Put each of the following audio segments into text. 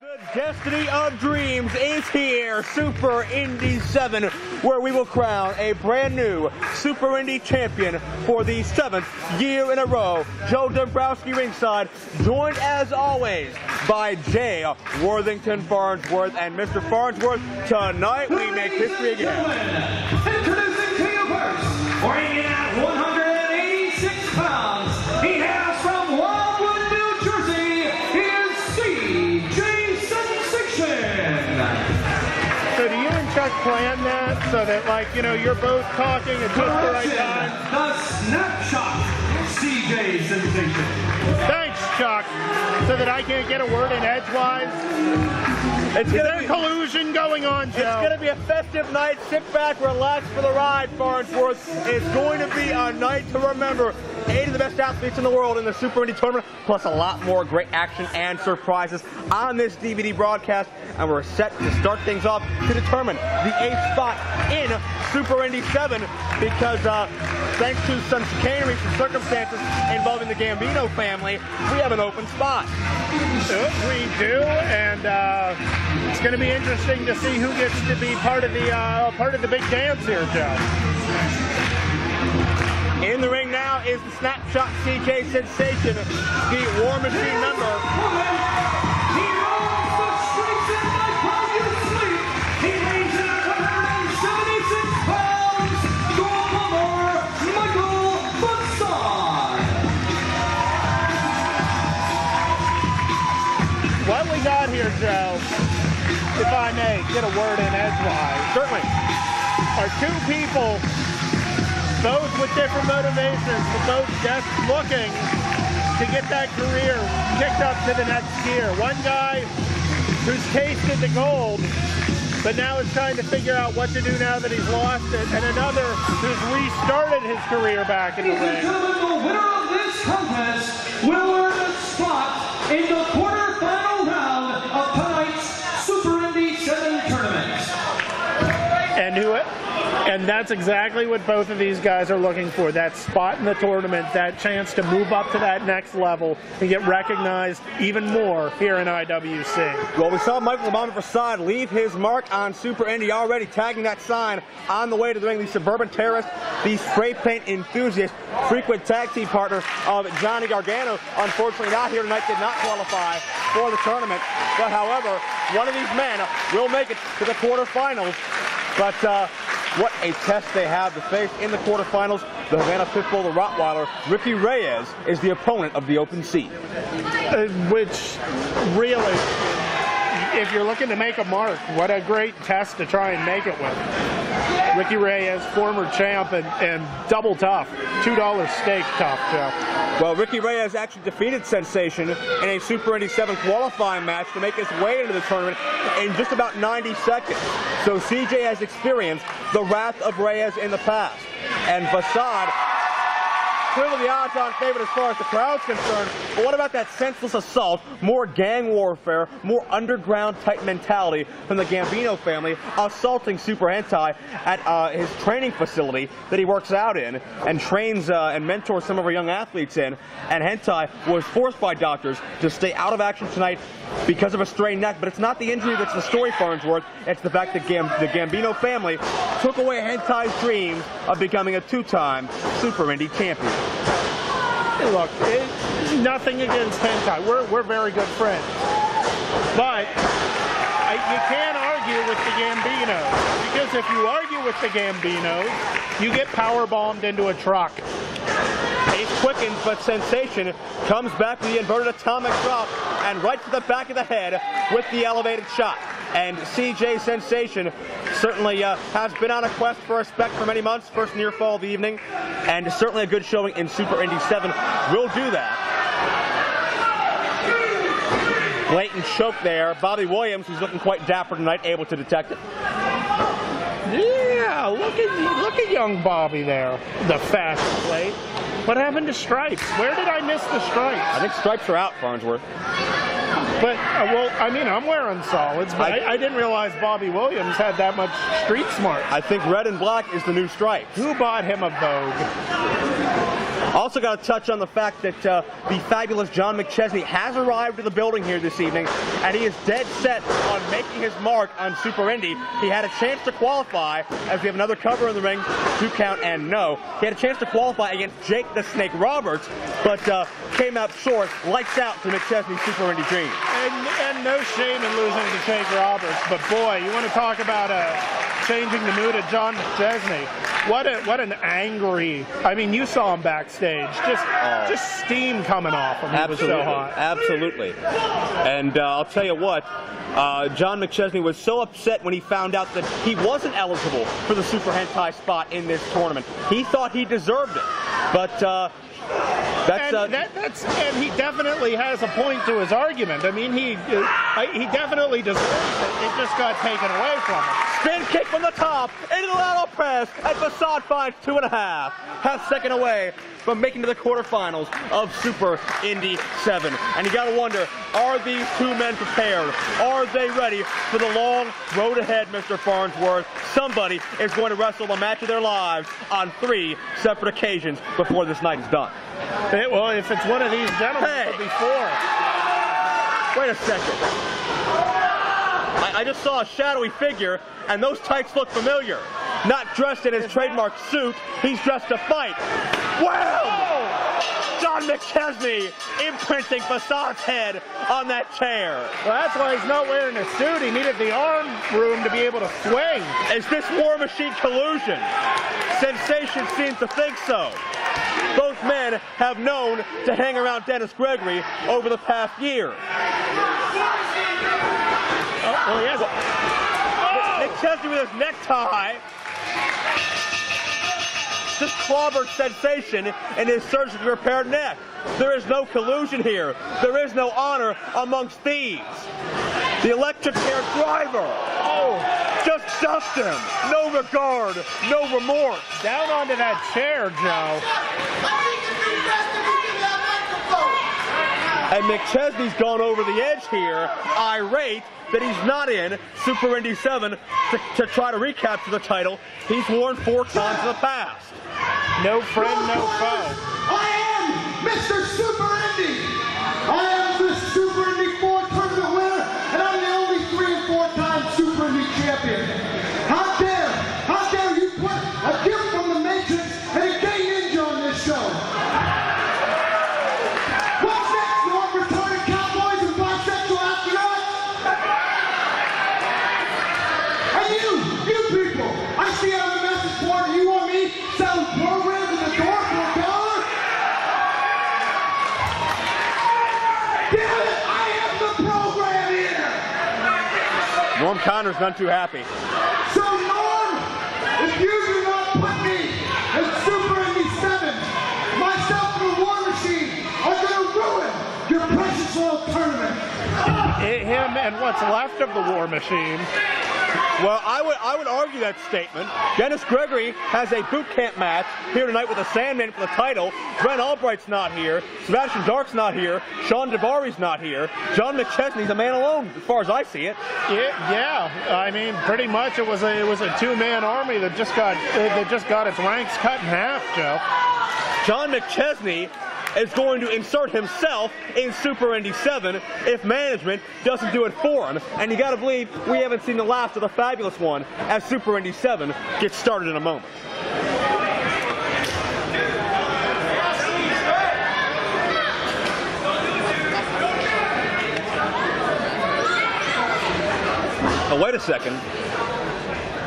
The destiny of dreams is here, Super Indy 7, where we will crown a brand new Super Indy champion for the 7th year in a row. Joe Dombrowski ringside, joined as always by Jay Worthington Farnsworth. And Mr. Farnsworth, tonight we make history again. Introducing to you first, weighing in at 186 pounds, he hails from Wildwood, New Jersey, he is CJ Sensation. So do you and Chuck plan that so that, like, you know, you're both talking at just the right time? The snapshot, CJ Sensation. Thanks, Chuck. So that I can't get a word in edgewise. Is there collusion going on, Joe? It's going to be a festive night. Sit back, relax for the ride, Farnsworth. It's going to be a night to remember. 8 of the best athletes in the world in the Super Indy Tournament, plus a lot more great action and surprises on this DVD broadcast. And we're set to start things off to determine the 8th spot in Super Indy 7 because thanks to some chicanery, some circumstances involving the Gambino family, we have an open spot. We do, and it's going to be interesting to see who gets to be part of the big dance here, Joe. In the ring now is the Snapshot CJ Sensation, the War Machine member. He rolls the streets in like how you sleep. He weighs in at 176 pounds. Gold number, Michael Facade. What we got here, Joe, if I may get a word in edgewise, Certainly. are two people, both with different motivations, but both just looking to get that career kicked up to the next gear. One guy who's tasted the gold, but now is trying to figure out what to do now that he's lost it, and another who's restarted his career back in the ring. Ladies and gentlemen, the winner of this contest will earn a spot in the quarterfinal round of tonight's Super Indy 7 tournament. And that's exactly what both of these guys are looking for, that spot in the tournament, that chance to move up to that next level and get recognized even more here in IWC. Well, we saw Michael Facade leave his mark on Super Indy, already tagging that sign on the way to the ring. The Suburban Terrorist, the spray paint enthusiast, frequent tag team partner of Johnny Gargano, unfortunately not here tonight, did not qualify for the tournament. But however, one of these men will make it to the quarterfinals. But what a test they have to face in the quarterfinals. The Havana Pitbull, the Rottweiler, Ricky Reyes, is the opponent of the open seat. Which really, if you're looking to make a mark, what a great test to try and make it with. Ricky Reyes, former champ and double tough, $2 steak tough, Joe. Well, Ricky Reyes actually defeated Sensation in a Super Indy 7 qualifying match to make his way into the tournament in just about 90 seconds. So CJ has experienced the wrath of Reyes in the past. And Facade, clearly the odds-on favorite as far as the crowd's concerned, but what about that senseless assault, more gang warfare, more underground-type mentality from the Gambino family, assaulting Super Hentai at his training facility that he works out in and trains and mentors some of our young athletes in. And Hentai was forced by doctors to stay out of action tonight because of a strained neck, but it's not the injury that's the story, Farnsworth. It's the fact that the Gambino family took away Hentai's dreams of becoming a 2-time Super Indy champion. Hey, look, nothing against Hentai. We're very good friends. But you can't argue with the Gambinos, because if you argue with the Gambinos, you get power-bombed into a truck. Pace quickens, but Sensation comes back with the inverted atomic drop and right to the back of the head with the elevated shot. And CJ Sensation certainly has been on a quest for respect for many months. First near fall of the evening, and certainly a good showing in Super Indy 7 will do that. Blatant choke there. Bobby Williams, who's looking quite dapper tonight, able to detect it. Yeah, look at young Bobby there. The fast plate. What happened to Stripes? Where did I miss the Stripes? I think Stripes are out, Farnsworth. But, well, I mean, I'm wearing solids, but I didn't realize Bobby Williams had that much street smart. I think red and black is the new Stripes. Who bought him a Vogue? Also got to touch on the fact that the fabulous John McChesney has arrived to the building here this evening, and he is dead set on making his mark on Super Indy. He had a chance to qualify, as we have another cover in the ring, 2 count and no. He had a chance to qualify against Jake the Snake Roberts, but came out short. Lights out to McChesney's Super Indy dream. And no shame in losing to Jake Roberts, but boy, you want to talk about changing the mood at John McChesney. What an angry, I mean, you saw him backstage, just steam coming off him. He was so hot. Absolutely. And I'll tell you what, John McChesney was so upset when he found out that he wasn't eligible for the Super Hentai spot in this tournament. He thought he deserved it, but and he definitely has a point to his argument. I mean, he definitely deserves it. It just got taken away from him. Spin kick from the top into the lateral press, and Facade finds 2.5. Half second away from making to the quarterfinals of Super Indy 7. And you got to wonder, are these two men prepared? Are they ready for the long road ahead, Mr. Farnsworth? Somebody is going to wrestle the match of their lives on 3 separate occasions before this night is done. Well, if it's one of these gentlemen, it'll be 4. Wait a second. I just saw a shadowy figure, and those tights look familiar. Not dressed in his trademark suit, he's dressed to fight. Wow! John McChesney imprinting Facade's head on that chair. Well, that's why he's not wearing a suit. He needed the arm room to be able to swing. Is this War Machine collusion? Sensation seems to think so. Both men have known to hang around Dennis Gregory over the past year. Oh, yes. McChesney with his necktie just clobbered Sensation in his surgically repaired neck. There is no collusion here. There is no honor amongst thieves. The electric chair driver. Just dust him. No regard, no remorse. Down onto that chair, Joe. And McChesney's gone over the edge here, irate that he's not in Super Indy 7 to try to recapture the title he's worn 4 times in the past. No friend, no foe. I am Mr. Super Indy. I am the Super Indy 4 tournament winner, and I'm the only 3 and 4 time Super Indy champion. How dare you put a gift from the Matrix and a gay ninja on this show? What's next, you want retarded cowboys and bisexual astronauts? And you people, I see on the message board, you want me selling programs in the door for $1? Damn it, I am the program here! Norm Connor's not too happy. So Norm, if you do not put me in Super Indy 7, myself and the War Machine are going to ruin your precious little tournament. Him and what's left of the War Machine. Well, I would argue that statement. Dennis Gregory has a boot camp match here tonight with the Sandman for the title. Brent Albright's not here. Sebastian Dark's not here. Sean DeBari's not here. John McChesney's a man alone, as far as I see it. Yeah. I mean, pretty much it was a 2-man army that just got its ranks cut in half, Joe. John McChesney is going to insert himself in Super Indy 7 if management doesn't do it for him. And you got to believe we haven't seen the last of the fabulous one as Super Indy 7 gets started in a moment. Oh, wait a second.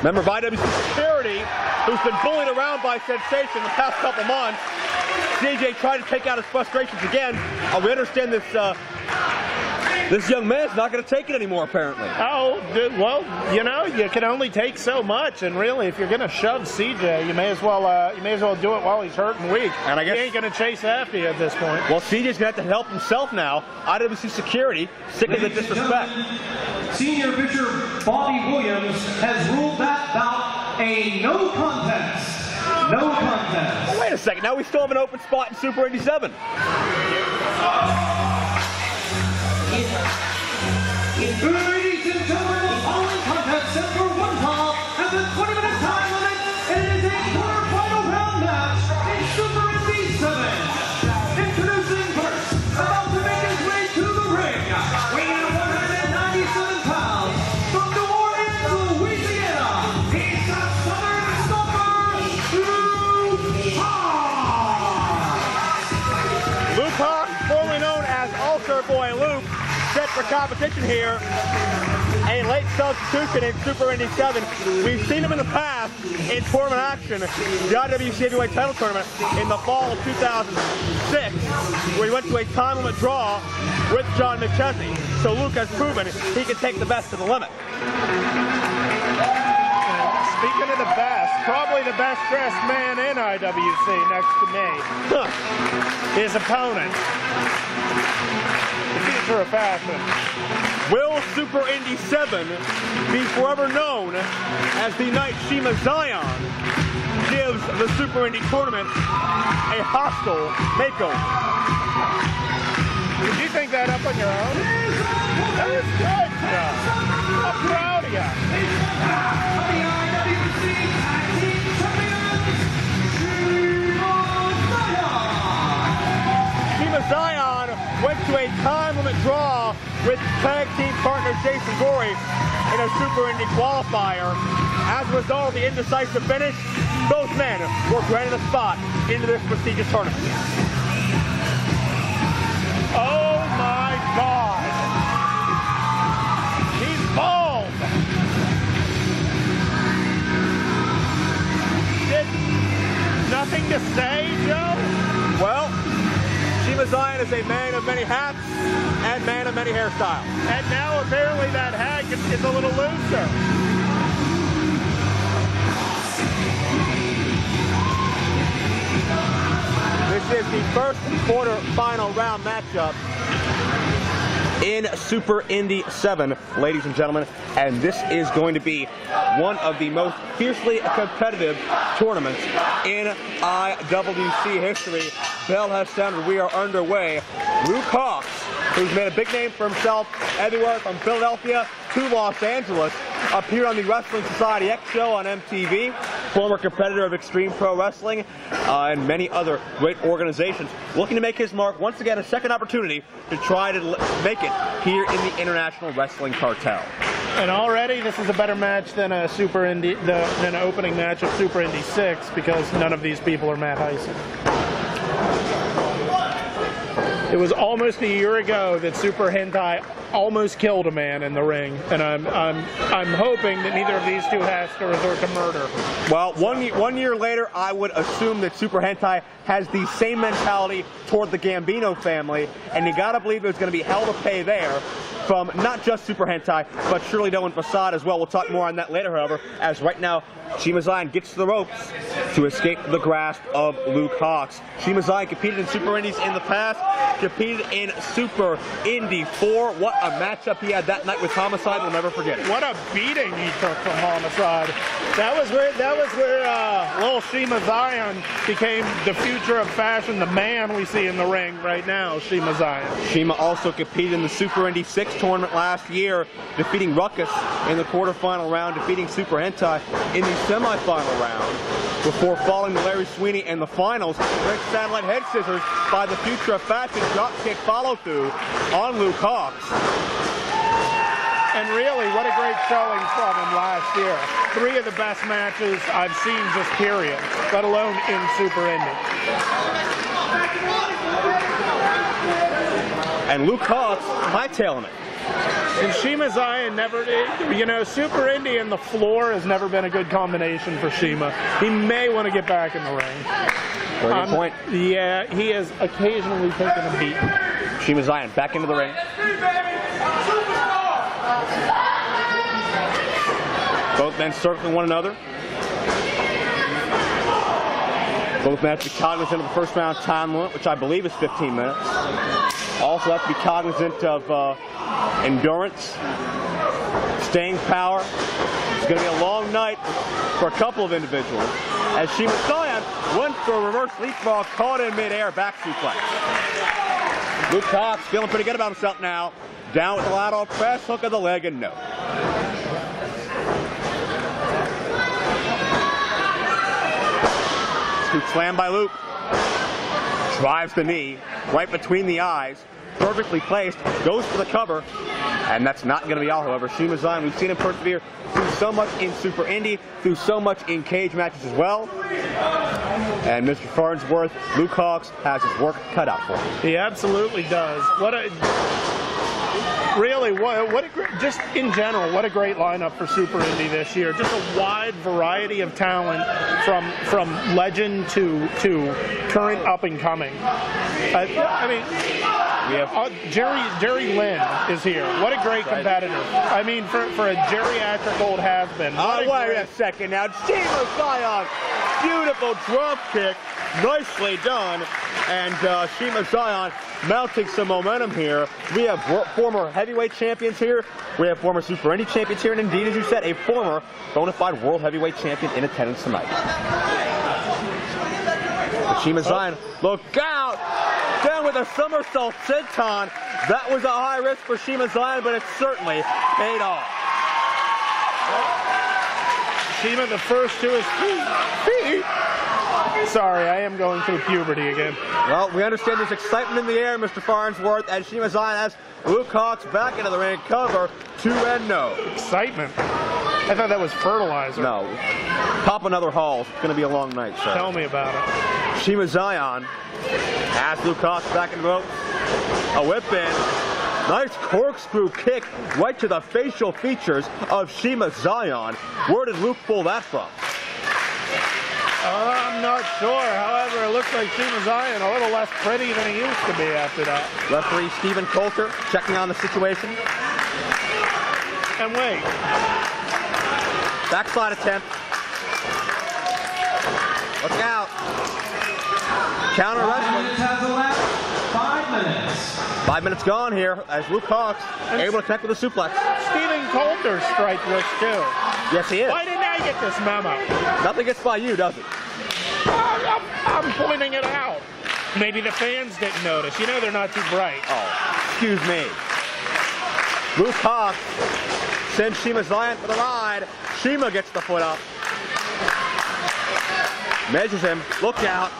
Member of IWC Security, who's been bullied around by Sensation the past couple months. CJ tried to take out his frustrations again. We understand this young man's not going to take it anymore, apparently. Oh, well, you know, you can only take so much, and really, if you're going to shove CJ, you may as well do it while he's hurt and weak. And I guess he ain't going to chase after you at this point. Well, CJ's going to have to help himself now. IWC Security, sick of the disrespect. Senior pitcher Bobby Williams has ruled that bout a no contest. No contest. Oh, wait a second. Now we still have an open spot in Super Indy 7. Ladies and gentlemen, the following contest set for 1 fall at the 20-minute time limit, and it is a quarterfinal round match in Super Indy 7. our boy Luke set for competition here. A late substitution in Super Indy 7. We've seen him in the past in tournament action, the IWC Heavyweight Title Tournament in the fall of 2006, where he went to a time limit draw with John McChesney. So Luke has proven he can take the best to the limit. Speaking of the best, probably the best dressed man in IWC next to me. His opponent. The future of fashion. Will Super Indy 7 be forever known as the night Shiima Xion gives the Super Indy Tournament a hostile makeover? Did you think that up on your own? That was good, Joe. I'm proud of you. Shiima Xion went to a time limit draw with tag team partner Jason Gory in a Super Indy qualifier. As a result of the indecisive finish, both men were granted a spot into this prestigious tournament. Oh my God. He's bald. Nothing to say, Joe? Well, Shiima Xion is a man of many hats and man of many hairstyles. And now apparently that hat is a little looser. This is the first quarter-final round matchup in Super Indy 7, ladies and gentlemen, and this is going to be one of the most fiercely competitive tournaments in IWC history. Bell has sounded, we are underway. Luke Hawx, who's made a big name for himself everywhere from Philadelphia to Los Angeles, appeared on the Wrestling Society X show on MTV, former competitor of Extreme Pro Wrestling and many other great organizations, looking to make his mark once again, a second opportunity to try to make it here in the International Wrestling Cartel. And already this is a better match than a Super Indy, than an opening match of Super Indy 6, because none of these people are Matt Hyson. It was almost a year ago that Super Hentai almost killed a man in the ring, and I'm hoping that neither of these two has to resort to murder. Well, one year later, I would assume that Super Hentai has the same mentality toward the Gambino family, and you gotta believe there's gonna be hell to pay there from not just Super Hentai, but Shelley and Facade as well. We'll talk more on that later, however, as right now, Shiima Xion gets to the ropes to escape the grasp of Luke Hawx. Shiima Xion competed in Super Indies in the past, competed in Super Indy 4. What a matchup he had that night with Homicide, we'll never forget it. What a beating he took from Homicide. That was where little Shiima Xion became the future of fashion, the man we see in the ring right now, Shiima Xion. Shiima also competed in the Super Indy 6 tournament last year, defeating Ruckus in the quarterfinal round, defeating Super Hentai in the semifinal round, before falling to Larry Sweeney in the finals. Great satellite head scissors by the future of fashion, dropkick follow through on Luke Hawx. And really, what a great showing from him last year. 3 of the best matches I've seen, just period, let alone in Super Indy. And Luke Hawx hightailing it. And Shiima Xion never, you know, Super Indy and the floor has never been a good combination for Shiima. He may want to get back in the ring. Very good point. Yeah, he has occasionally taken a beat. Shiima Xion back into the ring. Both men circling one another. Both men have to be cognizant of the first round time limit, which I believe is 15 minutes. Also have to be cognizant of endurance, staying power. It's going to be a long night for a couple of individuals, as Shiima Xion went for a reverse leapfrog, caught in midair, back suplex. Luke Hawx feeling pretty good about himself now. Down with the lateral press, hook of the leg, and no. Scoop slam by Luke. Drives the knee right between the eyes. Perfectly placed, goes for the cover, and that's not going to be all, however. Shiima Xion, we've seen him persevere through so much in Super Indy, through so much in cage matches as well. And Mr. Farnsworth, Luke Hawx has his work cut out for him. He absolutely does. What a great, just in general, what a great lineup for Super Indy this year. Just a wide variety of talent from legend to current up and coming. I mean, Jerry Lynn is here. What a great competitor. I mean, for a geriatric old has-been. Wait a second now. Shiima Xion, beautiful drop kick, nicely done. And Shiima Xion mounting some momentum here. We have former heavyweight champions here. We have former Super Indy champions here. And indeed, as you said, a former bona fide world heavyweight champion in attendance tonight. But Shiima Xion, look out! Down with a somersault senton. That was a high risk for Shiima Xion, but it certainly paid off. Shiima the first to his feet. Sorry, I am going through puberty again. Well, we understand there's excitement in the air, Mr. Farnsworth, as Shiima Xion has Luke Hawx back into the ring, cover 2-0. Excitement. I thought that was fertilizer. No. Pop another Halls. It's going to be a long night, sir. Tell me about it. Shiima Xion has Luke Hawx back in the ropes. A whip in. Nice corkscrew kick right to the facial features of Shiima Xion. Where did Luke pull that from? I'm not sure. However, it looks like Shiima Xion a little less pretty than he used to be after that. Referee Stephen Coulter checking on the situation. And wait. Backslide attempt. Look out. Counter wrestling. Has the last 5 minutes. 5 minutes gone here as Luke Hawx able to connect with a suplex. Stephen Coulter's strike list too. Yes, he is. Why didn't I get this memo? Nothing gets by you, does it? I'm pointing it out. Maybe the fans didn't notice. You know they're not too bright. Oh, excuse me. Luke Hawx sends Shiima Xion for the ride. Shiima gets the foot up. Measures him. Look out.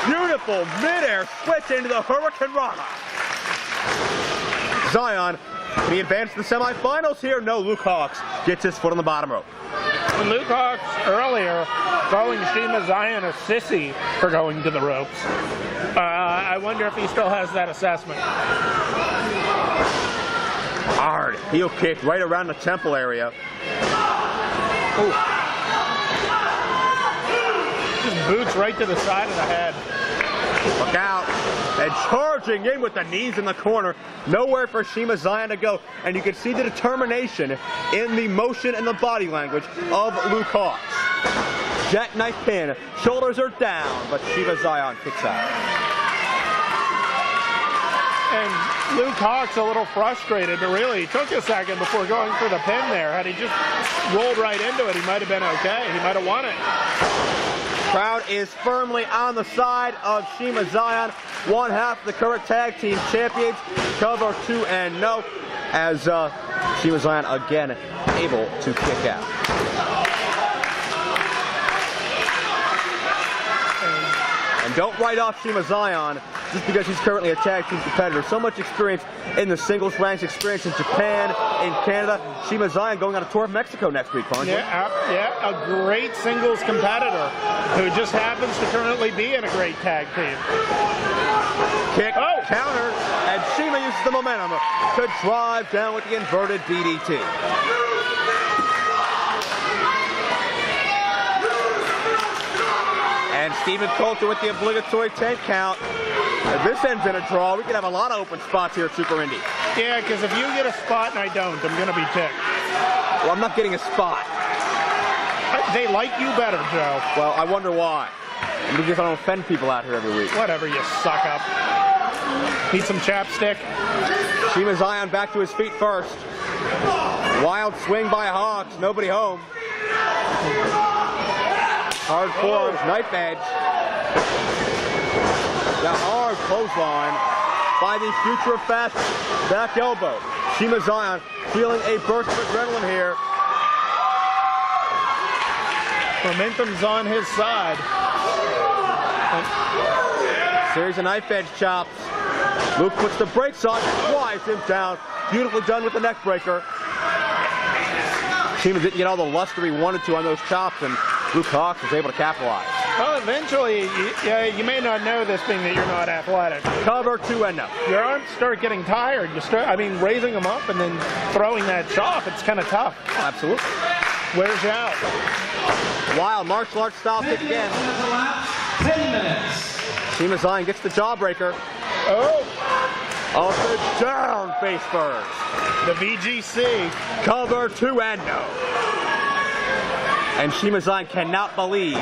Beautiful midair switch into the Hurricane Rana. Xion, can he advance to the semifinals here? No, Luke Hawx gets his foot on the bottom rope. And Luke Hawx earlier calling Shiima Xion a sissy for going to the ropes. I wonder if he still has that assessment. Hard heel kick right around the temple area. Ooh. Just boots right to the side of the head. Look out. And charging in with the knees in the corner. Nowhere for Shiima Xion to go. And you can see the determination in the motion and the body language of Luke Hawx. Jackknife pin. Shoulders are down, but Shiima Xion kicks out. And Luke Hawx a little frustrated, but really it took a second before going for the pin there. Had he just rolled right into it, he might have been okay. He might have won it. Crowd is firmly on the side of Shiima Xion, one half of the current tag team champions. Cover 2-0 as Shiima Xion again able to kick out. And don't write off Shiima Xion just because he's currently a tag team competitor. So much experience in the singles ranks, experience in Japan, in Canada. Shiima Xion going on a tour of Mexico next week, Farnsworth. Yeah, a great singles competitor who just happens to currently be in a great tag team. Kick, counter, and Shiima uses the momentum to drive down with the inverted DDT. And Stephen Coulter with the obligatory 10 count. If this ends in a draw, we could have a lot of open spots here at Super Indy. Yeah, because if you get a spot and I don't, I'm going to be ticked. Well, I'm not getting a spot. They like you better, Joe. Well, I wonder why. Because I don't offend people out here every week. Whatever, you suck up. Need some chapstick? Shiima Xion back to his feet first. Wild swing by Hawx, nobody home. Hard forearms, knife edge. The hard clothesline by the future of fast back elbow. Shiima Xion feeling a burst of adrenaline here. Momentum's on his side. Series of knife edge chops. Luke puts the brakes on, flies him down. Beautifully done with the neck breaker. Shiima didn't get all the luster he wanted to on those chops, and Luke Hawx was able to capitalize. Well, eventually, you may not know this being that you're not athletic. Cover 2 and no. Your arms start getting tired. Raising them up and then throwing that off, it's kind of tough. Oh, absolutely. Wears you out. Wild martial arts style kick again. 10 minutes. Shiima Xion gets the jawbreaker. Oh, Off the down face first. the VGC. Cover 2 and no. And Shiima Xion cannot believe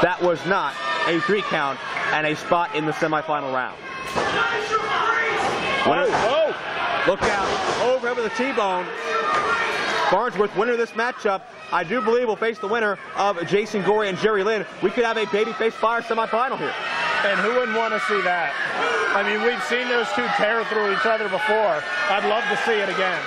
that was not a 3 count and a spot in the semifinal round. Oh. Look out, overhead with a T-bone. Farnsworth, winner of this matchup, I do believe will face the winner of Jason Gory and Jerry Lynn. We could have a babyface fire semifinal here. And who wouldn't want to see that? I mean, we've seen those two tear through each other before. I'd love to see it again.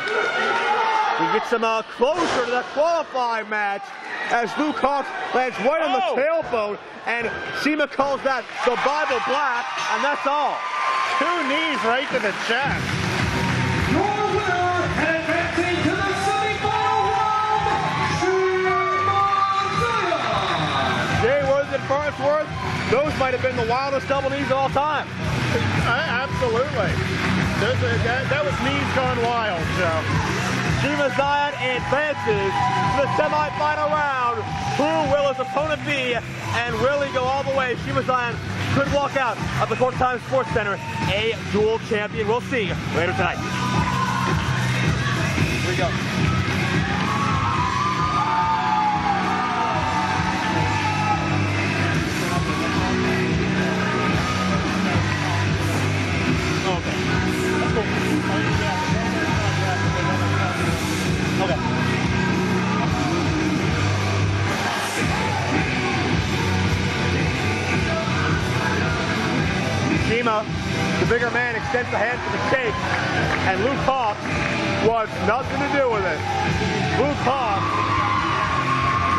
We get some closer to the qualifying match as Luke Hawx lands right on the tailbone, and Shiima calls that the Bible Black, and that's all. 2 knees right to the chest. Your winner and advancing to the semifinal round, Shiima Xion. Jay, was it Farnsworth? Those might have been the wildest double knees of all time. Absolutely. That was knees gone wild, Joe. Shiima Xion advances to the semifinal round. Who will his opponent be, and will he go all the way? Shiima Xion could walk out of the Court Time Sports Center a dual champion. We'll see later tonight. Here we go. Shiima, the bigger man, extends the hand for the cake, and Luke Hawx wants nothing to do with it. Luke Hawx.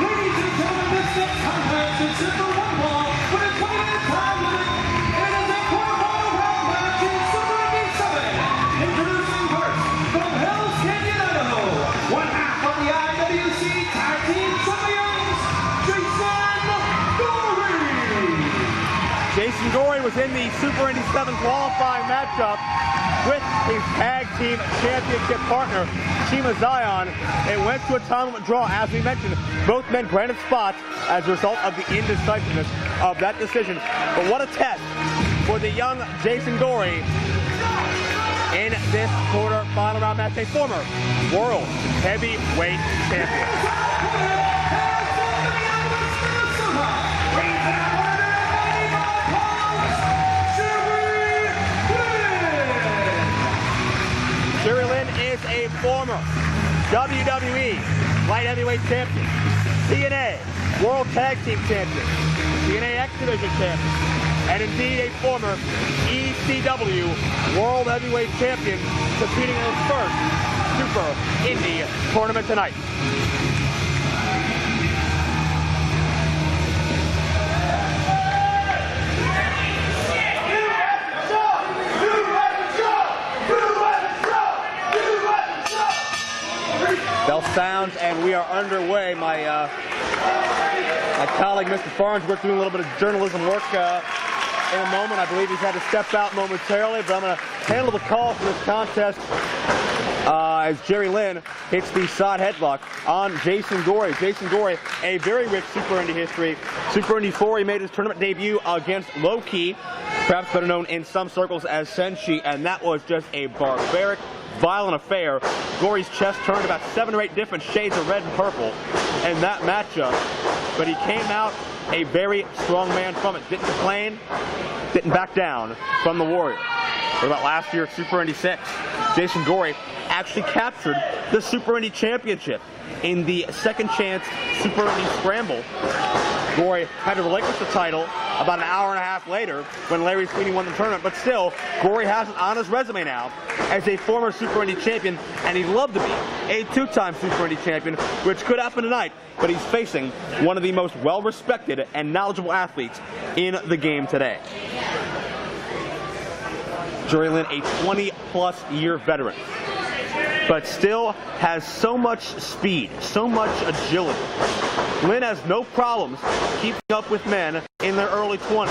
Ladies and gentlemen, this next contest is just a 1-ball with a 20-minute time limit, and it is a quarterfinal round match in Super Indy 7. Introducing first, from Hell's Canyon, Idaho, one half of the IWC Tag Team Champions, Gory. Jason Gory was in the Super Indy 7 qualifying matchup with his tag team championship partner, Shiima Xion. It went to a time limit draw, as we mentioned. Both men granted spots as a result of the indecisiveness of that decision. But what a test for the young Jason Gory in this quarter-final round match, a former world heavyweight champion. Jerry Lynn is a former WWE Light Heavyweight Champion, TNA World Tag Team Champion, TNA X Division Champion, and indeed a former ECW World Heavyweight Champion, competing in his first Super Indy Tournament tonight. Bell sounds, and we are underway. My colleague, Mr. Farnsworth, doing a little bit of journalism work in a moment. I believe he's had to step out momentarily, but I'm going to handle the call for this contest as Jerry Lynn hits the side headlock on Jason Gory. Jason Gory, a very rich Super Indy history. Super Indy 4, he made his tournament debut against Low Key, perhaps better known in some circles as Senshi, and that was just a barbaric, violent affair. Gory's chest turned about 7 or 8 different shades of red and purple in that matchup, but he came out a very strong man from it. Didn't complain, didn't back down from the Warrior. What about last year at Super Indy 6? Jason Gory actually captured the Super Indy Championship in the second chance Super Indy Scramble. Gory had to relinquish the title about an hour and a half later when Larry Sweeney won the tournament, but still, Gory has it on his resume now as a former Super Indy champion, and he'd love to be a 2-time Super Indy champion, which could happen tonight, but he's facing one of the most well-respected and knowledgeable athletes in the game today. Jerry Lynn, a 20-plus year veteran, but still has so much speed, so much agility, Lynn has no problems keeping up with men in their early 20s.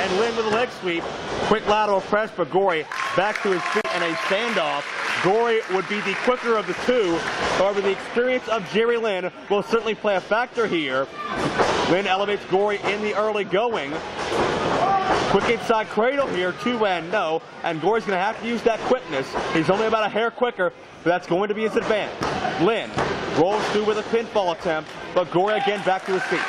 And Lynn with a leg sweep. Quick lateral press, but Gory back to his feet and a standoff. Gory would be the quicker of the two. However, the experience of Jerry Lynn will certainly play a factor here. Lynn elevates Gory in the early going. Quick inside cradle here, 2-0, and Gory's going to have to use that quickness. He's only about a hair quicker, but that's going to be his advantage. Lynn rolls through with a pinfall attempt, but Gory again back to his feet.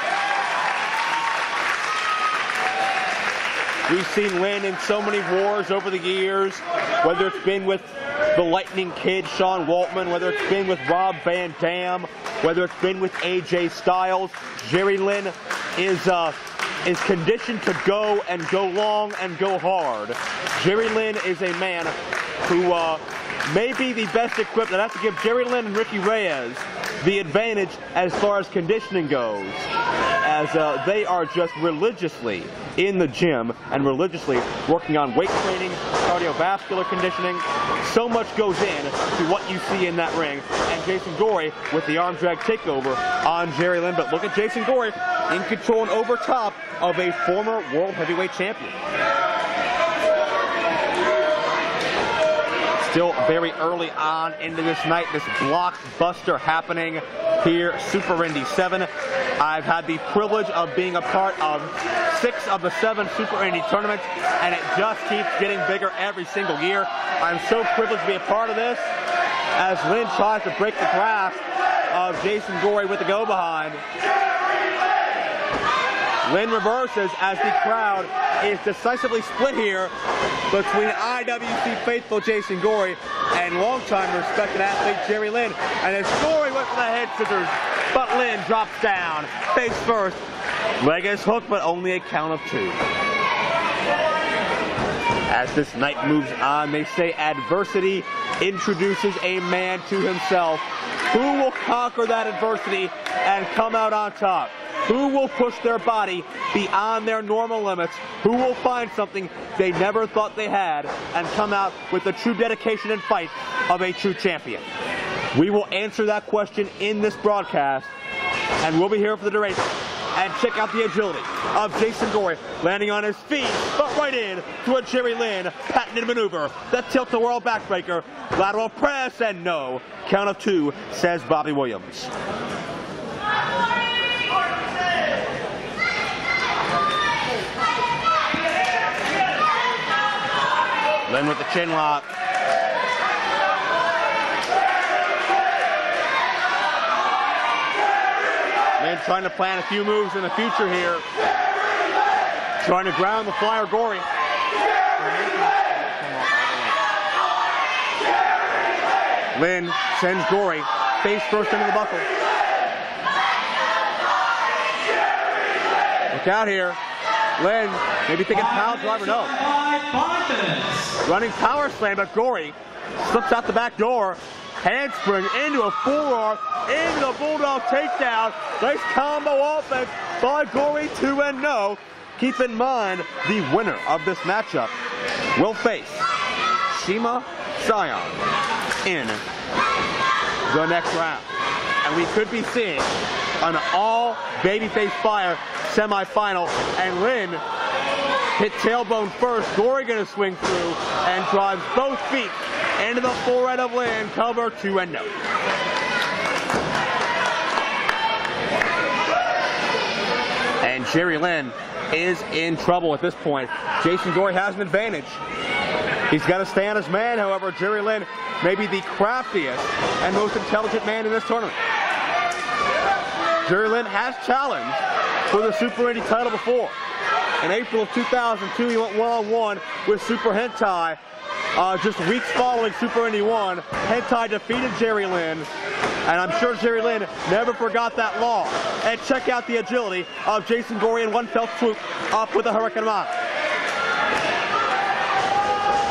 We've seen Lynn in so many wars over the years, whether it's been with the Lightning Kid, Sean Waltman, whether it's been with Rob Van Dam, whether it's been with AJ Styles. Jerry Lynn is conditioned to go and go long and go hard. Jerry Lynn is a man who may be the best equipped. I'd have to give Jerry Lynn and Ricky Reyes the advantage as far as conditioning goes, as they are just religiously in the gym and religiously working on weight training, cardiovascular conditioning. So much goes in to what you see in that ring. And Jason Gory with the arm drag takeover on Jerry Lynn. But look at Jason Gory in control and over top of a former world heavyweight champion. Still very early on into this night, this blockbuster happening here, Super Indy 7. I've had the privilege of being a part of 6 of the 7 Super Indy tournaments, and it just keeps getting bigger every single year. I'm so privileged to be a part of this as Lynn tries to break the grasp of Jason Gory with the go-behind. Lynn reverses as the crowd is decisively split here between IWC faithful Jason Gory and longtime respected athlete Jerry Lynn. And as Gory went for the head scissors, but Lynn drops down, face first. Leg is hooked, but only a count of 2. As this night moves on, they say adversity introduces a man to himself. Who will conquer that adversity and come out on top? Who will push their body beyond their normal limits? Who will find something they never thought they had and come out with the true dedication and fight of a true champion? We will answer that question in this broadcast, and we'll be here for the duration. And check out the agility of Jason Gory, landing on his feet, but right in to a Jerry Lynn patented maneuver, the tilt-a-whirl backbreaker, lateral press, and no. Count of 2, says Bobby Williams. Lynn with the chin lock. Lynn trying to plan a few moves in the future here. Trying to ground the flyer Gory. Lynn sends Gory face first into the buckle. Look out here. Lynn maybe thinking power driver, no. Running power slam, but Gory slips out the back door. Handspring into a forearm, into the bulldog takedown. Nice combo offense by Gory, 2-0. Keep in mind, the winner of this matchup will face Shiima Xion in the next round. And we could be seeing an all babyface fire semifinal, and Lynn hit tailbone first. Gory gonna swing through and drives both feet into the forehead of Lynn. Cover, 2-0. And Jerry Lynn is in trouble at this point. Jason Gory has an advantage. He's got to stay on his man. However, Jerry Lynn may be the craftiest and most intelligent man in this tournament. Jerry Lynn has challenged for the Super Indy title before. In April of 2002, he went one-on-one with Super Hentai. Just weeks following Super Indy 1, Hentai defeated Jerry Lynn, and I'm sure Jerry Lynn never forgot that loss. And check out the agility of Jason Gory in one fell swoop up with the Hurricane.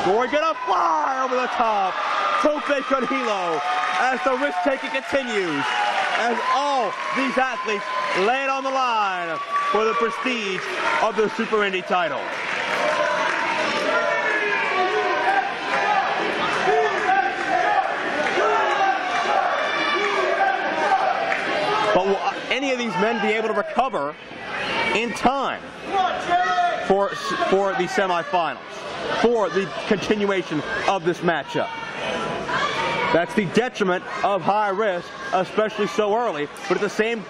Gory gonna fly over the top. Tope con hilo as the risk taking continues, as all these athletes lay it on the line for the prestige of the Super Indy title. these men be able to recover in time for the semifinals, for the continuation of this matchup. That's the detriment of high risk, especially so early. But at the same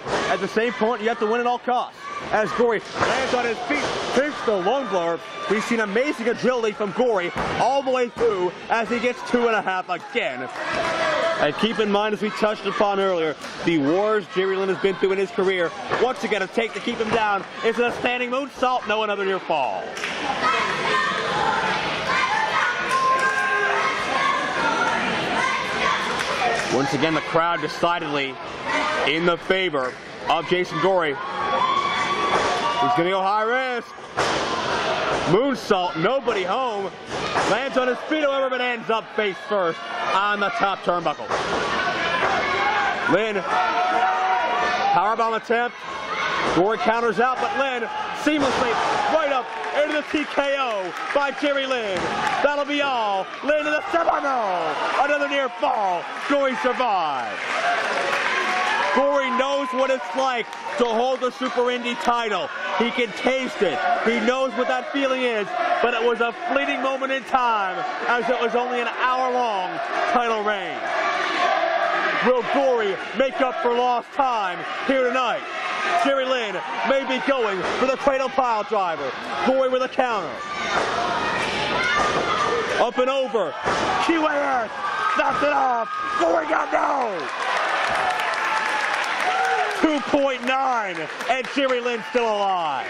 point, you have to win at all costs. As Gory lands on his feet, takes the lung blower. We've seen amazing agility from Gory all the way through as he gets 2.5 again. And keep in mind, as we touched upon earlier, the wars Jerry Lynn has been through in his career, once again, a take to keep him down is a standing moonsault, no another near fall. Once again, the crowd decidedly in the favor of Jason Gory. He's going to go high risk. Moonsault, nobody home. Lands on his feet, however, but ends up face first on the top turnbuckle. Lynn, powerbomb attempt. Gory counters out, but Lynn seamlessly right up into the TKO by Jerry Lynn. That'll be all. Lynn to the semifinal. Another near fall. Gory survives. Gory knows what it's like to hold the Super Indy title. He can taste it. He knows what that feeling is, but it was a fleeting moment in time as it was only an hour-long title reign. Will Gory make up for lost time here tonight? Jerry Lynn may be going for the cradle pile driver. Gory with a counter. Up and over. QAS. Knocks it off. Gory got no. 2.9. And Jerry Lynn still alive.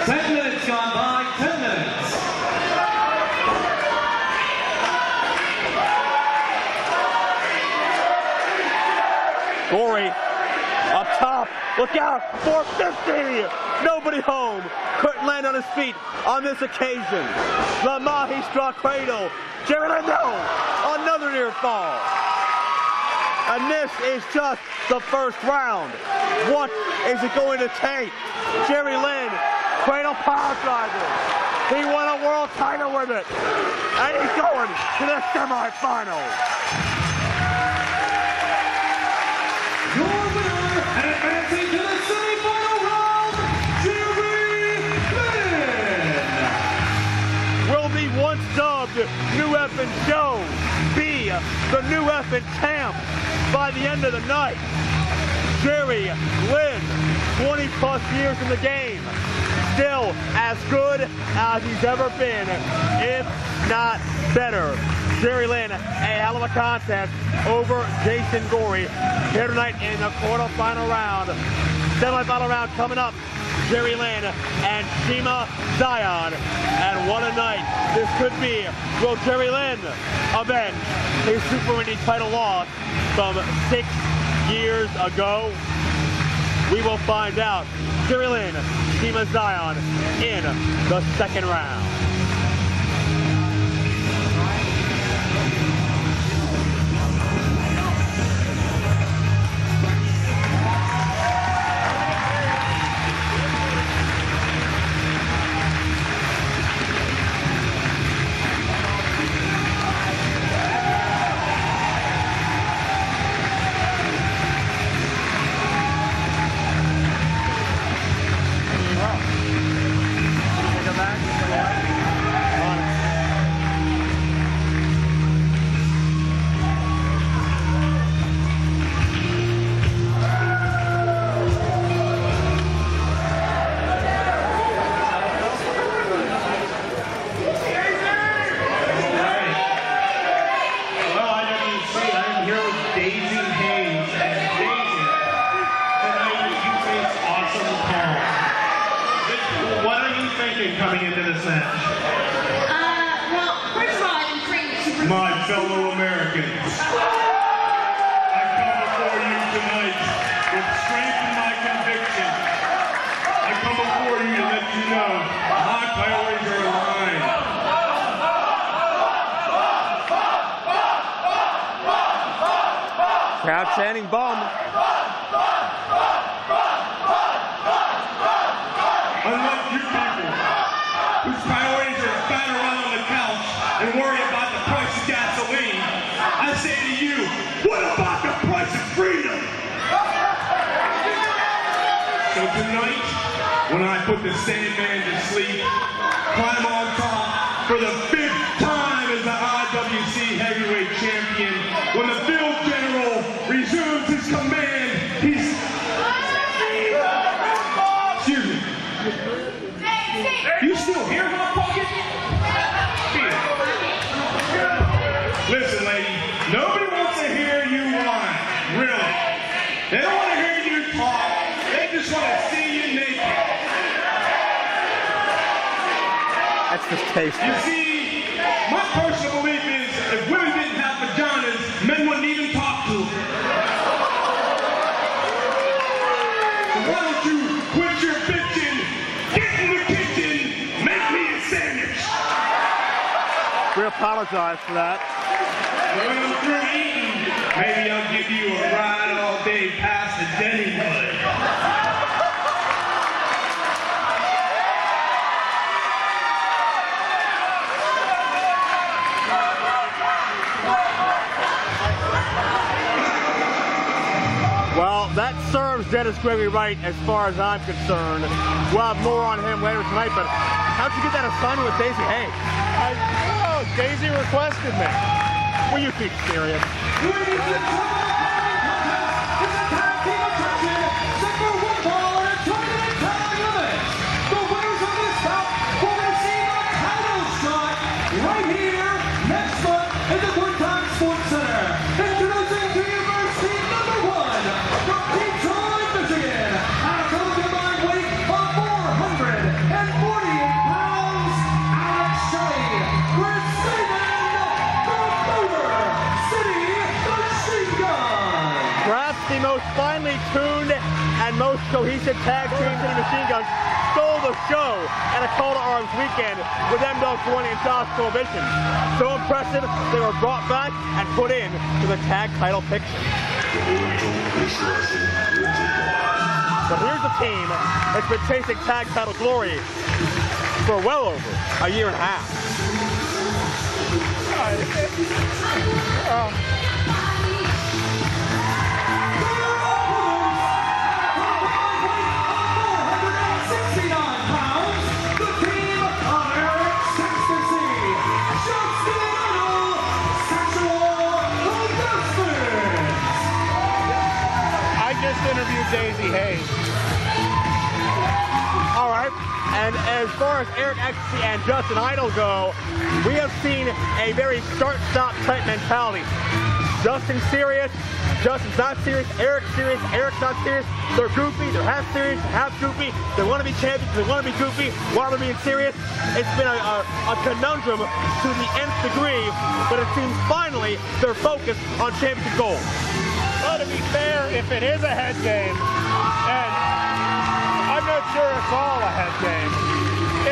10 minutes gone by. 10 minutes. Gory up top. Look out. 450. Nobody home. Couldn't land on his feet on this occasion. The Mahi straw cradle. Jerry Lynn, no. Another near fall. And this is just the first round. What is it going to take? Jerry Lynn, cradle power driver. He won a world title with it. And he's going to the semifinals. Your winner and advancing to the semifinal round, Jerry Lynn. Will the once dubbed New Effin' Show be the New Effin' Champ by the end of the night? Jerry Lynn, 20 plus years in the game, still as good as he's ever been, if not better. Jerry Lynn, a hell of a contest over Jason Gory here tonight in the quarterfinal round. Semifinal round coming up. Jerry Lynn and Shiima Xion. And what a night this could be. Will Jerry Lynn avenge his Super Indy title loss from 6 years ago? We will find out. Jerry Lynn, Shiima Xion in the second round. Daizee, Haze, and Daizee. Tonight you face awesome Paul. What are you thinking coming into this match? Well, first of all, I've been trained at Super My fellow Americans, I come before you tonight with strength in my conviction. I come before you to let you know my priorities are aligned. Crowd chanting bum. Unlike you people, whose priorities are sat around on the couch and worry about the price of gasoline, I say to you, what about the price of freedom? when I put the Sandman to sleep. Climb on top for the 5th time as the IWC Heavyweight Champion. When the field general resumes his command, he's... Excuse me. You still here, Hot Pocket? Listen, lady, nobody wants to hear you whine. Really. They don't want to hear you talk. They just want to see you naked. That's just tasty. You see, my personal belief is if women didn't have vaginas, men wouldn't even talk to them. So why don't you quit your bitching, get in the kitchen, make me a sandwich. We apologize for that. When I'm through eating, maybe I'll give you a ride all day past the Dennywood. Well, that serves Dennis Gregory right as far as I'm concerned. We'll have more on him later tonight, but how'd you get that assignment with Daizee Haze? Daizee requested me. Will you be serious? Ladies and gentlemen, it's a tag team attraction set for one ball and a tournament time limit. The winners of this bout will receive a title shot right here next month in the Good Time Sports Center. Introducing to you first team number 1 from Detroit, Michigan, at a total combined weight of 448 pounds, Alex Shelley, with Sabin, Perhaps the most finely tuned and most cohesive tag team City Machine Guns stole the show at a Call to Arms weekend with M-Dog 20 and Josh Prohibition. So impressive, they were brought back and put in to the tag title picture. So here's a team that's been chasing tag title glory for well over a year and a half. Interviewed Daizee Haze. All right, and as far as Eric Ecstasy and Justin Idol go, we have seen a very start-stop type mentality. Justin's serious, Justin's not serious, Eric's not serious. They're goofy, they're half serious, half goofy. They want to be champions, they want to be goofy, while they're being serious. It's been a conundrum to the nth degree, but it seems finally they're focused on championship goals. Well, to be fair, if it is a head game, and I'm not sure it's all a head game,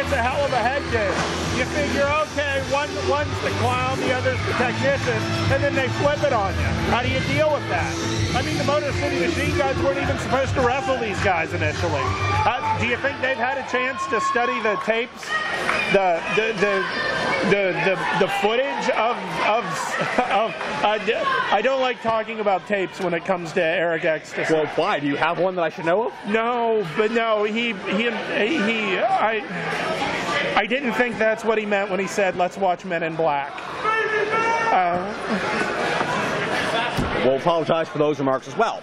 it's a hell of a head game. You figure, okay, one's the clown, the other's the technician, and then they flip it on you. How do you deal with that? I mean, the Motor City Machine Guns weren't even supposed to wrestle these guys initially. Do you think they've had a chance to study the tapes, the footage of I don't like talking about tapes when it comes to Eric Ecstasy. Well, why? Do you have one that I should know of? No, but no, I didn't think that's what he meant when he said, let's watch Men in Black. We'll apologize for those remarks as well.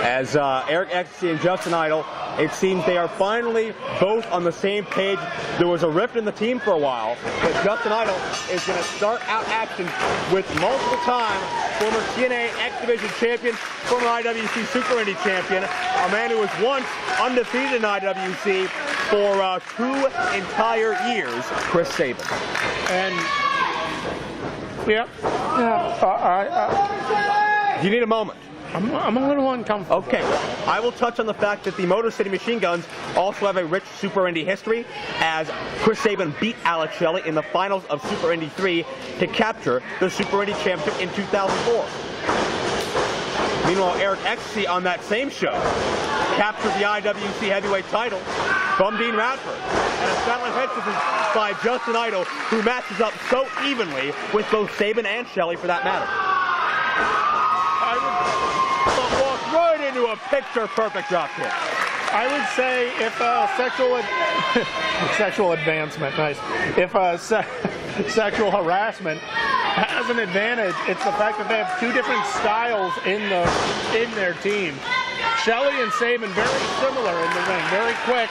As Eric Ecstasy and Justin Idol, it seems they are finally both on the same page. There was a rift in the team for a while, but Justin Idol is going to start out action with multiple-time former TNA X Division champion, former IWC Super Indy champion, a man who was once undefeated in IWC for 2 entire years, Chris Sabin. And, yeah. You need a moment. I'm a little uncomfortable. Okay, I will touch on the fact that the Motor City Machine Guns also have a rich Super Indy history, as Chris Sabin beat Alex Shelley in the finals of Super Indy 3 to capture the Super Indy Championship in 2004. Meanwhile, Eric Ecstasy on that same show captured the IWC Heavyweight title from Dean Radford. And a satellite head scissors by Justin Idol, who matches up so evenly with both Sabin and Shelley for that matter. I would Walk right into a picture-perfect drop kick. I would say if sexual advancement, nice. If sexual harassment has an advantage, it's the fact that they have two different styles in their team. Shelley and Sabin very similar in the ring, very quick,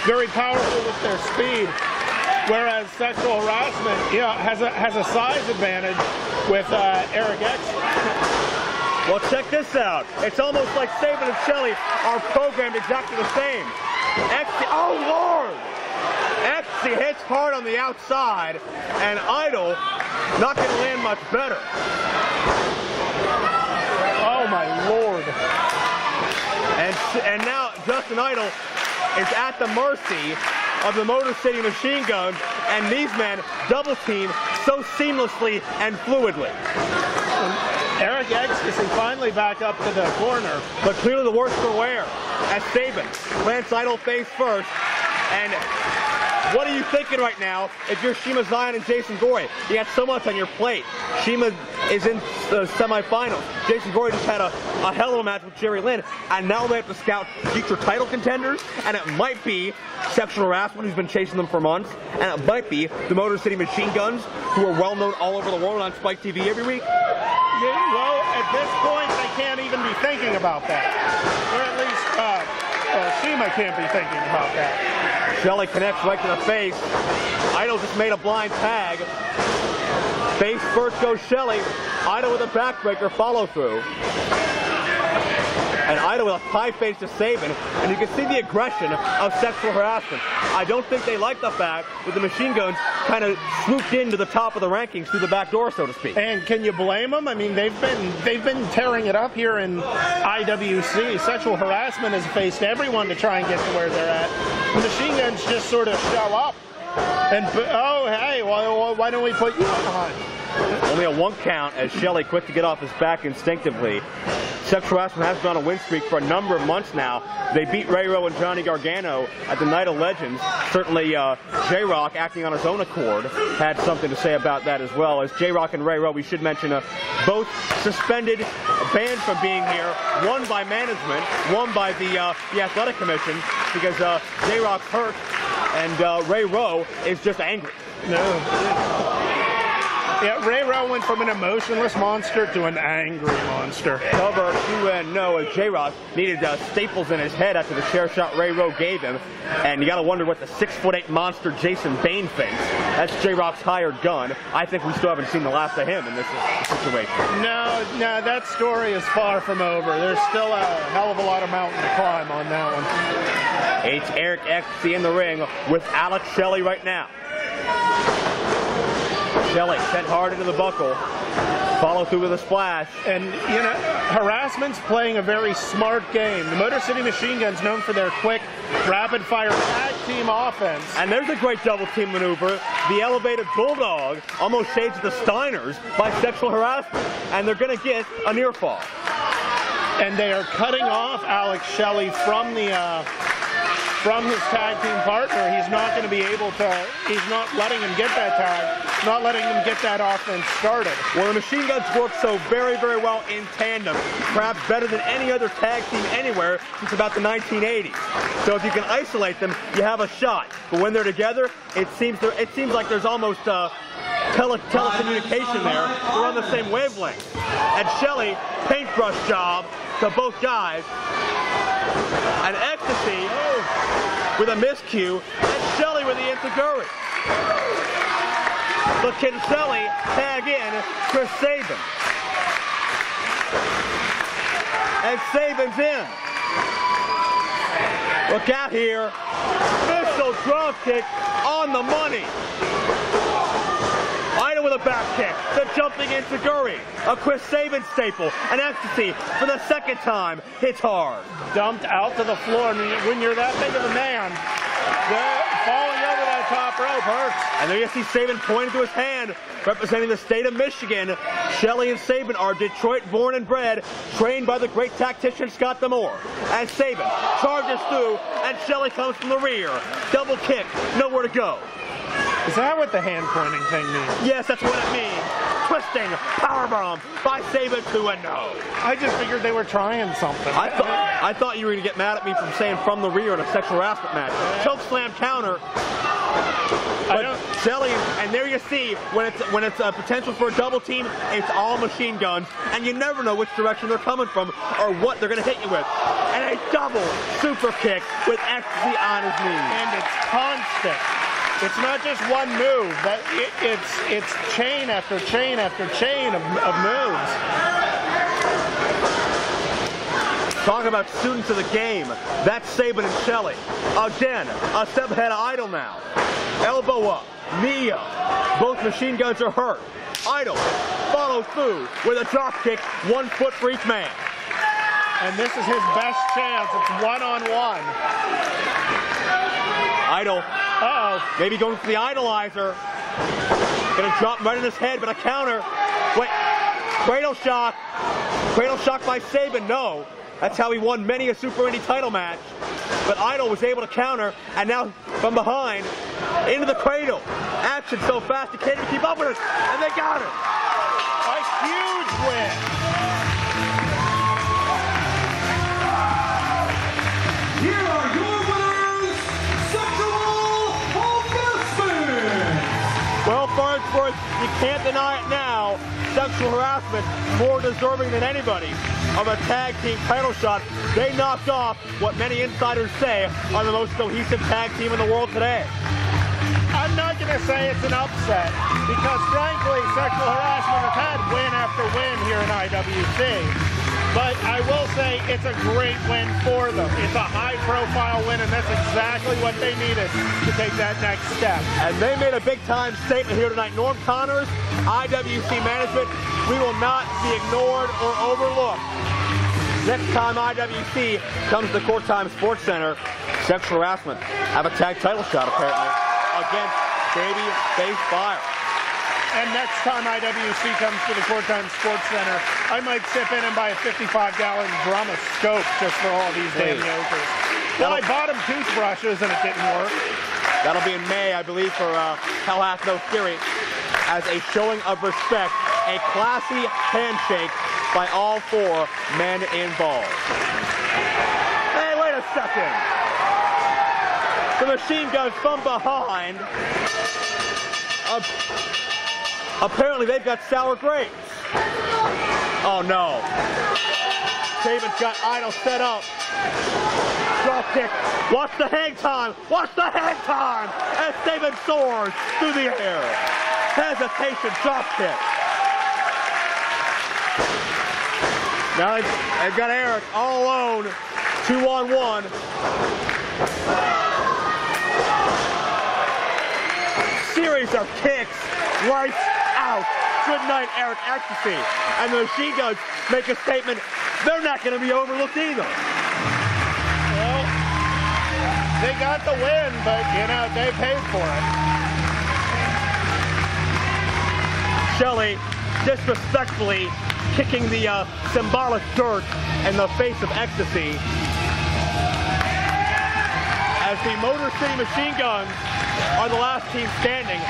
very powerful with their speed. Whereas sexual harassment, has a size advantage with Eric X. Well, check this out. It's almost like Sabin and Shelley are programmed exactly the same. Oh, Lord! He hits hard on the outside, and Idol not going to land much better. Oh, my Lord. And now Justin Idol is at the mercy of the Motor City Machine Guns, and these men double team so seamlessly and fluidly. Eric X is finally back up to the corner. But clearly the worse for wear as Sabin plants Idol face first. And what are you thinking right now if you're Shiima Xion and Jason Gory? You got so much on your plate. Shiima is in the semifinals. Jason Gory just had a hell of a match with Jerry Lynn, and now they have to scout future title contenders, and it might be sexual harassment, who's been chasing them for months, and it might be the Motor City Machine Guns, who are well known all over the world on Spike TV every week. Yeah, well, at this point, they can't even be thinking about that. Or at least, Shiima can't be thinking about that. Shelley connects right to the face. Idol just made a blind tag. Face first goes Shelley. Idol with a backbreaker follow through. And Idol with a high face to Sabin. And you can see the aggression of sexual harassment. I don't think they like the fact that the Machine Guns kind of swooped into the top of the rankings through the back door, so to speak. And can you blame them? I mean, they've been tearing it up here in IWC. Sexual harassment has faced everyone to try and get to where they're at. The Machine Guns just sort of show up. And, oh, hey, well, why don't we put you on? Only a 1 count as Shelley quick to get off his back instinctively. Sexual harassment has been on a win streak for a number of months now. They beat Reyes and Johnny Gargano at the Night of Legends. Certainly J-Rock, acting on his own accord, had something to say about that as well. As J-Rock and Reyes, we should mention, both suspended, banned from being here, one by management, one by the Athletic Commission, because J-Rock's hurt and Reyes is just angry. No. Yeah, Reyes went from an emotionless monster to an angry monster. Cover 2-0 as J-Rock needed staples in his head after the chair shot Reyes gave him. And you got to wonder what the 6'8" monster Jason Bane thinks. That's J-Rock's hired gun. I think we still haven't seen the last of him in this situation. No, that story is far from over. There's still a hell of a lot of mountain to climb on that one. It's Eric Ecstasy in the ring with Alex Shelley right now. Shelley sent hard into the buckle. Follow through with a splash. And, you know, Harassment's playing a very smart game. The Motor City Machine Guns known for their quick, rapid-fire tag team offense. And there's a great double team maneuver. The elevated Bulldog almost shades the Steiners by sexual harassment. And they're going to get a near fall. And they are cutting off Alex Shelley from his tag team partner. He's not going to be able to, he's not letting him get that tag, not letting him get that offense started. Well, the Machine Guns work so very, very well in tandem, perhaps better than any other tag team anywhere since about the 1980s. So if you can isolate them, you have a shot. But when they're together, it seems like there's almost telecommunication there. They're on the same wavelength. And Shelley, paintbrush job to both guys. And Ecstasy with a miscue, and Shelley with the enziguri. But can Shelley tag in Chris Sabin? And Sabin's in. Look out here. Missile drop kick on the money. Ida with a back kick. The jumping enziguri. A Chris Sabin staple. An Ecstasy for the second time. Hits hard. Dumped out to the floor. And when you're that big of a man, falling over that top rope hurts. And there you see Sabin pointing to his hand, representing the state of Michigan. Shelley and Sabin are Detroit born and bred, trained by the great tactician Scott D'Amore. As Sabin charges through, and Shelley comes from the rear. Double kick, nowhere to go. Is that what the hand pointing thing means? Yes, that's what it means. Twisting powerbomb by Sabin to a no. I just figured they were trying something. I thought you were going to get mad at me from saying from the rear in a sexual harassment match. Choke slam counter. But Shelley, and there you see, when it's a potential for a double team, it's all machine guns, and you never know which direction they're coming from or what they're going to hit you with. And a double super kick with ecstasy on his knee. And it's constant. It's not just one move. It's chain after chain after chain of moves. Talk about students of the game. That's Sabin and Shelley. Again, a step ahead of Idol now. Elbow up, knee up. Both machine guns are hurt. Idol follows through with a drop kick, 1 foot for each man. And this is his best chance. It's one-on-one. Idol. Maybe going for the idolizer. Gonna drop right in his head, but a counter. Wait, cradle shock. Cradle shock by Sabin, no. That's how he won many a Super Indy title match. But Idol was able to counter, and now from behind, into the cradle. Action so fast he can't even keep up with it, and they got it. A huge win. Here are your winners, Sexual Harassment. Well, Farnsworth, you can't deny it now. Sexual harassment, more deserving than anybody of a tag team title shot. They knocked off what many insiders say are the most cohesive tag team in the world today. I'm not going to say it's an upset, because frankly, Sexual Harassment has had win after win here in IWC. But I will say it's a great win for them. It's a high-profile win, and that's exactly what they needed to take that next step. And they made a big-time statement here tonight. Norm Connors, IWC management, we will not be ignored or overlooked. Next time IWC comes to Court Time Sports Center, Sexual Harassment have a tag title shot, apparently, against Baby Face Fire. And next time IWC comes to the Court Time Sports Center, I might chip in and buy a 55-gallon drum of scope just for all these damn yokers. Well, I bought them toothbrushes and it didn't work. That'll be in May, I believe, for Hell Hath No Fury. As a showing of respect, a classy handshake by all 4 men involved. Hey, wait a second. The machine guns from behind. Apparently they've got sour grapes. Oh no. Sabin's got Idol set up. Drop kick. Watch the hang time. Watch the hang time. As Sabin soars through the air. Hesitation drop kick. Now they've got Eric all alone. 2-on-1. Series of kicks. Right out. Good night, Eric Ecstasy. And the machine guns make a statement. They're not going to be overlooked either. Well, they got the win, but, you know, they paid for it. Shelley disrespectfully kicking the symbolic dirt in the face of Ecstasy. As the Motor City Machine Guns are the last team standing.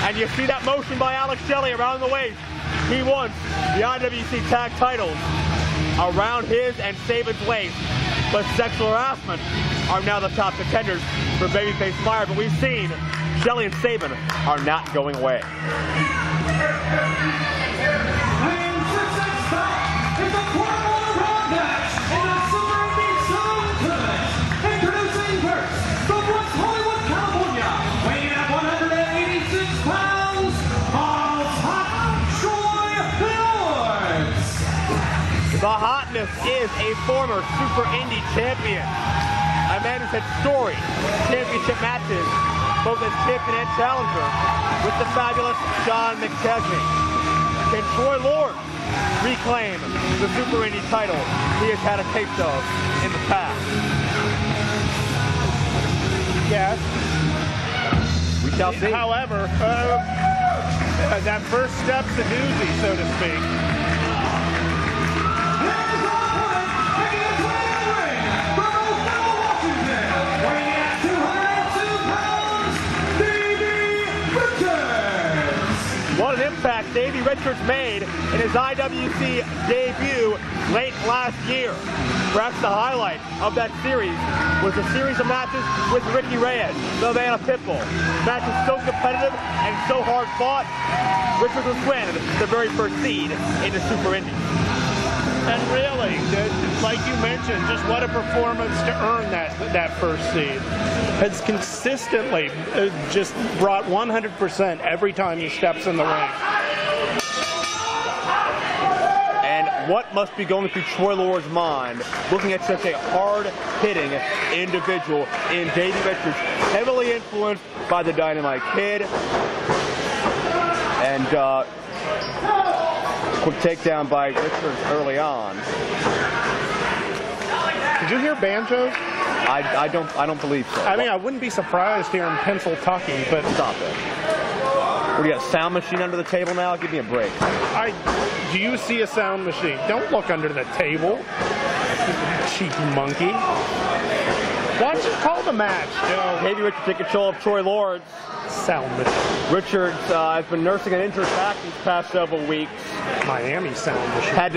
And you see that motion by Alex Shelley around the waist. He wants the IWC tag titles around his and Sabin's waist. But Sexual Harassment are now the top contenders for Babyface Fire. But we've seen Shelley and Sabin are not going away. And six next stop is a quarter-mile match in the Super Indy Tournament. Introducing first, from West Hollywood, California, weighing at 186 pounds, The hotness is a former Super Indy champion. A man who's had storied championship matches, both as champion and challenger, with the fabulous McChesney. Can Troy Lord reclaim the Super Indy title he has had a taste of in the past? Yes. We shall see. However, that first step's a doozy, so to speak. an impact Davey Richards made in his IWC debut late last year. Perhaps the highlight of that series was a series of matches with Ricky Reyes, the man of Pitbull. Matches so competitive and so hard fought, Richards was win the very first seed into Super Indy. And really, like you mentioned, just what a performance to earn that first seed. Has consistently just brought 100% every time he steps in the ring. And what must be going through Troy Lord's mind looking at such a hard-hitting individual in Davey Richards, heavily influenced by the Dynamite Kid. And quick takedown by Richards early on. Did you hear banjos? I don't believe so. I mean, I wouldn't be surprised here in Pennsylvania, but Stop it. What do you got, a sound machine under the table now? Give me a break. do you see a sound machine? Don't look under the table, cheap monkey. Why don't you call the match, Joe? Davey Richards take control of Troy Lord's. Sound machine. Richards has been nursing an injured back these past several weeks. Miami sound machine.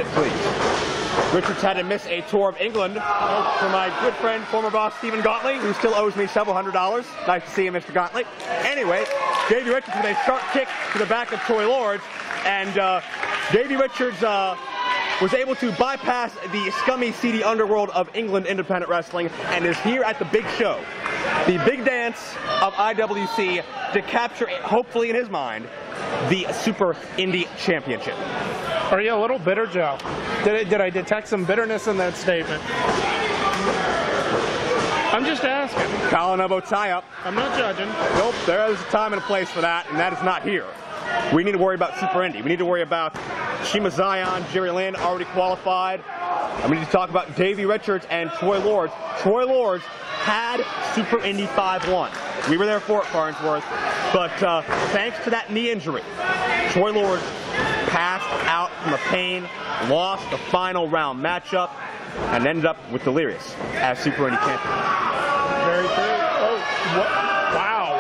Richards had to miss a tour of England for my good friend, former boss Stephen Gauntlet, who still owes me several $100s. Nice to see you, Mr. Gauntlet. Anyway, Davey Richards with a sharp kick to the back of Troy Lord's, and Davey Richards was able to bypass the scummy, seedy underworld of England independent wrestling and is here at the big show, the big dance of IWC, to capture, hopefully in his mind, the Super Indy Championship. Are you a little bitter, Joe? Did I detect some bitterness in that statement? I'm just asking. Collar elbow tie-up. I'm not judging. Nope, there is a time and a place for that, and that is not here. We need to worry about Super Indy. We need to worry about Shiima Xion, Jerry Lynn, already qualified. And we need to talk about Davey Richards and Troy Lords. Troy Lords had Super Indy 5-1. We were there for it, Farnsworth. But thanks to that knee injury, Troy Lords passed out from the pain, lost the final round matchup, and ended up with Delirious as Super Indy champion. Very true. Oh, wow.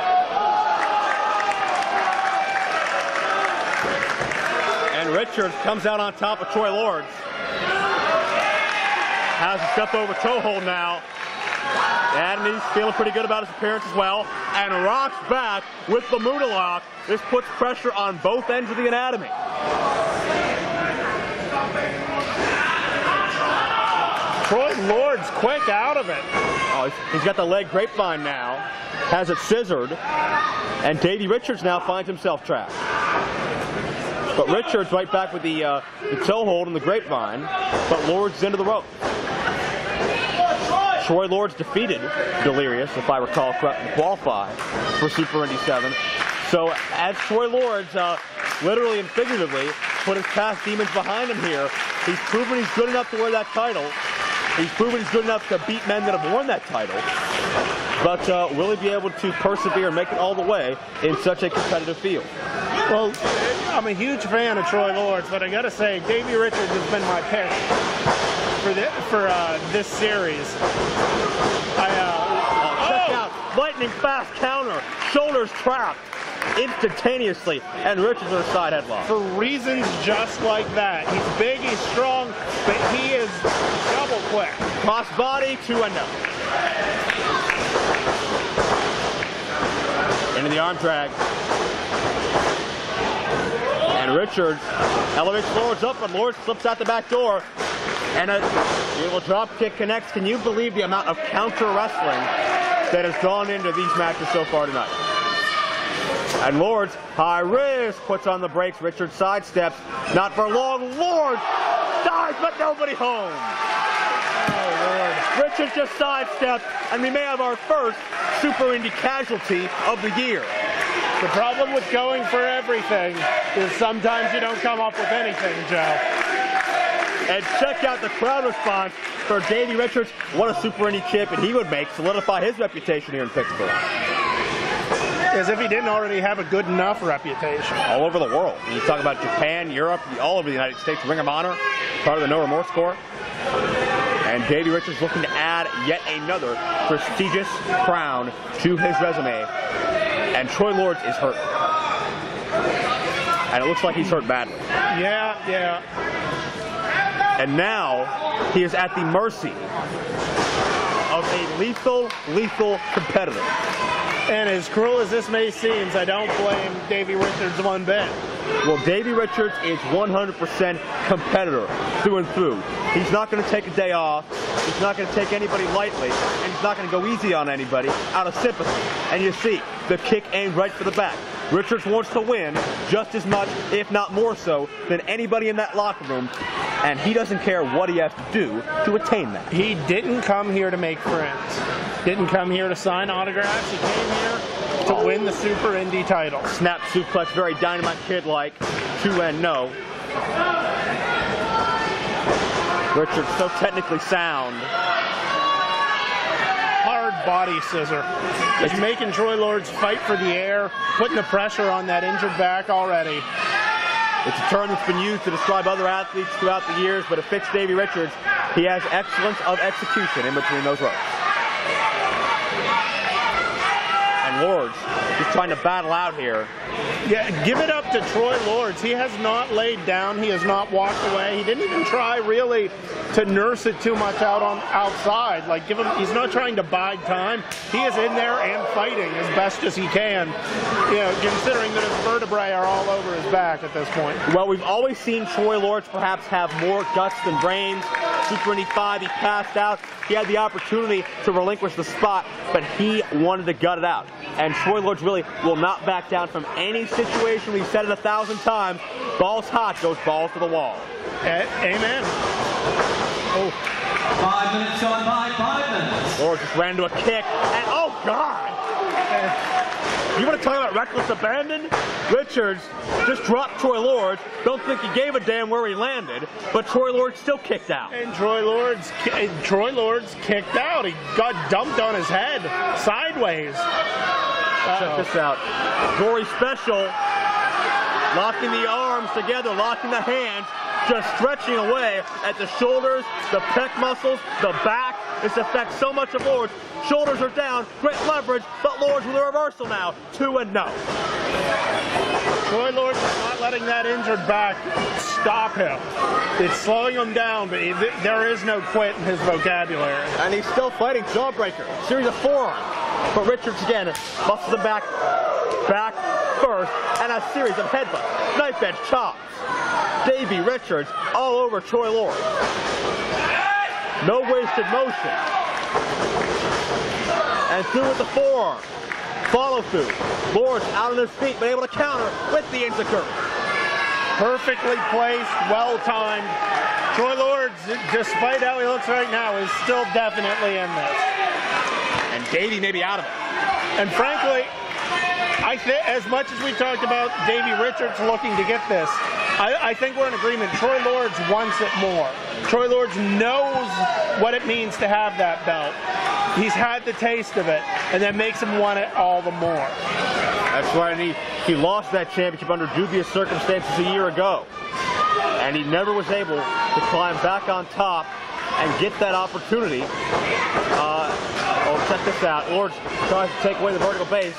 And Richards comes out on top of Troy Lords. Has a step over toe hold now. And he's feeling pretty good about his appearance as well. And rocks back with the Muda lock. This puts pressure on both ends of the anatomy. Troy Lord's quick out of it. Oh, he's got the leg grapevine now. Has it scissored. And Davey Richards now finds himself trapped. But Richards right back with the toe hold and the grapevine. But Lord's is into the rope. Troy Lords defeated Delirious, if I recall correctly, to qualify for Super Indy 7. So as Troy Lords, literally and figuratively, put his past demons behind him here, he's proven he's good enough to wear that title. He's proven he's good enough to beat men that have won that title. But will he be able to persevere and make it all the way in such a competitive field? Well, I'm a huge fan of Troy Lords, but I gotta say, Davey Richards has been my pick for this series. Check out, lightning fast counter, shoulders trapped instantaneously, and Richards with a side headlock. For reasons just like that. He's big, he's strong, but he is double quick. Cross body, 2-0. Into the arm drag. And Richards elevates Lords up, but Lords slips out the back door. And a beautiful drop kick connects. Can you believe the amount of counter wrestling that has gone into these matches so far tonight? And Lords, high risk, puts on the brakes. Richards sidesteps. Not for long. Lords dives, but nobody home. Oh, Lord. Richards just sidestepped, and we may have our first Super Indy casualty of the year. The problem with going for everything is sometimes you don't come up with anything, Joe. And check out the crowd response for Davey Richards. What a Super Indy champion he would make, solidify his reputation here in Pittsburgh. As if he didn't already have a good enough reputation. All over the world. You talk about Japan, Europe, all over the United States, Ring of Honor, part of the No Remorse Corps. And Davey Richards looking to add yet another prestigious crown to his resume. And Troy Lords is hurt. And it looks like he's hurt badly. Yeah. And now he is at the mercy of a lethal competitor. And as cruel as this may seem, I don't blame Davey Richards one bit. Well, Davey Richards is 100% competitor through and through. He's not going to take a day off. He's not going to take anybody lightly. And he's not going to go easy on anybody out of sympathy. And you see, the kick aimed right for the back. Richards wants to win just as much, if not more so, than anybody in that locker room. And he doesn't care what he has to do to attain that. He didn't come here to make friends. Didn't come here to sign autographs. He came here to win the Super Indy title. Snap suplex, very Dynamite Kid-like. 2 and no. Richards so technically sound. Hard body scissor. He's making Troy Lords fight for the air, putting the pressure on that injured back already. It's a term that's been used to describe other athletes throughout the years, but it fits Davey Richards. He has excellence of execution in between those ropes. And Lords just trying to battle out here. Yeah, give it up to Troy Lords. He has not laid down. He has not walked away. He didn't even try really to nurse it too much out on outside. Like he's not trying to bide time. He is in there and fighting as best as he can. You know, considering that his vertebrae are all over his back at this point. Well, we've always seen Troy Lords perhaps have more guts than brains. Super Indy 5, he passed out. He had the opportunity to relinquish the spot, but he wanted to gut it out. And Troy Lords really will not back down from any situation. We've said it 1,000 times. Balls hot goes balls to the wall. Amen. Oh. 5 minutes gone by, 5 minutes. Lords just ran into a kick, and oh God! You want to talk about reckless abandon? Richards just dropped Troy Lords. Don't think he gave a damn where he landed, but Troy Lords still kicked out. And Troy Lords kicked out. He got dumped on his head, sideways. Check this out. Gory special. Locking the arms together, locking the hands, just stretching away at the shoulders, the pec muscles, the back. This affects so much of Lords. Shoulders are down, great leverage, but Lords with a reversal now. 2 and no. Troy Lords is not letting that injured back stop him. It's slowing him down, but there is no quit in his vocabulary. And he's still fighting. Jawbreaker. Series of forearms. But Richards again busts him back first, and a series of headbutts. Knife edge chops. Davey Richards all over Troy Lords. No wasted motion. And through with the forearm. Follow through. Lords out on his feet, but able to counter with the enziguri. Perfectly placed, well timed. Troy Lords, despite how he looks right now, is still definitely in this. And Davey may be out of it. And frankly, I think as much as we talked about Davey Richards looking to get this, I think we're in agreement. Troy Lords wants it more. Troy Lords knows what it means to have that belt. He's had the taste of it, and that makes him want it all the more. That's right, and he lost that championship under dubious circumstances a year ago. And he never was able to climb back on top and get that opportunity. Check this out. Lords tries to take away the vertical base.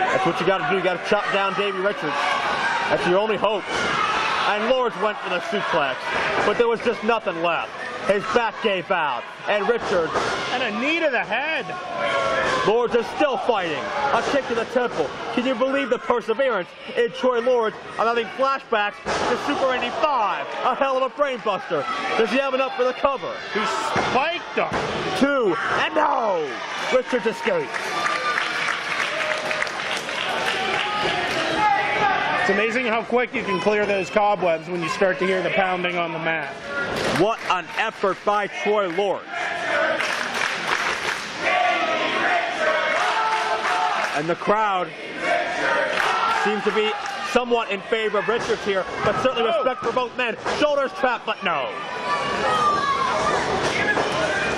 That's what you got to do. You got to chop down Davey Richards. That's your only hope. And Lords went for the suplex, but there was just nothing left. His back gave out, and Richards. And a knee to the head. Lords is still fighting. A kick to the temple. Can you believe the perseverance in Troy Lords? I'm having flashbacks to Super Indy 5. A hell of a brain buster. Does he have enough for the cover? He spiked him. 2, and no! Richards escapes. It's amazing how quick you can clear those cobwebs when you start to hear the pounding on the mat. What an effort by Troy Lords. And the crowd seems to be somewhat in favor of Richards here, but certainly respect for both men. Shoulders trapped, but no.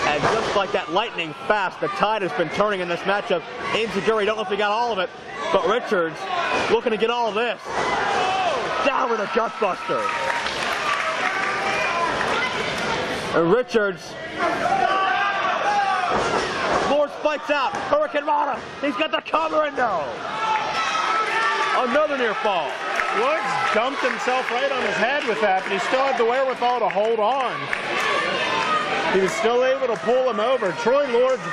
And just like that lightning fast, the tide has been turning in this matchup. Enziguri, don't know if he got all of it, but Richards looking to get all of this. Down with a gutbuster. And Richards. Lords fights out. Hurricane Rana. He's got the cover and no. Another near fall. Lords dumped himself right on his head with that, but he still had the wherewithal to hold on. He was still able to pull him over. Troy Lords is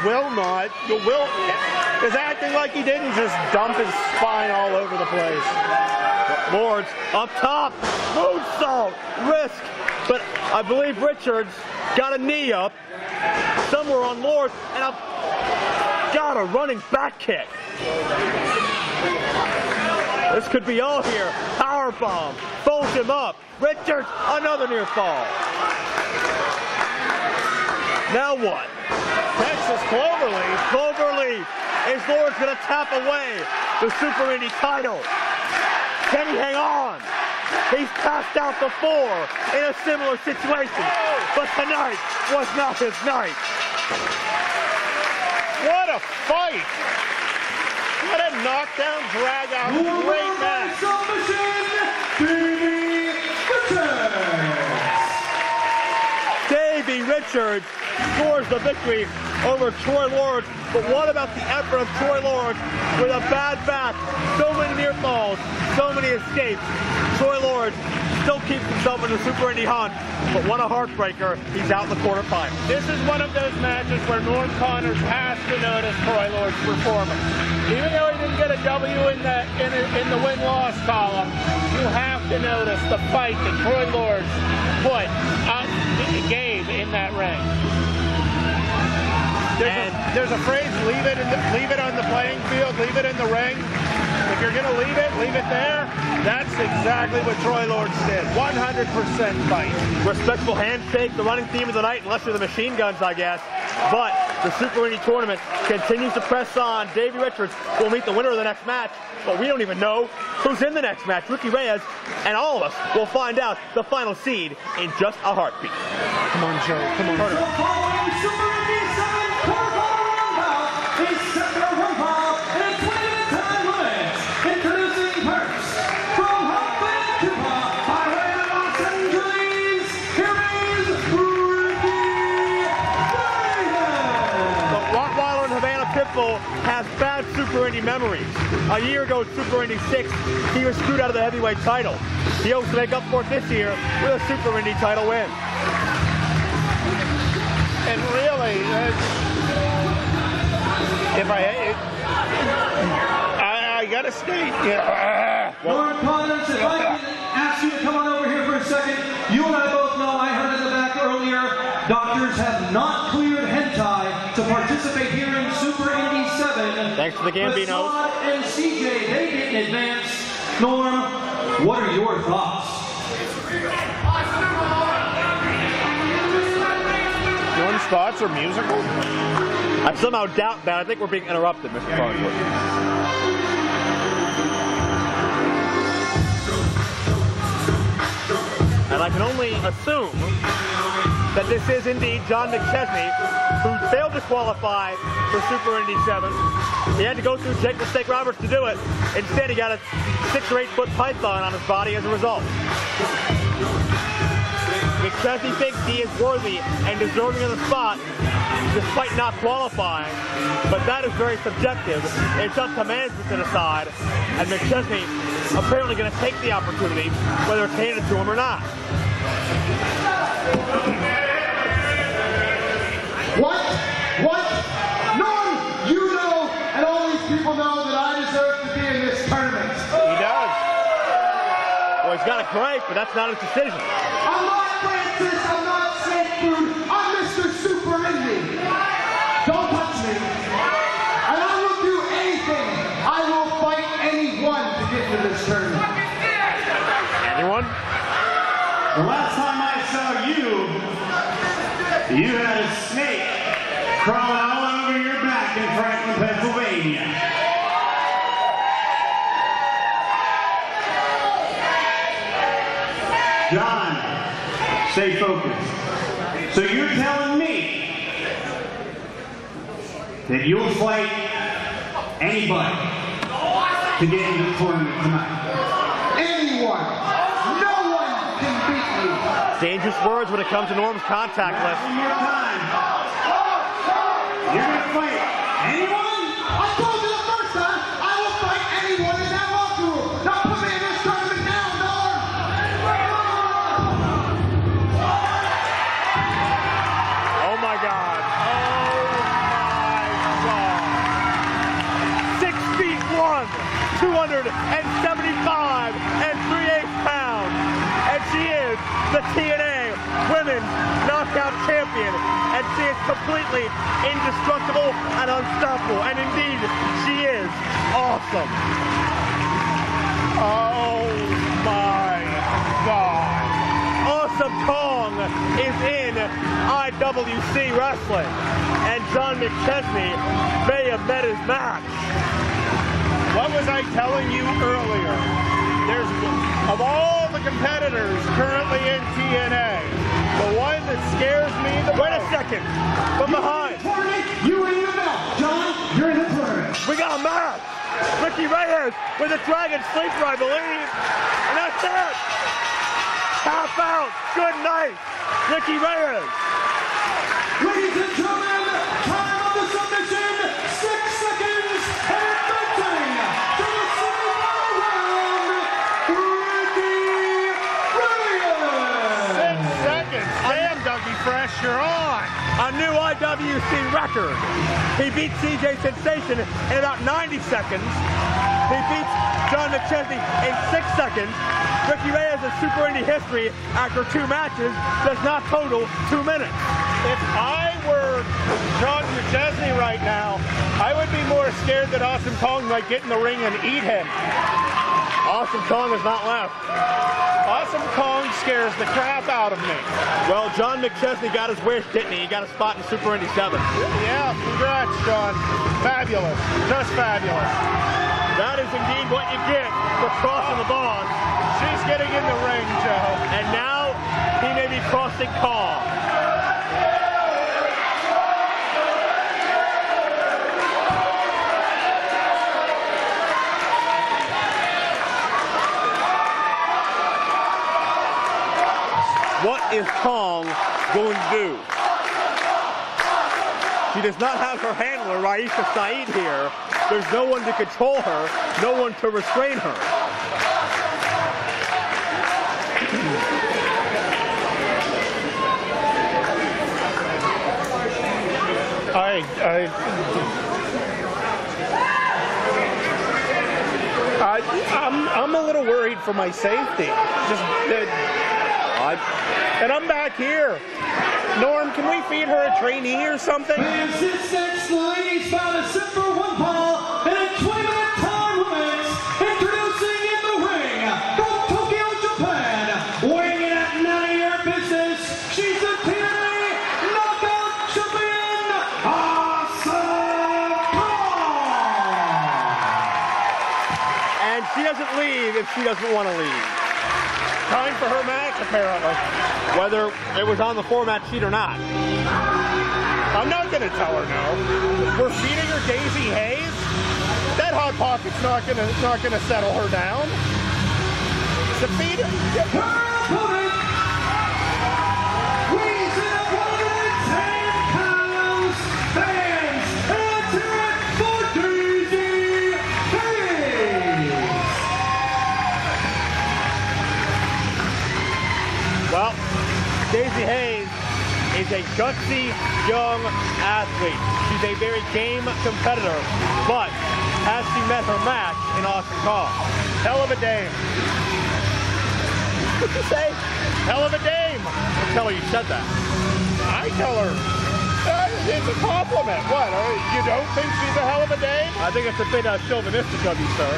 acting like he didn't just dump his spine all over the place. Lords up top, moonsault, risk, but I believe Richards got a knee up somewhere on Lords, and got a running back kick. This could be all here. Powerbomb, folds him up. Richards, another near fall. Now what? Texas Cloverleaf. Cloverleaf. Is Lords going to tap away the Super Indy title? Can he hang on? He's passed out before in a similar situation, but tonight was not his night. What a fight! What a knockdown, drag out, great match. Davey Richards scores the victory over Troy Lords, but what about the effort of Troy Lords with a bad back, so many near falls, so many escapes. Troy Lords still keeps himself in the Super Indy hunt, but what a heartbreaker, he's out in the quarterfinals. This is one of those matches where Norm Connors has to notice Troy Lords' performance. Even though he didn't get a W in the win-loss column, you have to notice the fight that Troy Lords gave in that ring. There's a phrase, leave it on the playing field, leave it in the ring. If you're going to leave it there. That's exactly what Troy Lords did. 100% fight. Respectful handshake, the running theme of the night, unless you're the machine guns, I guess. But the Super Indy Tournament continues to press on. Davey Richards will meet the winner of the next match, but we don't even know who's in the next match. Ricky Reyes and all of us will find out the final seed in just a heartbeat. Come on, Joe. Come on. The following Super Indy 7 quarterfinal round is set for one fall in a 20-minute time limit. Introducing first, from Vancouver, by way of Los Angeles, here is Ricky Reyes. The Rottweiler and Havana Pitbull has bad Super Indy memories. A year ago, Super Indy 6, he was screwed out of the heavyweight title. He hopes to make up for it this year with a Super Indy title win. And really, I gotta state, Lord Connors, if I can ask you to come on over here for a second. You and I both know, I heard in the back earlier, doctors have not cleared hentai to participate here in Super Indy 7. Thanks to the Gambinos. Facade and CJ, they didn't advance. Norm, what are your thoughts? Norm spots are musical? I somehow doubt that. I think we're being interrupted, Mr. Farnsworth. And I can only assume that this is indeed John McChesney, who failed to qualify for Super Indy 7. He had to go through Jake the Snake Roberts to do it. Instead, he got a 6 or 8 foot python on his body as a result. McChesney thinks he is worthy and deserving of the spot, despite not qualifying, but that is very subjective. It's up to management to decide, and McChesney apparently going to take the opportunity, whether it's handed to him or not. What? Norm, you know, and all these people know that I deserve to be in this tournament. He does. Well, he's got it great, but that's not his decision. I'm not Francis, I'm not snake food, I'm Mr. Super Indy. Don't touch me. And I will do anything. I will fight anyone to get to this tournament. Anyone? The last time I saw you, you had a snake crawling all over your back in Franklin, Pennsylvania. John, stay focused. So you're telling me that you'll fight anybody to get into the tournament tonight? Anyone. No one can beat me. Dangerous words when it comes to Norm's contact list. One more time. You're going to fight anyone? I told you the first time, I will fight anyone in that locker room. pounds. And she is the TNA Women's Knockout Champion. And she is completely indestructible and unstoppable. And indeed, she is awesome. Oh my God. Awesome Kong is in IWC Wrestling. And John McChesney may have met his match. What was I telling you earlier? There's, of all the competitors currently in TNA, the one that scares me the most. Wait a second. From behind. You ring the bell. John, you're in the tournament. We got a match. Reyes with a Dragon Sleeper, I believe. And that's it. Tap out. Good night. Reyes. Ladies and gentlemen, time of the submission, 6 seconds, and advancing to the semifinal round, Reyes. 6 seconds. Damn, Dougie Fresh, you're on. A new IWC record. He beat CJ Sensation in about 90 seconds. He beats John McChesney in 6 seconds. Reyes' Super Indy history after 2 matches does not total 2 minutes. If I were John McChesney right now, I would be more scared that Awesome Kong might get in the ring and eat him. Awesome Kong is not left. Awesome Kong scares the crap out of me. Well, John McChesney got his wish, didn't he? He got a spot in Super Indy 7. Yeah, congrats, John. Fabulous. Just fabulous. That is indeed what you get for crossing the bond. She's getting in the ring, Joe. And now he may be crossing Kong. What is Kong going to do? She does not have her handler, Reyes Saeed, here. There's no one to control her, no one to restrain her. I'm a little worried for my safety. And I'm back here. Norm, can we feed her a trainee or something? And 6'6", the ladies found a Super 1 ball and a 20-minute time limit. Introducing in the ring from Tokyo, Japan, weighing in at none of your business. She's the TNA Knockout Champion, Awesome Kong. And she doesn't leave if she doesn't want to leave. Time for her match, apparently. Whether it was on the format sheet or not. I'm not going to tell her no. We're feeding her Daizee Haze. That Hot Pocket's not gonna settle her down. To feed her. Her opponent weighs in at 110 pounds. Fans, enter it for Daizee Haze. Well, Daizee Haze is a gutsy young athlete. She's a very game competitor, but has she met her match in Awesome Kong? Hell of a dame. What'd you say? Hell of a dame. Don't tell her you said that. I tell her. It's a compliment. What? You don't think she's a hell of a dame? I think it's a bit chauvinistic of you, sir.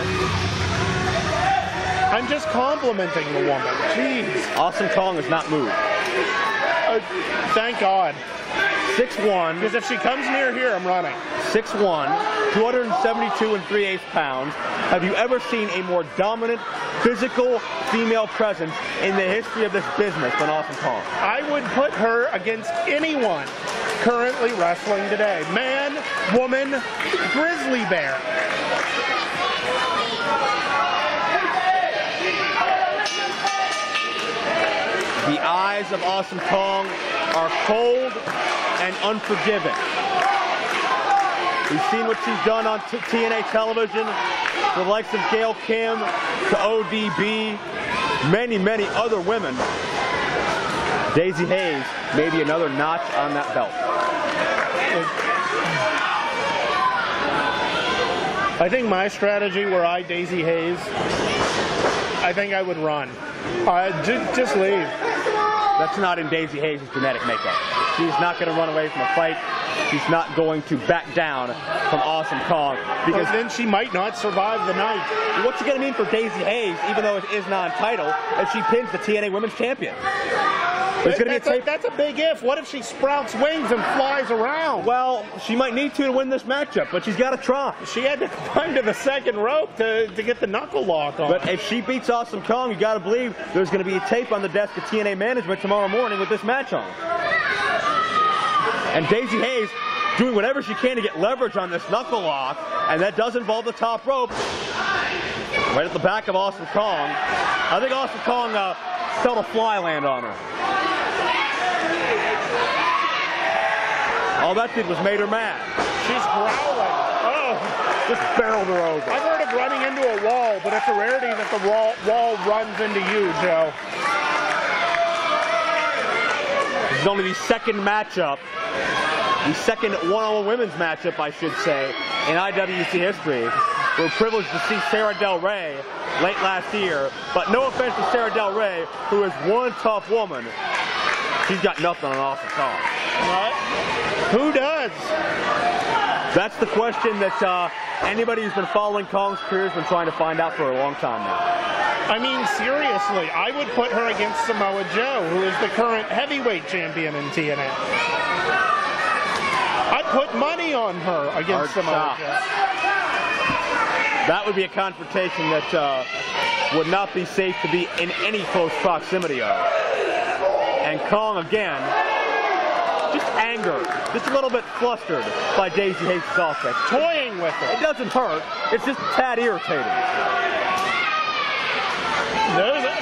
I'm just complimenting the woman. Jeez. Awesome Kong has not moved. Thank God. 6'1". Because if she comes near here, I'm running. 6'1", 272 3/8 pounds. Have you ever seen a more dominant, physical female presence in the history of this business than Awesome Kong? I would put her against anyone currently wrestling today. Man, woman, grizzly bear. The eyes of Awesome Kong are cold and unforgiving. We've seen what she's done on TNA television, the likes of Gail Kim, to ODB, many, many other women. Daizee Haze may be another notch on that belt. I think my strategy were I Daizee Haze, I think I would run. Just leave. That's not in Daizee Haze' genetic makeup. She's not going to run away from a fight. She's not going to back down from Awesome Kong. Because then she might not survive the night. What's it going to mean for Daizee Haze, even though it is non-title, if she pins the TNA Women's Champion? There's going to be a tape. That's a big if. What if she sprouts wings and flies around? Well, she might need to win this matchup, but she's got to try. She had to climb to the second rope to get the knuckle lock on. But if she beats Awesome Kong, you got to believe there's going to be a tape on the desk of TNA management tomorrow morning with this match on. And Daizee Haze doing whatever she can to get leverage on this knuckle lock, and that does involve the top rope. Right at the back of Awesome Kong. I think Awesome Kong felt a fly land on her. All that did was made her mad. She's growling. Oh, just barreled her over. I've heard of running into a wall, but it's a rarity that the wall runs into you, Joe. This is only the second matchup, the second one-on-one women's matchup, I should say, in IWC history. We're privileged to see Sarah Del Rey late last year, but no offense to Sarah Del Rey, who is one tough woman. She's got nothing on Awesome Kong. What? Who does? That's the question that anybody who's been following Kong's career has been trying to find out for a long time now. I mean, seriously, I would put her against Samoa Joe, who is the current heavyweight champion in TNA. I'd put money on her against Samoa Joe. That would be a confrontation that would not be safe to be in any close proximity of. And Kong, again, just angered, just a little bit flustered by Daizee Haze's offense. Toying with it. It doesn't hurt. It's just a tad irritating.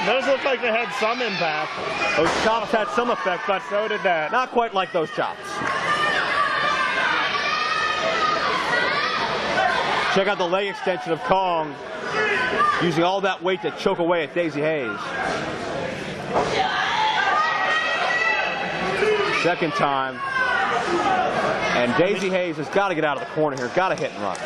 Those look like they had some impact. Those chops had some effect, but so did that. Not quite like those chops. Check out the leg extension of Kong, using all that weight to choke away at Daizee Haze. Second time. And Daizee Haze has got to get out of the corner here, got to hit and run.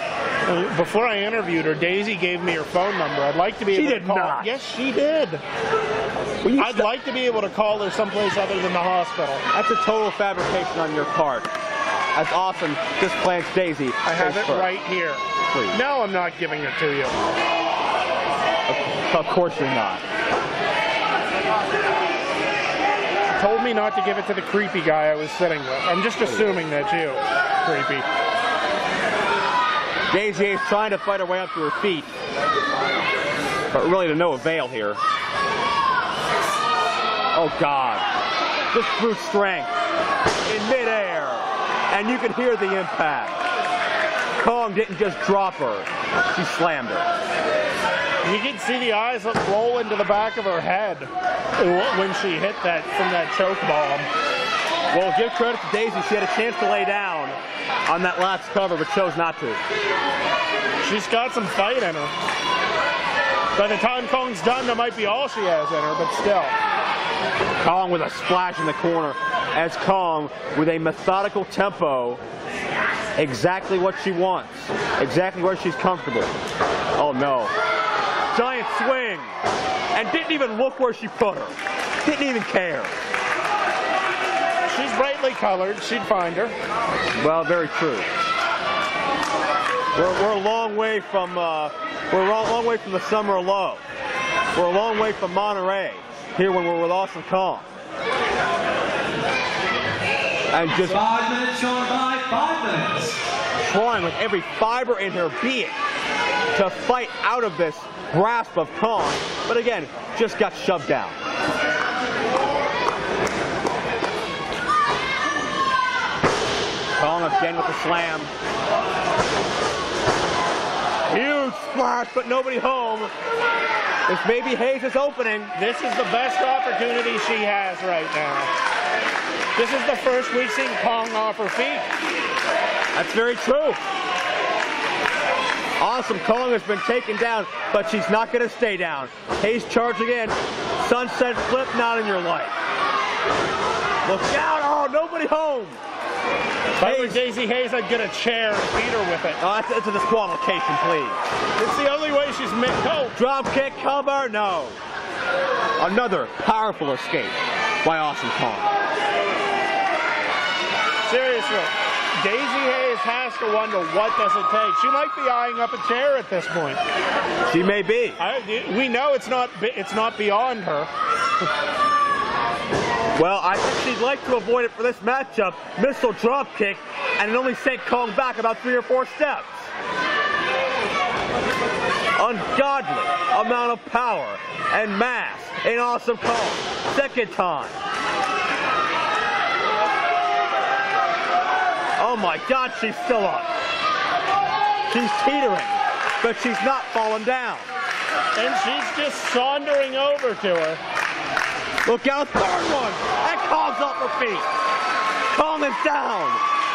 Before I interviewed her, Daizee gave me her phone number. I'd like to be able to call. Not. Yes, she did. Well, I'd like to be able to call her someplace other than the hospital. That's a total fabrication on your part. That's awesome. Just plants Daizee. I have it right here. Please. No, I'm not giving it to you. Of course you're not. Told me not to give it to the creepy guy I was sitting with. I'm just assuming that's you, creepy. Daizee is trying to fight her way up to her feet, but really to no avail here. Oh God, just brute strength in midair, and you can hear the impact. Kong didn't just drop her, she slammed her. You can see the eyes roll into the back of her head when she hit that from that choke bomb. Well, give credit to Daizee. She had a chance to lay down on that last cover, but chose not to. She's got some fight in her. By the time Kong's done, that might be all she has in her, but still. Kong with a splash in the corner as Kong with a methodical tempo. Exactly what she wants. Exactly where she's comfortable. Oh no. Giant swing. And didn't even look where she put her. Didn't even care. She's brightly colored. She'd find her. Well, very true. We're a long way from the summer low. We're a long way from Monterey here when we're with Awesome Kong. And just 5 minutes short by 5 minutes. Trying with every fiber in her being to fight out of this grasp of Kong, but again, just got shoved down. Kong again with the slam. Huge splash, but nobody home. This may be Haze's opening. This is the best opportunity she has right now. This is the first we've seen Kong off her feet. That's very true. Awesome Kong has been taken down, but she's not going to stay down. Haze charging in. Sunset flip, not in your life. Look out. Oh, nobody home. If I were Daizee Haze, I'd get a chair and beat her with it. Oh, that's a disqualification, please. It's the only way she's made. Oh, Drop kick cover, no. Another powerful escape by Awesome Kong. seriously. Daizee Haze has to wonder what does it take. She might be eyeing up a chair at this point. She may be. We know it's not beyond her. Well, I think she'd like to avoid it for this matchup. Missile drop kick, and it only sent Kong back about 3 or 4 steps. Ungodly amount of power and mass in Awesome Kong. Second time. Oh my God, she's still up. She's teetering, but she's not falling down. And she's just sauntering over to her. Look out, third one, and Kong's off her feet. Kong is down.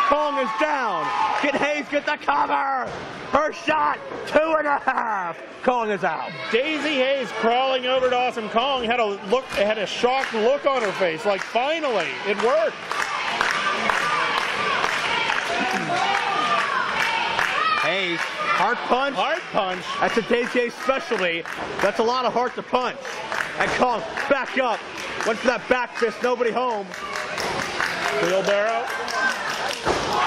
Kong is down. Can Haze get the cover? Her shot, 2.5. Kong is out. Daizee Haze crawling over to Awesome Kong had a shocked look on her face. Like, finally, it worked. Haze, heart punch. Hard punch. That's a Daizee specialty. That's a lot of heart to punch. And Kong back up. Went for that back fist, nobody home. Wheelbarrow.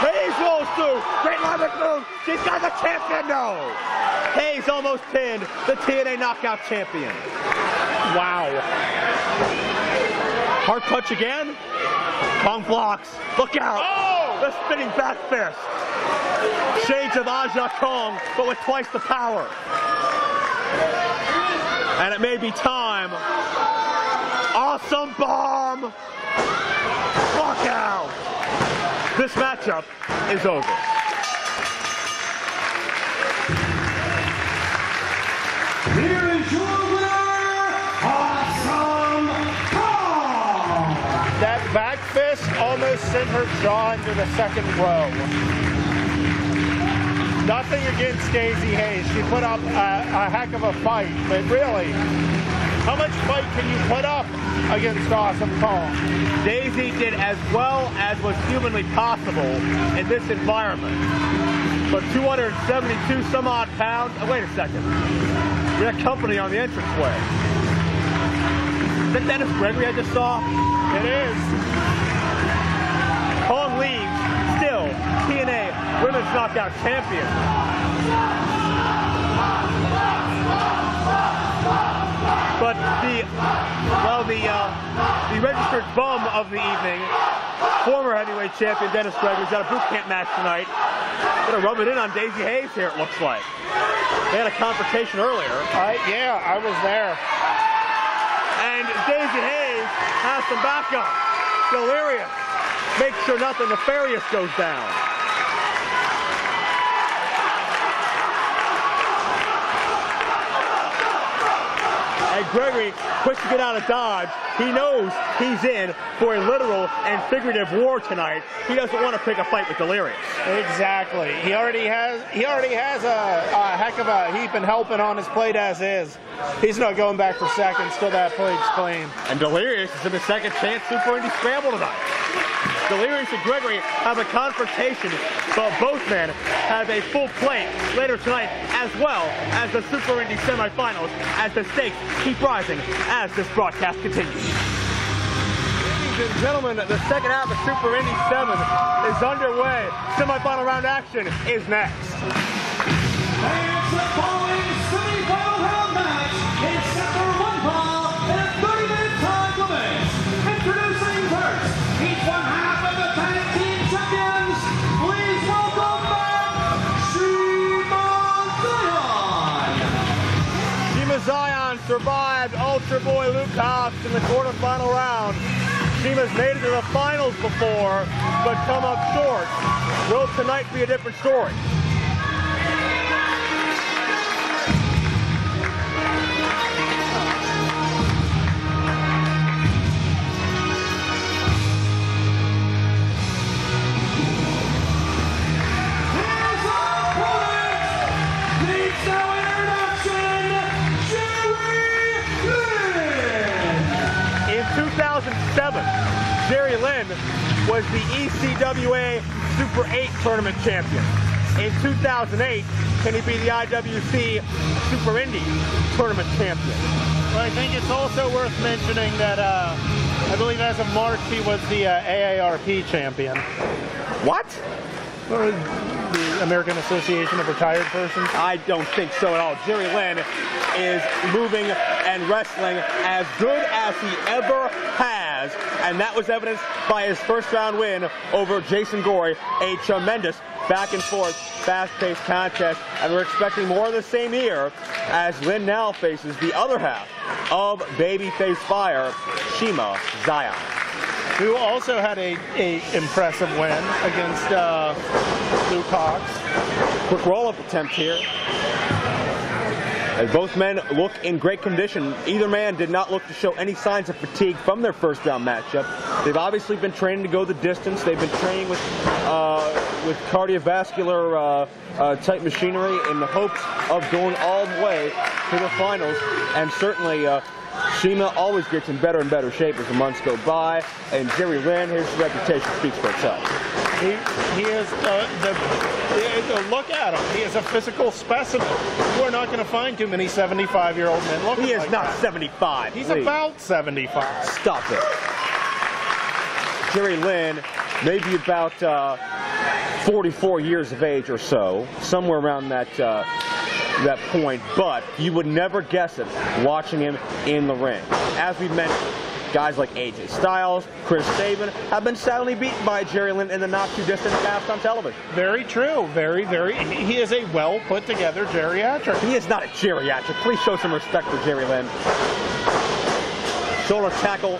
Haze rolls through. Great leverage move. She's got the champion, no. Haze almost pinned the TNA Knockout champion. Wow. Heart punch again. Kong blocks. Look out. Oh! The spinning back fist. Shades of Aja Kong, but with twice the power. And it may be time. Awesome bomb. Look out. This matchup is over. Here is your winner, Awesome Kong! That back fist almost sent her jaw into the second row. Nothing against Daizee Haze. She put up a heck of a fight, but really, how much fight can you put up against Awesome Kong? Daizee did as well as was humanly possible in this environment. But 272 some odd pounds. Oh, wait a second. We had company on the entranceway. Is that Dennis Gregory I just saw? It is. Kong leaves, still TNA Women's Knockout Champion. But the registered bum of the evening, former heavyweight champion Dennis Gregory's got a boot camp match tonight. Gonna rub it in on Daizee Haze here, it looks like. They had a confrontation earlier. Yeah, I was there. And Daizee Haze has some backup. Delirious. Make sure nothing nefarious goes down. And Gregory, quick to get out of Dodge. He knows he's in for a literal and figurative war tonight. He doesn't want to pick a fight with Delirious. Exactly. He already has a heck of a heap and helping on his plate as is. He's not going back for seconds till that plate's clean. And Delirious is in the second chance Super Indy Scramble tonight. Delirious and Gregory have a confrontation, but both men have a full plate later tonight, as well as the Super Indy semifinals, as the stakes keep rising as this broadcast continues. Ladies and gentlemen, the second half of Super Indy 7 is underway. Semifinal round action is next. And the following semi-final round match is set for 1 fall and a 30-minute time limit. Introducing first, each one half of the tag team champions. Please welcome back Shiima Xion. Shiima Xion survived Ultra Boy Luke Hawx in the quarterfinal round. Shiima's made it to the finals before, but come up short. Will tonight be a different story? Here's our opponent. Needs no introduction, Lynn. In 2007, Jerry Lynn was the ECWA Super 8 Tournament champion. In 2008, can he be the IWC Super Indy Tournament champion? Well, I think it's also worth mentioning that I believe as of March he was the AARP champion. What? Or the American Association of Retired Persons? I don't think so at all. Jerry Lynn is moving and wrestling as good as he ever has, and that was evidenced by his first round win over Jason Gory, a tremendous back and forth, fast-paced contest, and we're expecting more of the same here as Lynn now faces the other half of Babyface Fire, Shiima Xion, who also had a impressive win against Luke Hawx. Quick roll-up attempt here. As both men look in great condition, either man did not look to show any signs of fatigue from their first round matchup. They've obviously been training to go the distance. They've been training with cardiovascular type machinery in the hopes of going all the way to the finals. And certainly Shiima always gets in better and better shape as the months go by. And Jerry Lynn, his reputation speaks for itself. He is look at him. He is a physical specimen. You are not going to find too many 75-year-old men looking He is like not that. 75. He's please. about 75. Stop it. Jerry Lynn, maybe about 44 years of age or so, somewhere around that that point, but you would never guess it watching him in the ring. As we mentioned, guys like AJ Styles, Chris Sabin have been soundly beaten by Jerry Lynn in the not-too-distant past on television. Very true. Very, very. He is a well-put-together geriatric. He is not a geriatric. Please show some respect for Jerry Lynn. Shoulder tackle,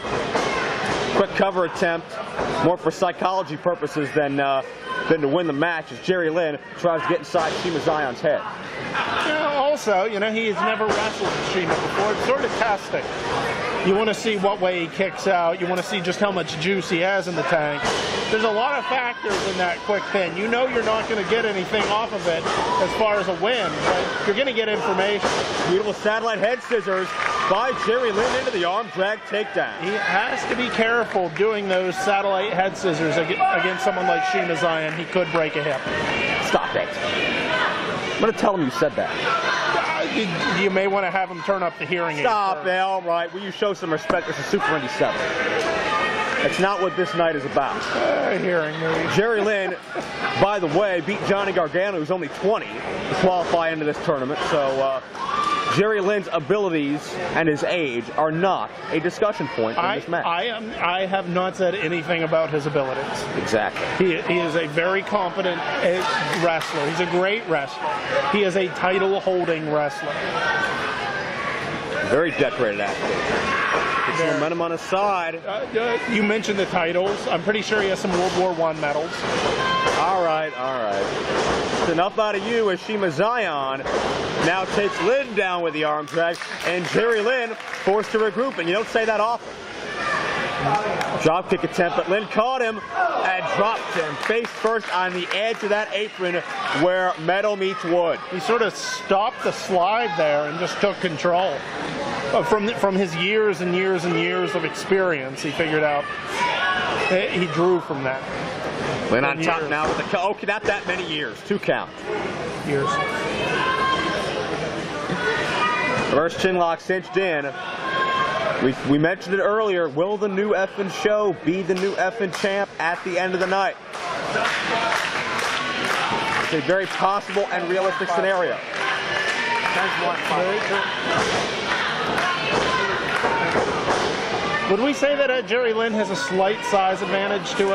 quick cover attempt, more for psychology purposes than to win the match as Jerry Lynn tries to get inside Shiima Xion's head. Also, he has never wrestled Shiima before. It's sort of testing. You want to see what way he kicks out. You want to see just how much juice he has in the tank. There's a lot of factors in that quick pin. You know you're not going to get anything off of it as far as a win, but you're going to get information. Beautiful satellite head scissors by Jerry Lynn into the arm drag takedown. He has to be careful doing those satellite head scissors against someone like Shiima Xion. He could break a hip. Stop it. I'm going to tell him you said that. You may want to have him turn up the hearing aid. Stop it. All right. Will you show some respect? This is Super Indy 7. That's not what this night is about. Hearing aid. Jerry Lynn, by the way, beat Johnny Gargano, who's only 20, to qualify into this tournament. So Jerry Lynn's abilities and his age are not a discussion point in this match. I have not said anything about his abilities. Exactly. He is a very competent wrestler. He's a great wrestler. He is a title-holding wrestler. Very decorated athlete. Gets some momentum on his side. You mentioned the titles. I'm pretty sure he has some World War I medals. All right, all right. It's enough out of you as Shiima Xion now takes Lynn down with the arm drag, and Jerry Lynn forced to regroup, and you don't say that often. Drop kick attempt, but Lynn caught him and dropped him face first on the edge of that apron where metal meets wood. He sort of stopped the slide there and just took control. From his years and years and years of experience, he figured out, he drew from that. Lynn on top now with the, okay, not that many years, 2 count. Years. Reverse chin lock cinched in. We mentioned it earlier. Will the new effing show be the new effing champ at the end of the night? It's a very possible and realistic scenario. Would we say that Jerry Lynn has a slight size advantage to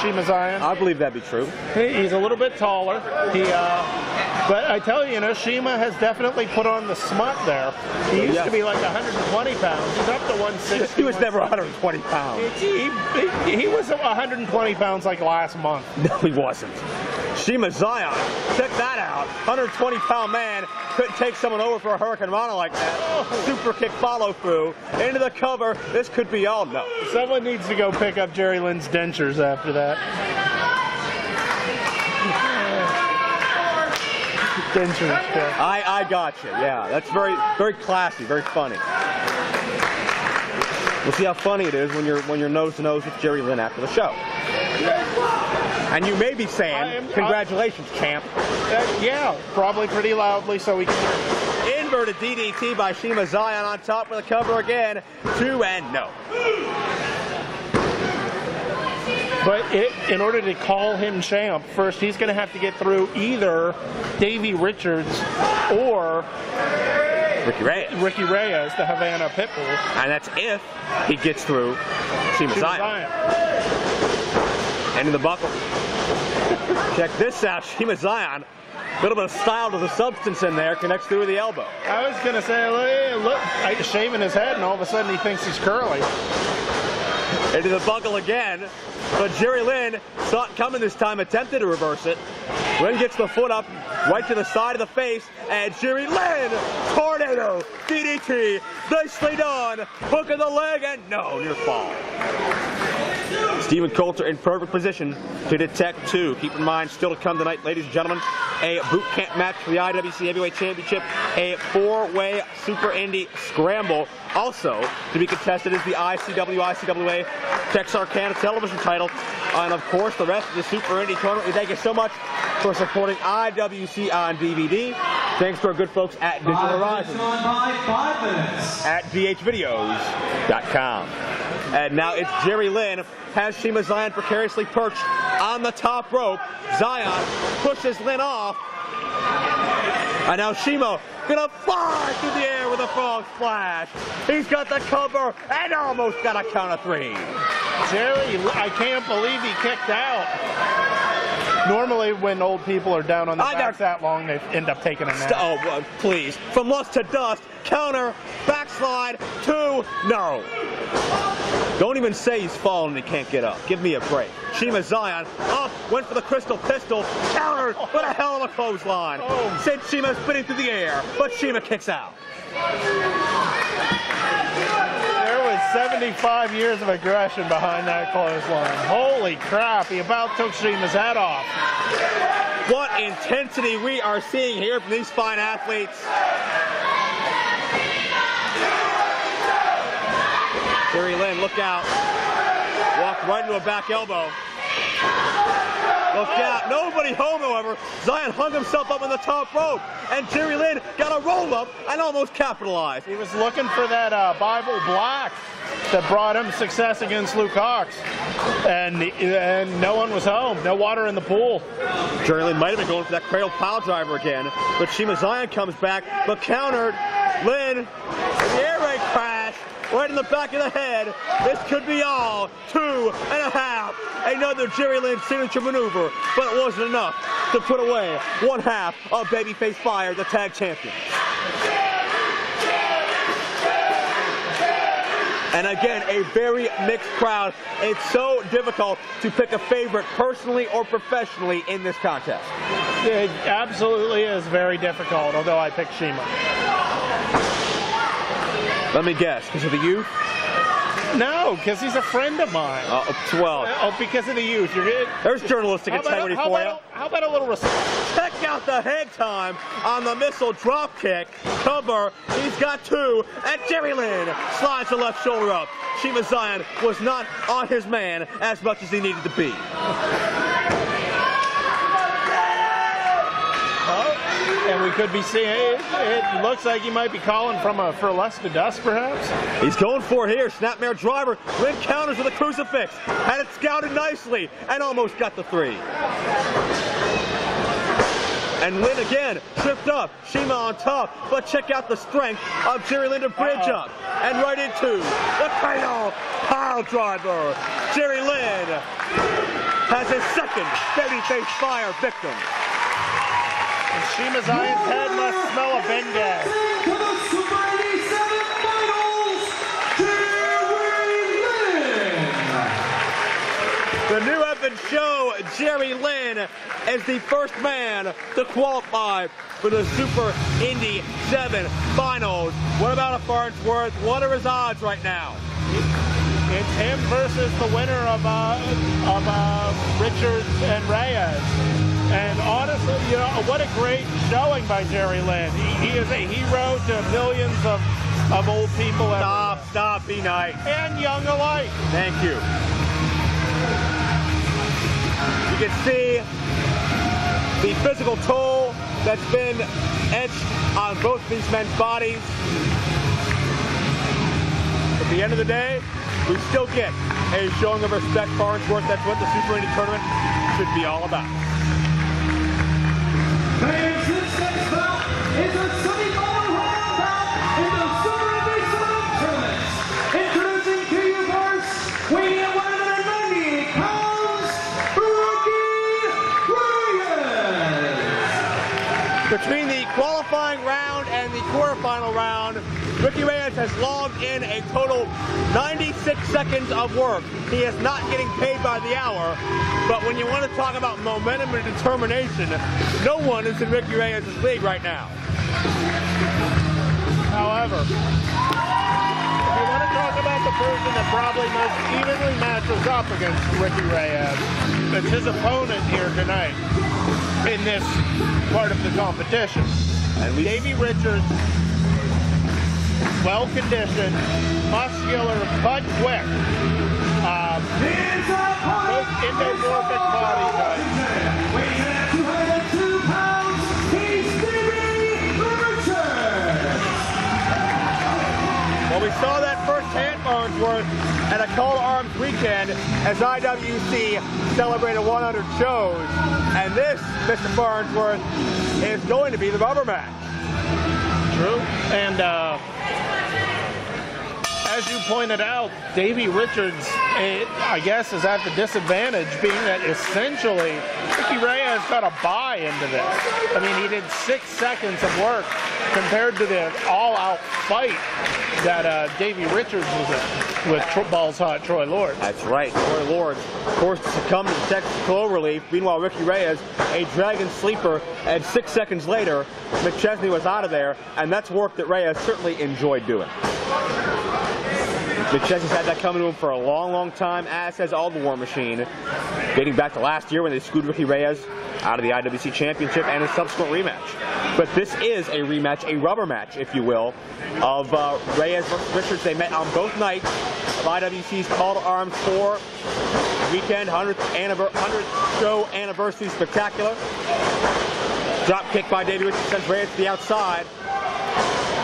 Shiima Xion? I believe that'd be true. He's a little bit taller. But I tell you, Shiima has definitely put on the smut there. He used to be like 120 pounds. He's up to 160. He was never 120 pounds. He was 120 pounds like last month. No, he wasn't. Shiima Xion, check that out. 120-pound man couldn't take someone over for a Hurricane Rana like that. Super kick follow through into the cover. This could be all no. Someone needs to go pick up Jerry Lynn's dentures after that. Dentures. I got you. Yeah, that's very, very classy, very funny. We'll see how funny it is when you're nose to nose with Jerry Lynn after the show. And you may be saying, congratulations, champ. Yeah, probably pretty loudly so we can hear it. Inverted DDT by Shiima Xion on top for the cover again. 2-0. But in order to call him champ, first he's going to have to get through either Davey Richards or Ricky Reyes, the Havana Pitbull. And that's if he gets through Shiima Xion. Into the buckle. Check this out, Shiima Xion. A little bit of style to the substance in there, connects through the elbow. I was going to say, look, shaving his head, and all of a sudden he thinks he's curly. Into the buckle again, but Jerry Lynn saw it coming this time, attempted to reverse it. Lynn gets the foot up, right to the side of the face, and Jerry Lynn, tornado, DDT, nicely done, hook of the leg, and no, near fall. Steven Coulter in perfect position to detect two. Keep in mind, still to come tonight, ladies and gentlemen, a boot camp match for the IWC Heavyweight Championship, a 4-way Super Indy Scramble. Also to be contested is the ICWA Tex-Arkana television title. And of course, the rest of the Super Indy Tournament. We thank you so much for supporting IWC on DVD. Thanks to our good folks at Digital Horizon. At dhvideos.com. And now it's Jerry Lynn, has Shiima Xion precariously perched on the top rope. Xion pushes Lynn off. And now Shiima gonna fly through the air with a frog splash. He's got the cover and almost got a count of 3. Jerry, I can't believe he kicked out. Normally, when old people are down on the back that long, they end up taking a nap. Oh, well, please. From lust to dust, counter, backslide, 2, no. Don't even say he's fallen and he can't get up. Give me a break. Shiima Xion up, went for the crystal pistol, countered with a hell of a clothesline. Sent Shiima spinning through the air, but Shiima kicks out. There was 75 years of aggression behind that clothesline. Holy crap, he about took Shima's head off. What intensity we are seeing here from these fine athletes. Jerry Lynn, look out. Walked right into a back elbow. Look out. Nobody home, however. Xion hung himself up on the top rope, and Jerry Lynn got a roll-up and almost capitalized. He was looking for that Bible Black that brought him success against Luke Hawx, and no one was home. No water in the pool. Jerry Lynn might have been going for that cradle pile driver again, but Shiima Xion comes back, but countered. Lynn, the air raid crash. Right in the back of the head. This could be all. 2.5. Another Jerry Lynn signature maneuver, but it wasn't enough to put away one half of Babyface Fire, the tag champion. And again, a very mixed crowd. It's so difficult to pick a favorite personally or professionally in this contest. It absolutely is very difficult, although I picked Shiima. Let me guess, because of the youth? No, because he's a friend of mine. Well. Oh, because of the youth. There's journalistic integrity for you. How about a little respect? Check out the head time on the missile drop kick. Cover. He's got 2. And Jerry Lynn slides the left shoulder up. Shiima Xion was not on his man as much as he needed to be. And we could be seeing, it looks like he might be calling for less to dust, perhaps. He's going for it here. Snapmare driver. Lynn counters with a crucifix. Had it scouted nicely and almost got the 3. And Lynn again, tripped up. Shiima on top. But check out the strength of Jerry Lynn to bridge up. And right into the cradle pile driver. Jerry Lynn has his second Babyface Fire victim. And Shiima Xion's head must smell of Bengay. To the Super Indy 7 Finals, Jerry Lynn. The new Evan show, Jerry Lynn, is the first man to qualify for the Super Indy 7 Finals. What about a Farnsworth? What are his odds right now? It's him versus the winner of Richards and Reyes. And honestly, what a great showing by Jerry Lynn. He is a hero to millions of of old people everywhere. Stop, be nice. And young alike. Thank you. You can see the physical toll that's been etched on both these men's bodies. At the end of the day, we still get a showing of respect for Farnsworth. That's what the Super Indy Tournament should be all about. Fans, this next bout is a semifinal round bout in the Super Indy Tournament. Introducing to you first, weighing at 198 pounds, Reyes. Between the qualifying round and the quarterfinal round, Ricky Reyes has logged in a total 96 seconds of work. He is not getting paid by the hour, but when you want to talk about momentum and determination, no one is in Ricky Reyes' league right now. However, if you want to talk about the person that probably most evenly matches up against Ricky Reyes, it's his opponent here tonight in this part of the competition. And Davey Richards, well-conditioned, muscular, but quick. Both endomorphic body types. Weighing at 202 pounds, he's Davey Richards. Well, we saw that firsthand, Farnsworth, at a Call to Arms weekend as IWC celebrated 100 shows. And this, Mr. Farnsworth, is going to be the rubber match. True. And as you pointed out, Davey Richards, I guess, is at the disadvantage, being that essentially Ricky Reyes got a buy into this. I mean, he did 6 seconds of work compared to the all-out fight that Davey Richards was in with Balls Hot Troy Lord. That's right, Troy Lord, forced to succumb to the Texas Cloverleaf. Meanwhile, Ricky Reyes, a dragon sleeper, and 6 seconds later, McChesney was out of there, and that's work that Reyes certainly enjoyed doing. McChesney's had that coming to him for a long, long time, as has all the War Machine, dating back to last year when they screwed Ricky Reyes out of the IWC Championship and his subsequent rematch. But this is a rematch, a rubber match, if you will, of Reyes versus Richards. They met on both nights of IWC's Call to Arms 4 weekend, 100th show anniversary spectacular. Drop kick by Davey Richards sends Reyes to the outside.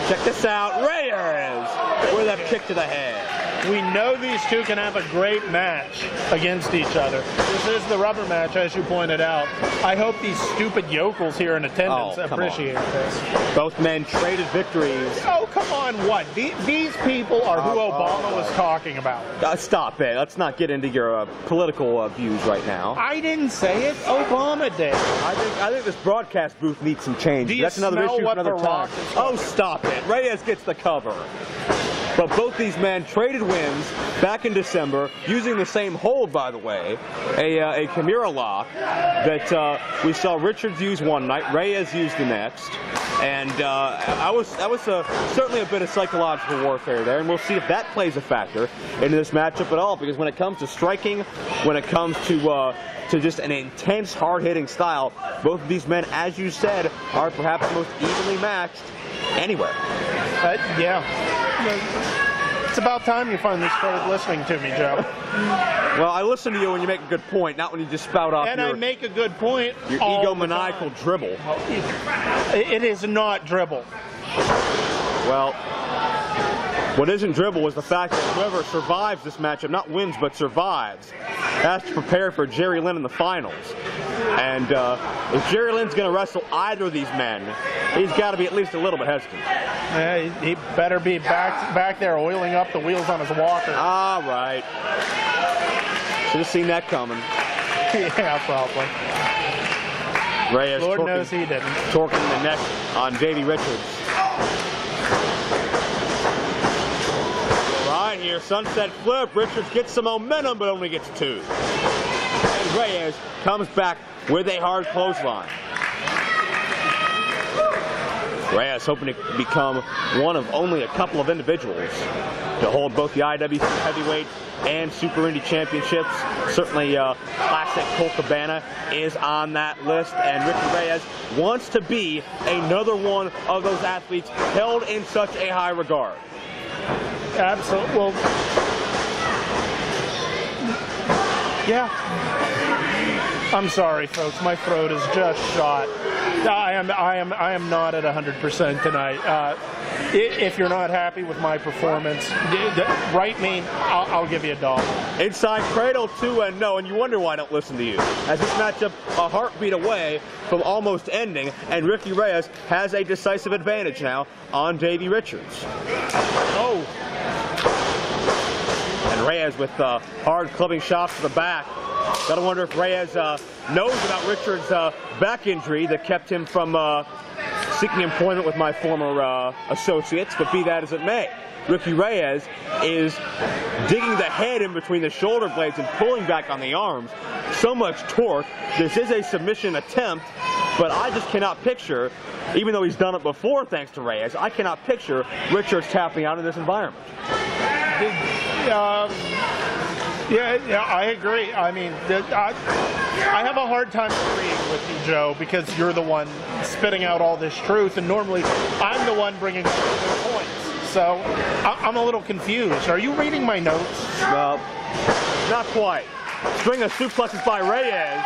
Check this out, Reyes with a kick to the head. We know these two can have a great match against each other. This is the rubber match, as you pointed out. I hope these stupid yokels here in attendance appreciate this. Both men traded victories. Oh, come on, what? These people are who Obama was talking about. Stop it. Let's not get into your political views right now. I didn't say it. Obama did. I think this broadcast booth needs some change. That's another issue for another time. Oh, stop it. Reyes gets the cover. But both these men traded wins back in December using the same hold, by the way, a Chimera lock that we saw Richards use one night, Reyes used the next. And that was certainly a bit of psychological warfare there, and we'll see if that plays a factor into this matchup at all, because when it comes to striking, when it comes to just an intense, hard-hitting style, both of these men, as you said, are perhaps the most evenly matched anywhere. Yeah. It's about time you finally started listening to me, Joe. Well, I listen to you when you make a good point, not when you just spout off I make a good point. Your egomaniacal dribble. It is not dribble. Well, what isn't dribble is the fact that whoever survives this matchup, not wins, but survives, has to prepare for Jerry Lynn in the finals. And if Jerry Lynn's going to wrestle either of these men, he's got to be at least a little bit hesitant. Yeah, he better be back there oiling up the wheels on his walker. All right. Should have seen that coming. Yeah, probably. Reyes Lord knows he didn't. Torquing the neck on Davey Richards. Right here, sunset flip. Richards gets some momentum, but only gets 2. And Reyes comes back with a hard clothesline. Reyes hoping to become one of only a couple of individuals to hold both the IWC Heavyweight and Super Indy Championships. Certainly Classic Colt Cabana is on that list, and Ricky Reyes wants to be another one of those athletes held in such a high regard. Absolutely. Well, yeah. I'm sorry, folks. My throat is just shot. I am not at 100% tonight. If you're not happy with my performance, write me. I'll give you $1. Inside cradle 2-0, and you wonder why I don't listen to you. As this matchup a heartbeat away from almost ending, and Ricky Reyes has a decisive advantage now on Davey Richards. Oh. And Reyes with hard clubbing shots to the back. Gotta wonder if Reyes knows about Richards' back injury that kept him from seeking employment with my former associates, but be that as it may. Ricky Reyes is digging the head in between the shoulder blades and pulling back on the arms. So much torque. This is a submission attempt, but I just cannot picture, even though he's done it before thanks to Reyes, I cannot picture Richards tapping out in this environment. Yeah, I agree. I mean, I have a hard time agreeing with you, Joe, because you're the one spitting out all this truth, and normally I'm the one bringing up the points. So I'm a little confused. Are you reading my notes? Well, not quite. String of suplexes by Reyes.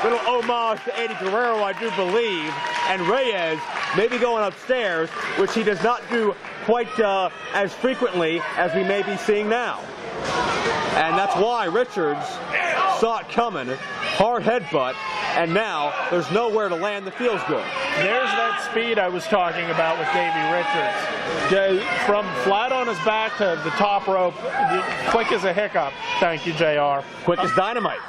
Little homage to Eddie Guerrero, I do believe. And Reyes maybe going upstairs, which he does not do quite as frequently as we may be seeing now. And that's why Richards saw it coming, hard headbutt, and now there's nowhere to land that feels good. There's that speed I was talking about with Davey Richards. From flat on his back to the top rope, quick as a hiccup. Thank you, JR. Quick as dynamite.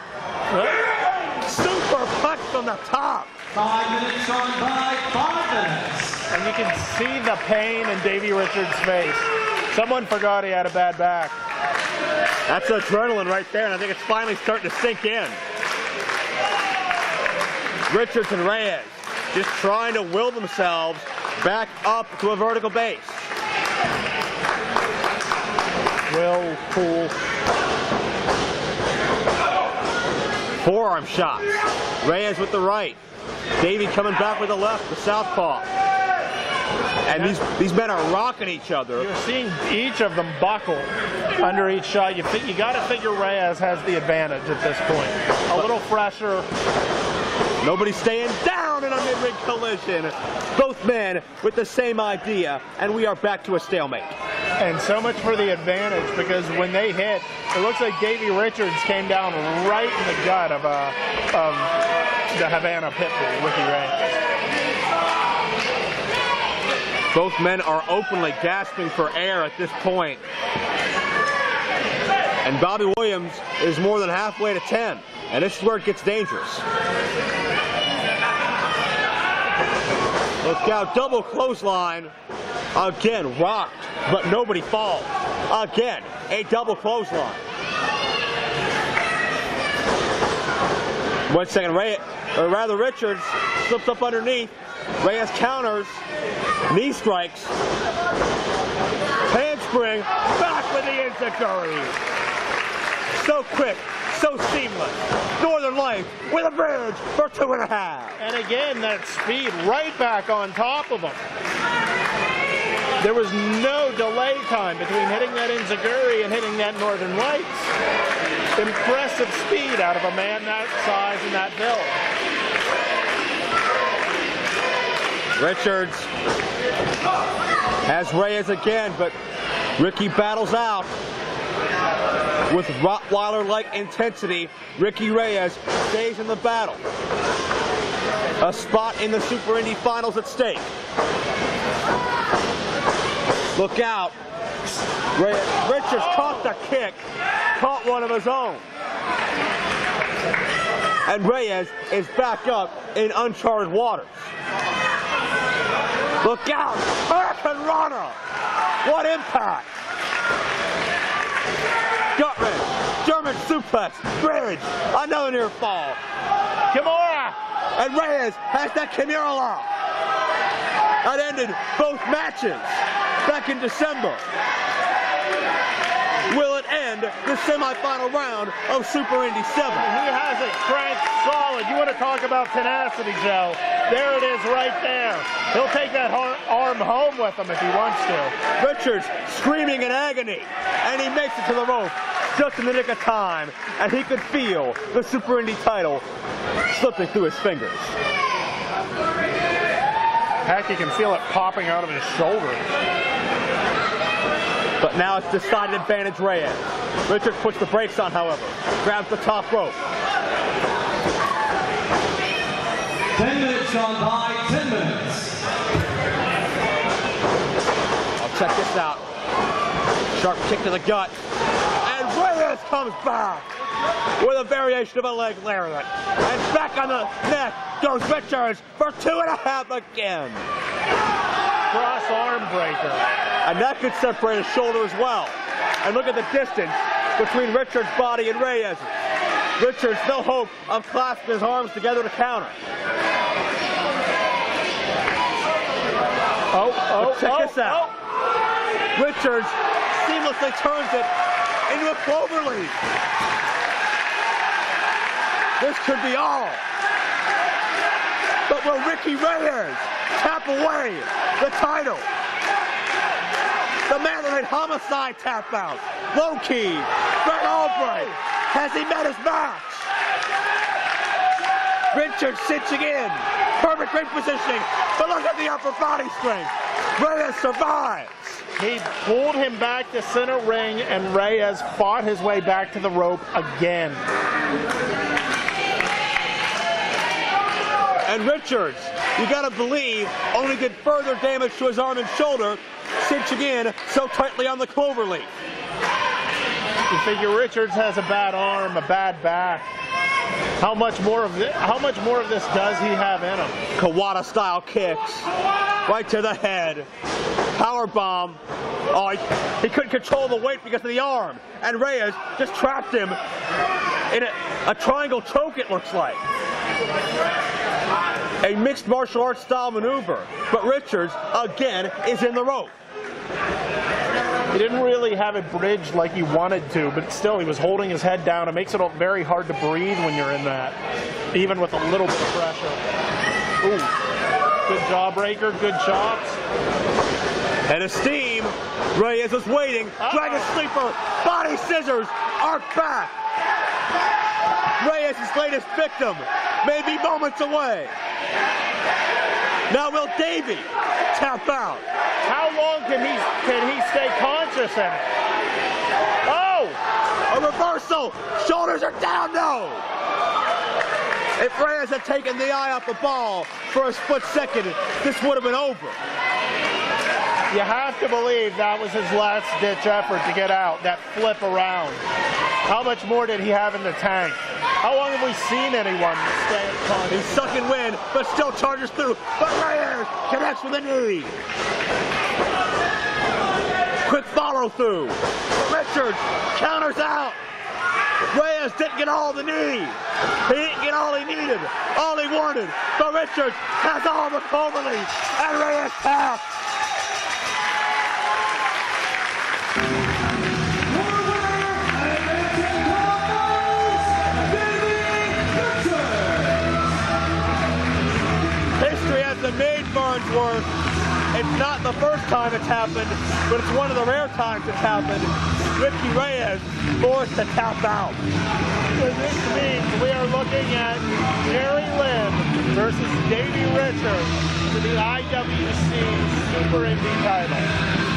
Super punch from the top. 5 minutes on by 5 minutes. And you can see the pain in Davey Richards' face. Someone forgot he had a bad back. That's adrenaline right there, and I think it's finally starting to sink in. Richards and Reyes just trying to will themselves back up to a vertical base. Will, cool. Forearm shots. Reyes with the right. Davey coming back with the left, the southpaw. And these men are rocking each other. You're seeing each of them buckle under each shot. You got to figure Reyes has the advantage at this point. A little fresher. Nobody staying down in a mid-ring collision. Both men with the same idea, and we are back to a stalemate. And so much for the advantage, because when they hit, it looks like Davey Richards came down right in the gut of the Havana Pitbull, Ricky Reyes. Both men are openly gasping for air at this point. And Bobby Williams is more than halfway to 10. And this is where it gets dangerous. Look out, double clothesline. Again, rocked, but nobody falls. Again, a double clothesline. 1 second, Richards slips up underneath. Reyes counters, knee strikes, handspring, back with the enziguri. So quick, so seamless. Northern Lights with a bridge for 2.5. And again, that speed right back on top of him. There was no delay time between hitting that enziguri and hitting that Northern Lights. Impressive speed out of a man that size and that build. Richards has Reyes again, but Ricky battles out with Rottweiler-like intensity. Ricky Reyes stays in the battle. A spot in the Super Indy Finals at stake. Look out. Richards caught the kick, caught one of his own. And Reyes is back up in uncharted waters. Look out! Hurricane Rana! What impact! Gut wrench, German suplex, bridge, another near fall. Kimura! And Reyes has that Kimura lock. that ended both matches back in December. Will it end the semifinal round of Super Indy 7? He has it cranked solid. You want to talk about tenacity, Joe? There it is right there. He'll take that arm home with him if he wants to. Richards screaming in agony, and he makes it to the rope just in the nick of time, and he could feel the Super Indy title slipping through his fingers. Heck, you can feel it popping out of his shoulder. But now it's decided advantage Reyes. Richards puts the brakes on, however. Grabs the top rope. 10 minutes gone by, 10 minutes. I'll check this out. Sharp kick to the gut. And Reyes comes back with a variation of a leg lariat. And back on the neck goes Richards for 2.5 again. Cross arm breaker. And that could separate his shoulder as well. And look at the distance between Richards' body and Reyes'. Richards no hope of clasping his arms together to counter. Check this out. Richards seamlessly turns it into a cloverleaf. This could be all. But will Ricky Reyes tap away the title? The man that made Homicide tap out. Low key. Greg Alvarez. Has he met his match? Richards cinching in. Perfect ring positioning. But look at the upper body strength. Reyes survives. He pulled him back to center ring, and Reyes fought his way back to the rope again. And Richards, you gotta believe, only did further damage to his arm and shoulder, cinching in so tightly on the cloverleaf. You figure Richards has a bad arm, a bad back. How much more of this does he have in him? Kawada style kicks, right to the head. Power bomb. Oh, he couldn't control the weight because of the arm. And Reyes just trapped him in a triangle choke, it looks like. A mixed martial arts style maneuver. But Richards, again, is in the rope. He didn't really have it bridged like he wanted to, but still he was holding his head down. It makes it very hard to breathe when you're in that, even with a little bit of pressure. Ooh, good jawbreaker, good chops. And a steam. Reyes is waiting. Dragon Sleeper, body scissors are back. Reyes' latest victim may be moments away. Now will Davey tap out? How long can he stay conscious in it? Oh! A reversal! Shoulders are down, no! If Reyes had taken the eye off the ball for a split second, this would have been over. You have to believe that was his last-ditch effort to get out, that flip around. How much more did he have in the tank? How long have we seen anyone stay conscious? He's sucking wind, but still charges through. But Reyes connects with a knee. Quick follow through. Richards counters out. Reyes didn't get all the knee. He didn't get all he needed, all he wanted. But Richards has all the cloverleaf, and Reyes taps. History has been made, Farnsworth. It's not the first time it's happened, but it's one of the rare times it's happened. Ricky Reyes forced to tap out. This means we are looking at Lynn versus Davey Richards for the IWC Super Indy title.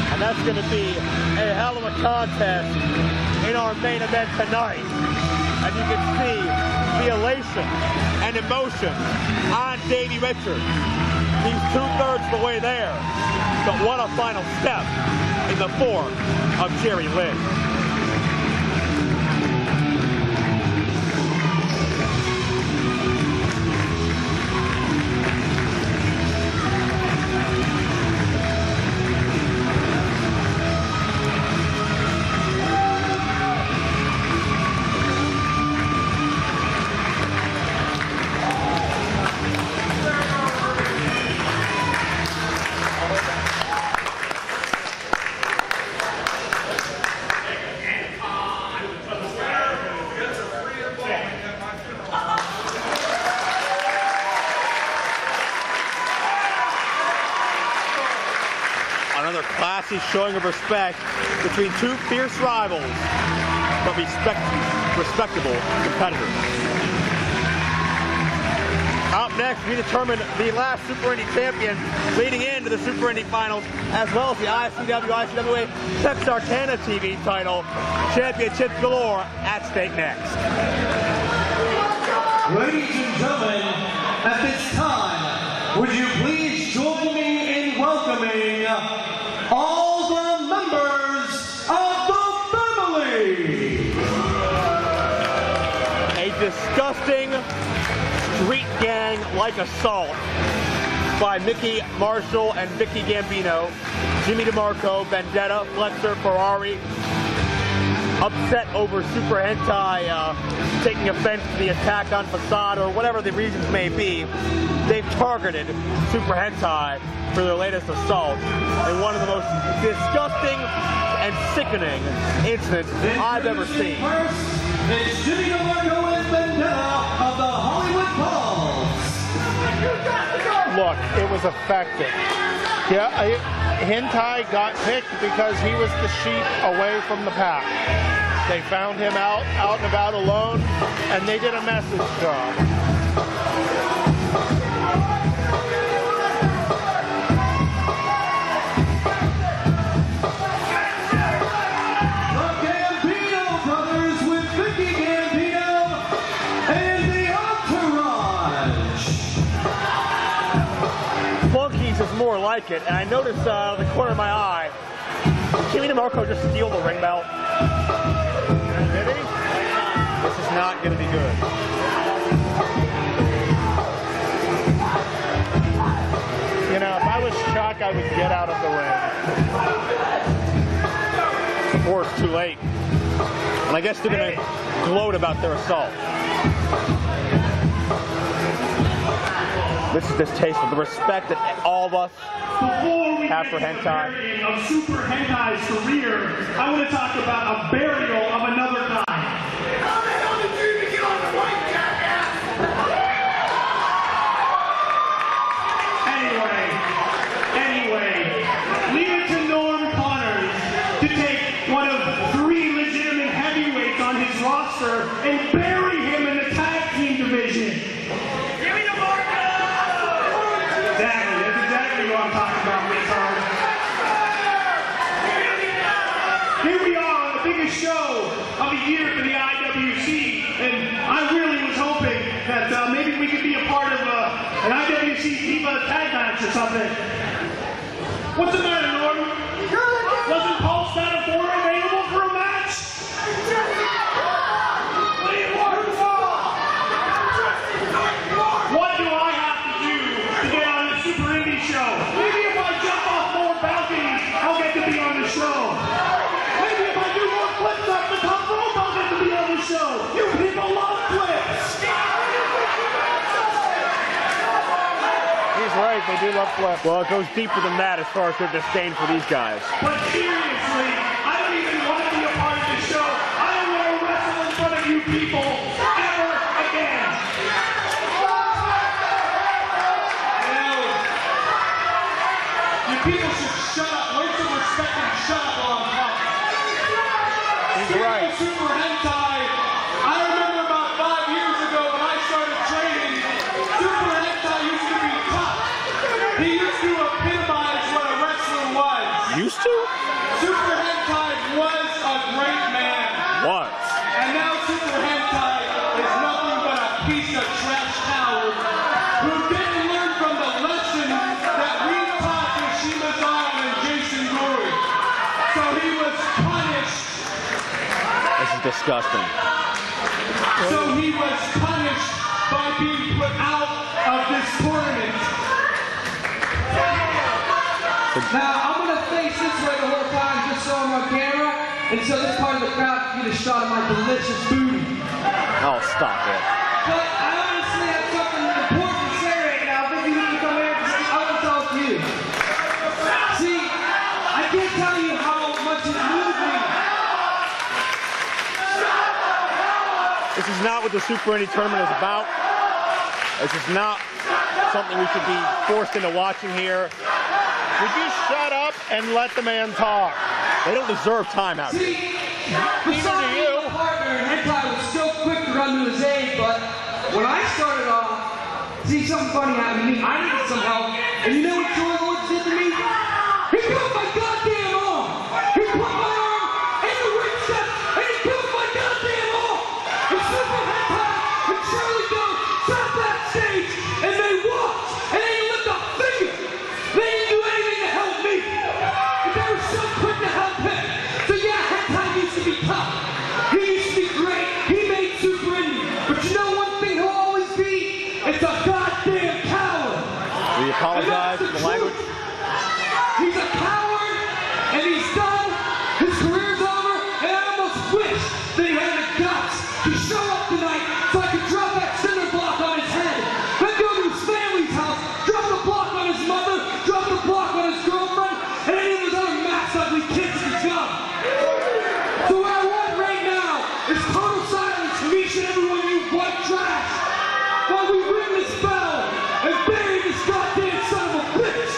And that's going to be a hell of a contest in our main event tonight. And you can see the elation and emotion on Davey Richards. He's 2/3 the way there, but what a final step in the form of Jerry Lynn. showing of respect between two fierce rivals, but respectable competitors. Up next, we determine the last Super Indy champion leading into the Super Indy finals, as well as the ICWA Tex-Arkana TV title. Championships galore at stake next. Ladies and gentlemen, at this time, would you please join me in welcoming all the members of the family? A disgusting street gang-like assault by Mickey Marshall and Vicky Gambino, Jimmy DeMarco, Vendetta, Flexer, Ferrari, upset over Super Hentai taking offense to the attack on Facade or whatever the reasons may be. They've targeted Super Hentai for their latest assault in one of the most disgusting and sickening incidents I've ever seen. It's Jimmy DeMarco and Vendetta of the Hollywood Balls. Look, it was effective. Yeah, Hentai got picked because he was the sheep away from the pack. They found him out and about alone, and they did a message job. Is more like it, and I noticed the corner of my eye. Did Jimmy DeMarco just steal the ring belt? Did he? This is not going to be good. You know, if I was Chuck, I would get out of the ring. Or it's too late. And I guess they're going to gloat about their assault. This is distasteful. The respect that all of us have for hentai. Of Super Hentai's career, I want to talk about a burial of another kind. Anyway, leave it to Norm Connors to take one of 3 legitimate heavyweights on his roster and bury him in the tag team division. I'm talking about this hard. Here we are on the biggest show of the year for the IWC, and I really was hoping that maybe we could be a part of an IWC Diva tag match or something. What's the matter, Norm? Wasn't Paul Stanifor available for a match? What do I have to do to get on the Super Indy show? Maybe if I jump off more balconies, I'll get to be on the show. Maybe if I do more flips off the top rope, I'll get to be on the show. You people love flips. He's right, they do love flips. Well, it goes deeper than that as far as their disdain for these guys. But seriously, I don't even want to be a part of the show. I don't want to wrestle in front of you people ever again. People should shut up. Wait some respect and shut up while I'm talking. He's right. Super Hentai. I remember about 5 years ago when I started training, Super Hentai used to be tough. He used to epitomize what a wrestler was. Used to? Super Hentai was a great man. Was. And now Super Hentai is nothing but a piece of trash coward who didn't learn from the lesson that we taught Shiima Xion and Jason Gory. So he was punished. This is disgusting. So he was punished by being put out of this tournament. Now I'm gonna face this way the whole time just so I'm on camera, and so this part of the crowd can get a shot of my delicious booty. Oh, stop it. But I honestly have something important to say right now. If you need to come here, I want to talk to you. See, I can't tell you how much it moved me. This is not what the Super Indy Tournament is about. This is not something we should be forced into watching here. Would you shut up and let the man talk? They don't deserve timeout. See, Neither do you. my partner in Hentai was so quick to run to his aid, but when I started off, see, something funny happened to me. I needed some help, and you know what Joy Lord did to me? He killed my goddamn arm! He put my arm in the ring step, and he killed my goddamn arm! And Super Hentai and Shelley go sat backstage, and they walked, and they didn't lift a finger! They didn't do anything to help me! But they were so quick to help him! So yeah, Hentai used to be tough. He used to be great. He made Super Indy. But you know one thing he'll always be? It's a goddamn coward! We apologize for the language. He's a coward, and he's done. His career's over, and I almost wish that he had the guts to show up tonight so I could drop that cinder block on his head, then go to his family's house, drop the block on his mother, drop the block on his girlfriend, and any of his other max ugly kids to come. So what I want right now is total silence from each and every one of you white trash while we win this battle and bury this goddamn son of a bitch.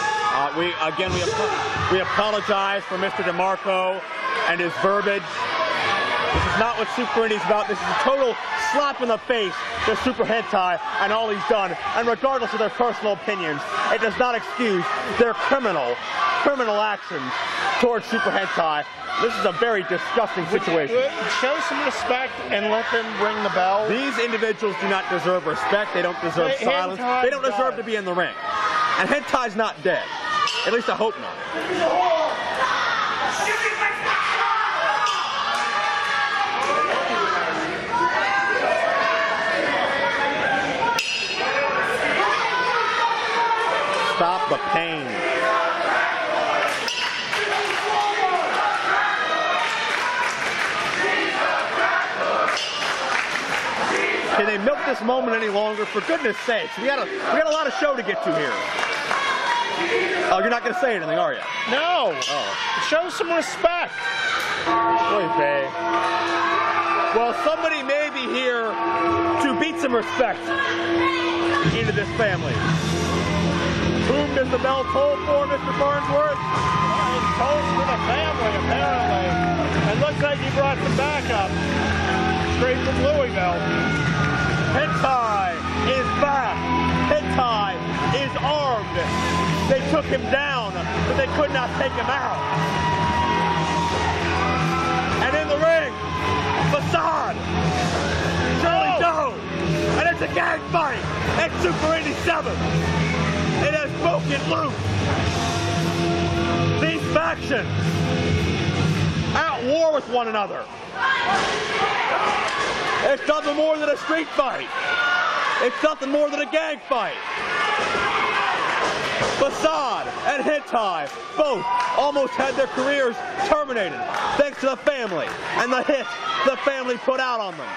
We apologize for Mr. DeMarco and his verbiage. This is not what Super Indy's about. This is a total slap in the face to Super Hentai and all he's done. And regardless of their personal opinions, it does not excuse their criminal actions towards Super Hentai. This is a very disgusting situation. Show some respect and let them ring the bell. These individuals do not deserve respect. They don't deserve silence. They don't deserve to be in the ring. And Hentai's not dead. At least I hope not. Stop the pain. Can they milk this moment any longer? For goodness sakes, we got a lot of show to get to here. Oh, you're not going to say anything, are you? No. Oh. Show some respect. Oy vey. Well, somebody may be here to beat some respect into this family. Whom does the bell toll for, Mr. Farnsworth? It tolls for the family, apparently. And looks like he brought some backup. Straight from Louisville. Hentai is back. Hentai is armed. They took him down, but they could not take him out. And in the ring, Facade, Shelley Doe, and it's a gang fight at Super Indy 7. It has broken loose. These factions at war with one another. It's nothing more than a street fight. It's nothing more than a gang fight. Facade and Hentai both almost had their careers terminated thanks to the family and the hit the family put out on them.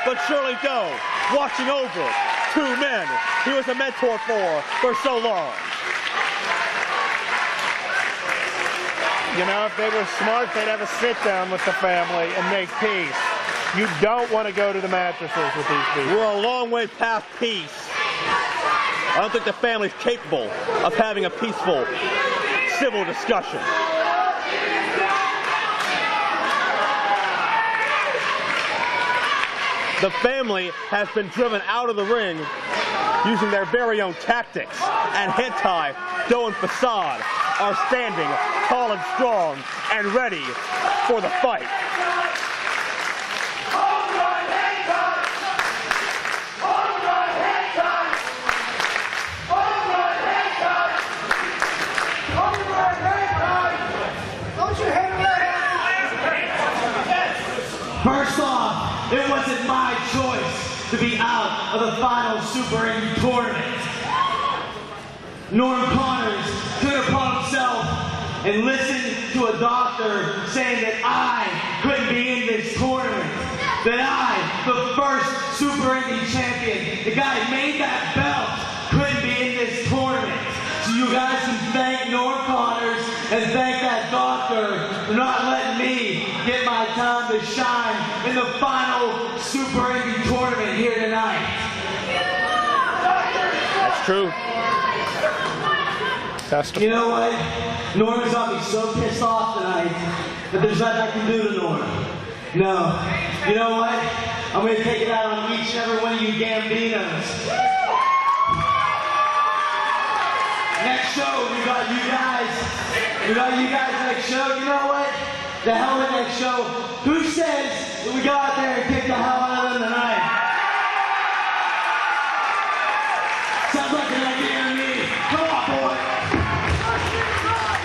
But Shelley Doe, watching over two men he was a mentor for so long. You know, if they were smart, they'd have a sit-down with the family and make peace. You don't want to go to the mattresses with these people. We're a long way past peace. I don't think the family's capable of having a peaceful, civil discussion. The family has been driven out of the ring using their very own tactics, and Hentai, Doe, and Facade are standing tall and strong and ready for the fight. First off, it wasn't my choice to be out of the final Super Indy Tournament. Norm Connors took it upon himself and listened to a doctor saying that I couldn't be in this tournament. That I, the first Super Indy champion, the guy who made that belt, couldn't be in this tournament. So you guys can thank Norm Connors and thank that doctor for not letting me get my time to shine in the final Super Indy Tournament here tonight. That's true. You know what? Norman's got me so pissed off tonight that there's nothing I can do to Norman. No. You know what? I'm going to take it out on each and every one of you Gambinos. Next show, we got you guys. We got you guys next show. You know what? The hell with next show. Who says that we go out there and kick the hell out of them tonight? Sounds like an idea to me. Come on, boy.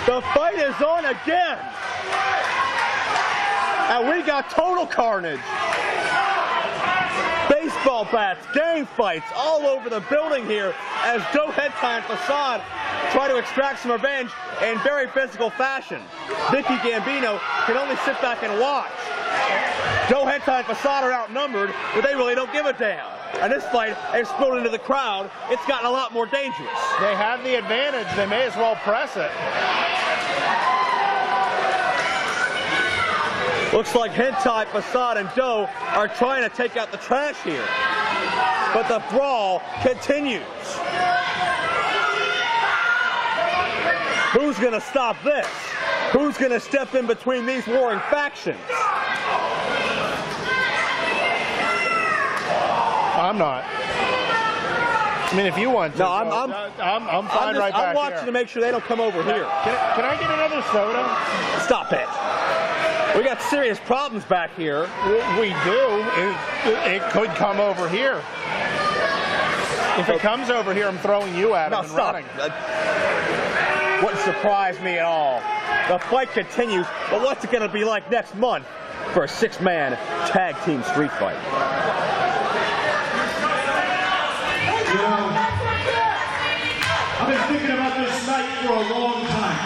The fight is on again. And we got total carnage. Baseball bats, gang fights all over the building here as Joe Head Tie and Facade try to extract some revenge in very physical fashion. Vicky Gambino can only sit back and watch. Joe Head Tie and Facade are outnumbered, but they really don't give a damn. And this fight exploded into the crowd. It's gotten a lot more dangerous. They have the advantage. They may as well press it. Looks like Head Tie, Facade, and Joe are trying to take out the trash here. But the brawl continues. Who's going to stop this? Who's going to step in between these warring factions? I'm not. I mean, if you want to. No, I'm fine right back I'm watching here. to make sure they don't come over here. Can I get another soda? Stop it. We got serious problems back here. We do. It could come over here. If it comes over here, I'm throwing you at him and stop. running. Wouldn't surprise me at all. The fight continues, but what's it going to be like next month for a 6-man tag team street fight? You know, I've been thinking about this night for a long time.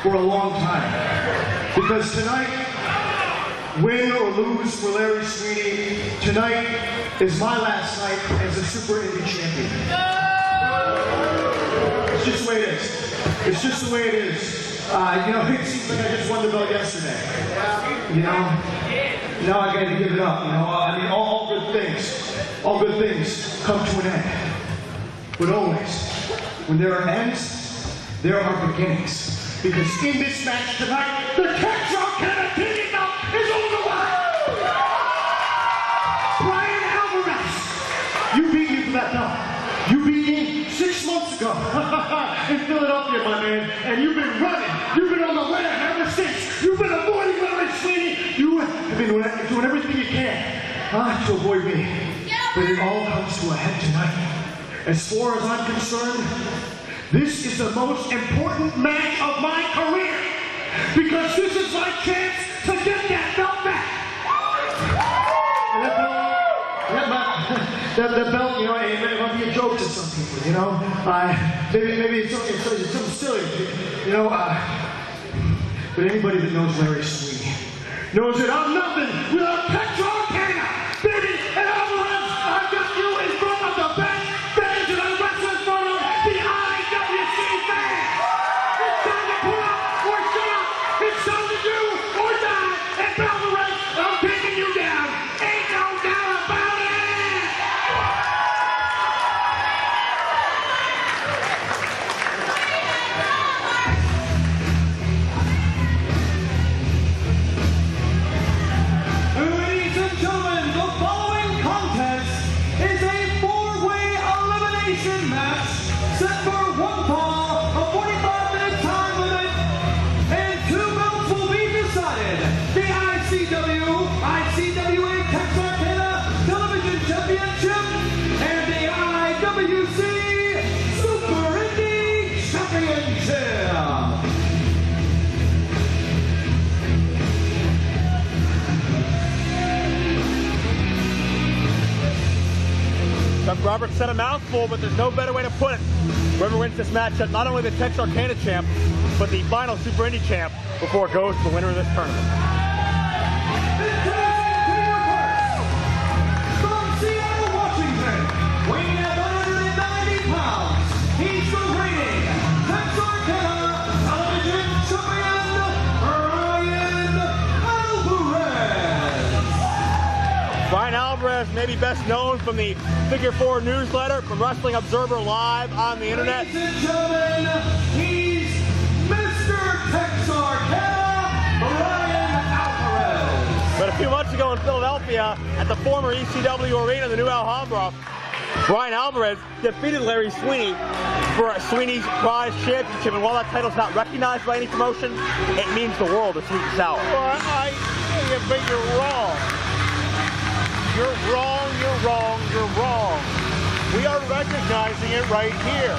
For a long time. Because tonight, win or lose for Larry Sweeney, tonight is my last night as a Super Indy champion. It's just the way it is. It's just the way it is. You know, it seems like I just won the belt yesterday. You know, now I gotta give it up. You know, I mean, all good things come to an end. But always, when there are ends, there are beginnings. Because in this match tonight, the Tex-Arkana belt is on the way! Bryan Alvarez, you beat me for that belt. You beat me 6 months ago in Philadelphia, my man. And you've been running. You've been on the lam ever since. You've been avoiding Larry Sweeney. You have been doing everything you can to avoid me. But it all comes to a head tonight. As far as I'm concerned, this is the most important match of my career because this is my chance to get that belt back. And that belt, you know, it might be a joke to some people, you know. Maybe it's something silly, you know. But anybody that knows Larry Sweeney knows that I'm nothing without Tex-Arkana, baby. And Alvarez, I've got you in front of the best fans that I wrestle in front of, the IWC fans. It's time to pull up or shut up. It's time to do or die. And Alvarez, I'm taking you down. Ain't no doubt about it. Ladies and gentlemen, the following contest is a 4-way elimination match set for one fall, a 45-minute time limit, and 2 belts will be decided. The ICWA Tex-Arkana Television Championship and the IWC Super Indy Championship. Chuck Roberts said a mouthful, but there's no better way to put it. Whoever wins this matchup, not only the Tex-Arkana champ, but the final Super Indy champ before it goes to the winner of this tournament. From Seattle, Washington, weighing at 190 pounds, he's the reigning Tex-Arkana Television Champion, Bryan Alvarez. Bryan Alvarez Alvarez, maybe best known from the Figure 4 newsletter, from Wrestling Observer Live on the internet. Ladies and gentlemen, he's Mr. Tex-Arkana, Bryan Alvarez. But a few months ago in Philadelphia, at the former ECW arena, the new Alhambra, Bryan Alvarez defeated Larry Sweeney for Sweeney's prize championship. And while that title's not recognized by any promotion, it means the world to Sweet and Sour. Well, but you're wrong. You're wrong, you're wrong, you're wrong. We are recognizing it right here.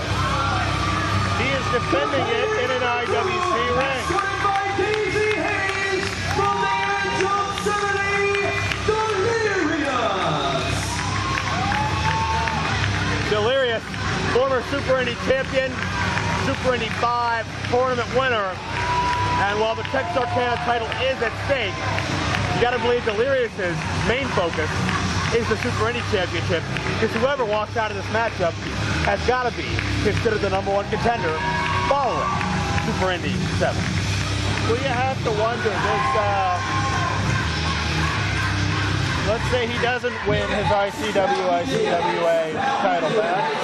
He is defending it in an IWC ring. Joined by Daizee Haze from the age of 70, Delirious. Delirious, former Super Indy champion, Super Indy 5 tournament winner. And while the Tex-Arkana title is at stake, you gotta believe Delirious's main focus is the Super Indy championship, because whoever walks out of this matchup has gotta be considered the #1 contender following Super Indy 7. Well, you have to wonder, let's say he doesn't win his ICWA, ICWA title back.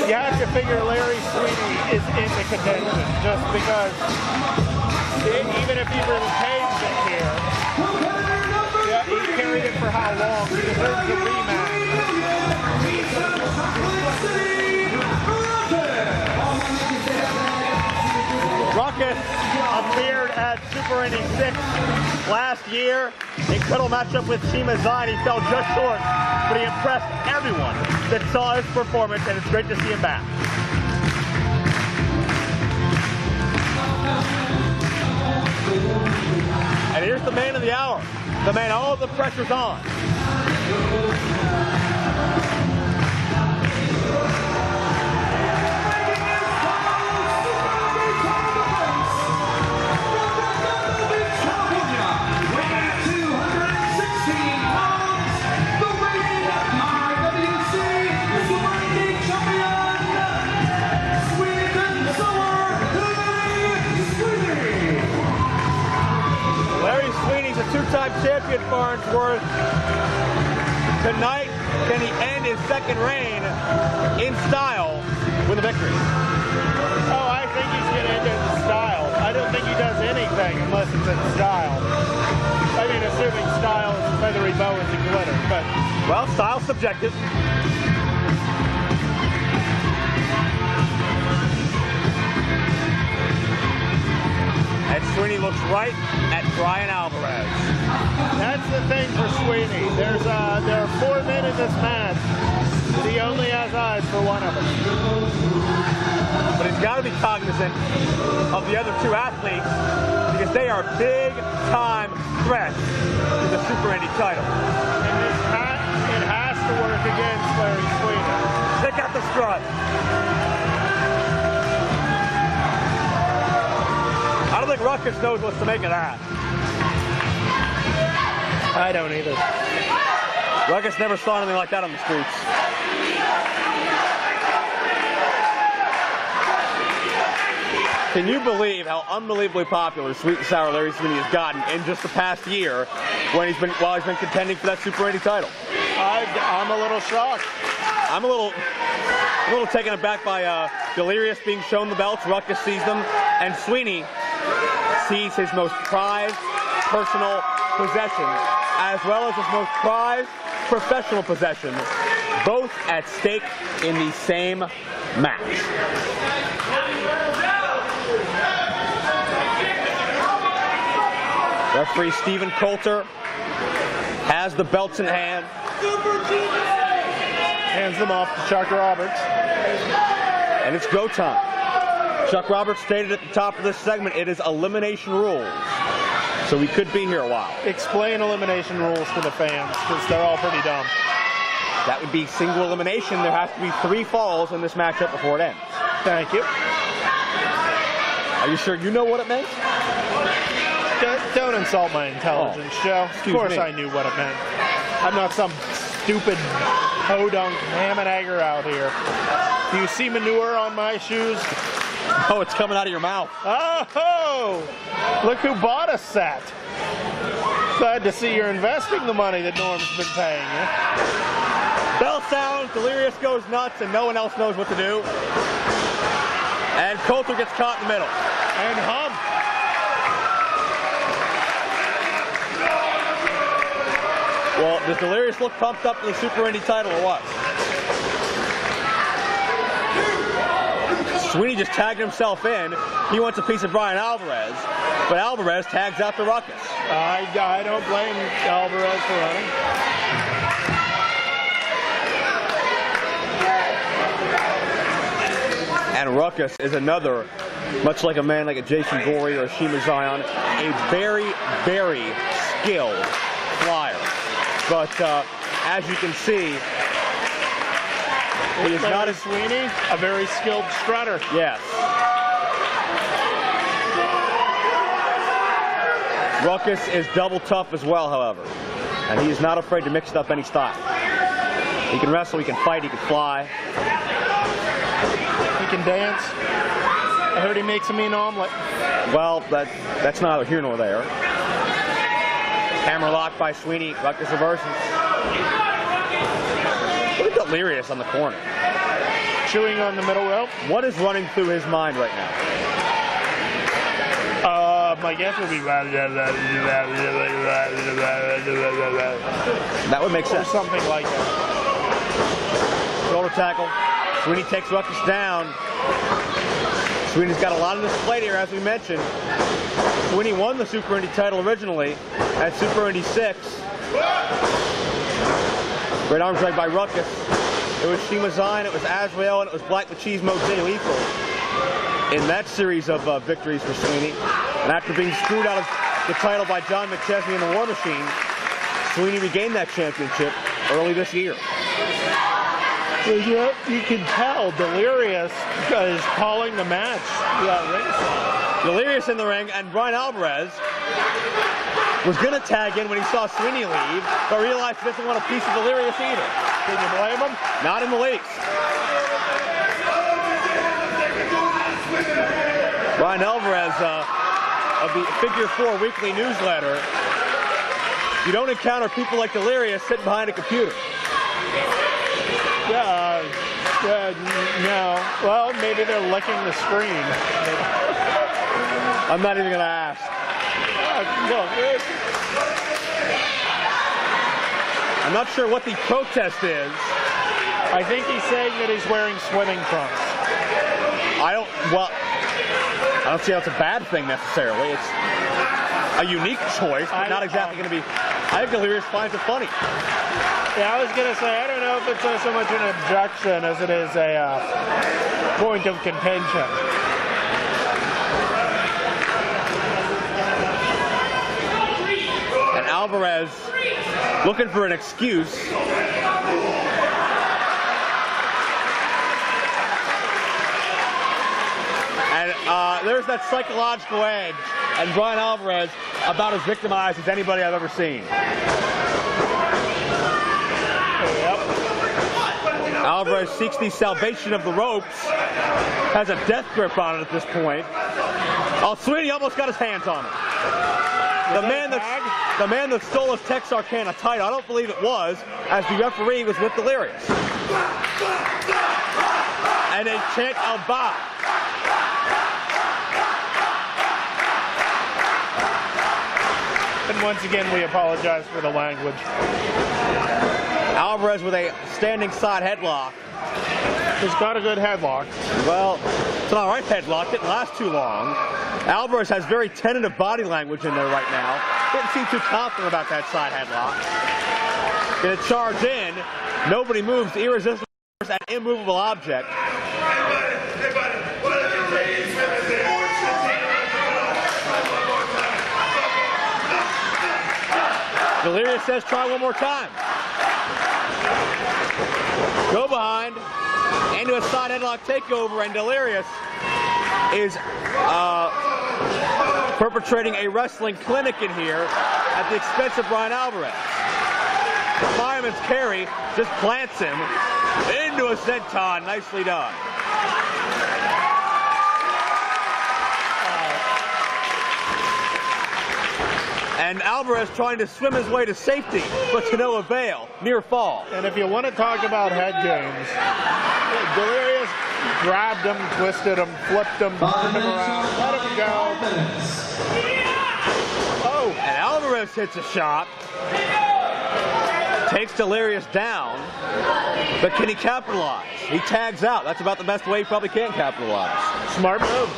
You have to figure Larry Sweeney is in the contention, just because even if he retains it here, yeah, he carried it for how long? He deserves a rematch. Ruckus appeared at Super Indy 6 last year. Incredible matchup with Shiima Xion. He fell just short, but he impressed everyone that saw his performance, and it's great to see him back. And here's the man of the hour. The man all the pressure's on. Two-time champion Farnsworth. Tonight, can he end his second reign in style with a victory? Oh, I think he's going to end it in style. I don't think he does anything unless it's in style. I mean, assuming style is feathery bows and glitter, but... Well, style's subjective. And Sweeney looks right at Bryan Alvarez. That's the thing for Sweeney. There are 4 men in this match, but he only has eyes for one of them. But he's got to be cognizant of the other two athletes, because they are big-time threats to the Super Indy title. And it has to work against Larry Sweeney. Check out the strut. I don't think Ruckus knows what to make of that. I don't either. Ruckus never saw anything like that on the streets. Can you believe how unbelievably popular Sweet and Sour Larry Sweeney has gotten in just the past year while he's been contending for that Super Indy title? I'm a little shocked. I'm a little taken aback by Delirious being shown the belts. Ruckus sees them, and Sweeney sees his most prized personal possession as well as his most prized professional possession, both at stake in the same match. Referee Stephen Coulter has the belts in hand. Hands them off to Chuck Roberts. And it's go time. Chuck Roberts stated at the top of this segment, it is elimination rules. So we could be here a while. Explain elimination rules to the fans, because they're all pretty dumb. That would be single elimination. There has to be 3 falls in this matchup before it ends. Thank you. Are you sure you know what it meant? Don't insult my intelligence, Joe. Of course I knew what it meant. I'm not some stupid podunk ham and egger out here. Do you see manure on my shoes? Oh, it's coming out of your mouth. Oh! Look who bought a set. Glad to see you're investing the money that Norm's been paying you. Bell sounds, Delirious goes nuts, and no one else knows what to do. And Coulter gets caught in the middle. And Hum. Well, does Delirious look pumped up for the Super Indy title or what? Sweeney just tagged himself in. He wants a piece of Bryan Alvarez, but Alvarez tags out the Ruckus. I don't blame Alvarez for running. And Ruckus is another, much like a man like a Jason Gory or a Shiima Xion, a very, very skilled flyer. But as you can see, he is not a Sweeney, a very skilled strutter. Yes. Ruckus is double tough as well, however. And he is not afraid to mix it up any style. He can wrestle, he can fight, he can fly. He can dance. I heard he makes a mean omelet. Well, that's neither here nor there. Hammer lock by Sweeney. Ruckus reverses. Look at Delirious on the corner. Chewing on the middle rope. What is running through his mind right now? My guess would be that would make sense. Or something like that. Shoulder tackle. Sweeney takes Ruckus down. Sweeney's got a lot on this plate here, as we mentioned. Sweeney won the Super Indy title originally at Super Indy 6. Great arm drag by Ruckus. It was Shiima Xion, it was Azrael, and it was Black Machismo Jay Lethal in that series of victories for Sweeney. And after being screwed out of the title by John McChesney and the War Machine, Sweeney regained that championship early this year. You can tell Delirious is calling the match. Delirious in the ring, and Bryan Alvarez was going to tag in when he saw Sweeney leave, but realized he doesn't want a piece of Delirious either. Can you blame him? Not in the least. Bryan Alvarez of the Figure 4 weekly newsletter. You don't encounter people like Delirious sitting behind a computer. No. Well, maybe they're licking the screen. I'm not even going to ask. I'm not sure what the protest is. I think he's saying that he's wearing swimming trunks. I don't see how it's a bad thing necessarily. It's a unique choice, but not exactly going to be. I think Delirious finds it funny. Yeah, I was going to say, I don't know if it's so much an objection as it is a point of contention. And Alvarez looking for an excuse. And there's that psychological edge. And Bryan Alvarez about as victimized as anybody I've ever seen. Alvarez seeks the salvation of the ropes. Has a death grip on it at this point. Oh, Sweeney almost got his hands on it. The man that stole his Tex-Arkana title, I don't believe it was, as the referee was with Delirious. And they chant Alba. And once again, we apologize for the language. Alvarez with a standing side headlock. He's got a good headlock. Well, it's an all right headlock. Didn't last too long. Alvarez has very tentative body language in there right now. Didn't seem too confident about that side headlock. Gonna charge in. Nobody moves. Irresistible an immovable object. Delirious says try one more time. Go behind into a side headlock takeover, and Delirious is perpetrating a wrestling clinic in here at the expense of Bryan Alvarez. The fireman's carry just plants him into a senton. Nicely done. And Alvarez trying to swim his way to safety, but to no avail. Near fall. And if you want to talk about head games, Delirious grabbed him, twisted him, flipped him, turned him around, let him go. Oh, and Alvarez hits a shot. Takes Delirious down, but can he capitalize? He tags out. That's about the best way he probably can capitalize. Smart move.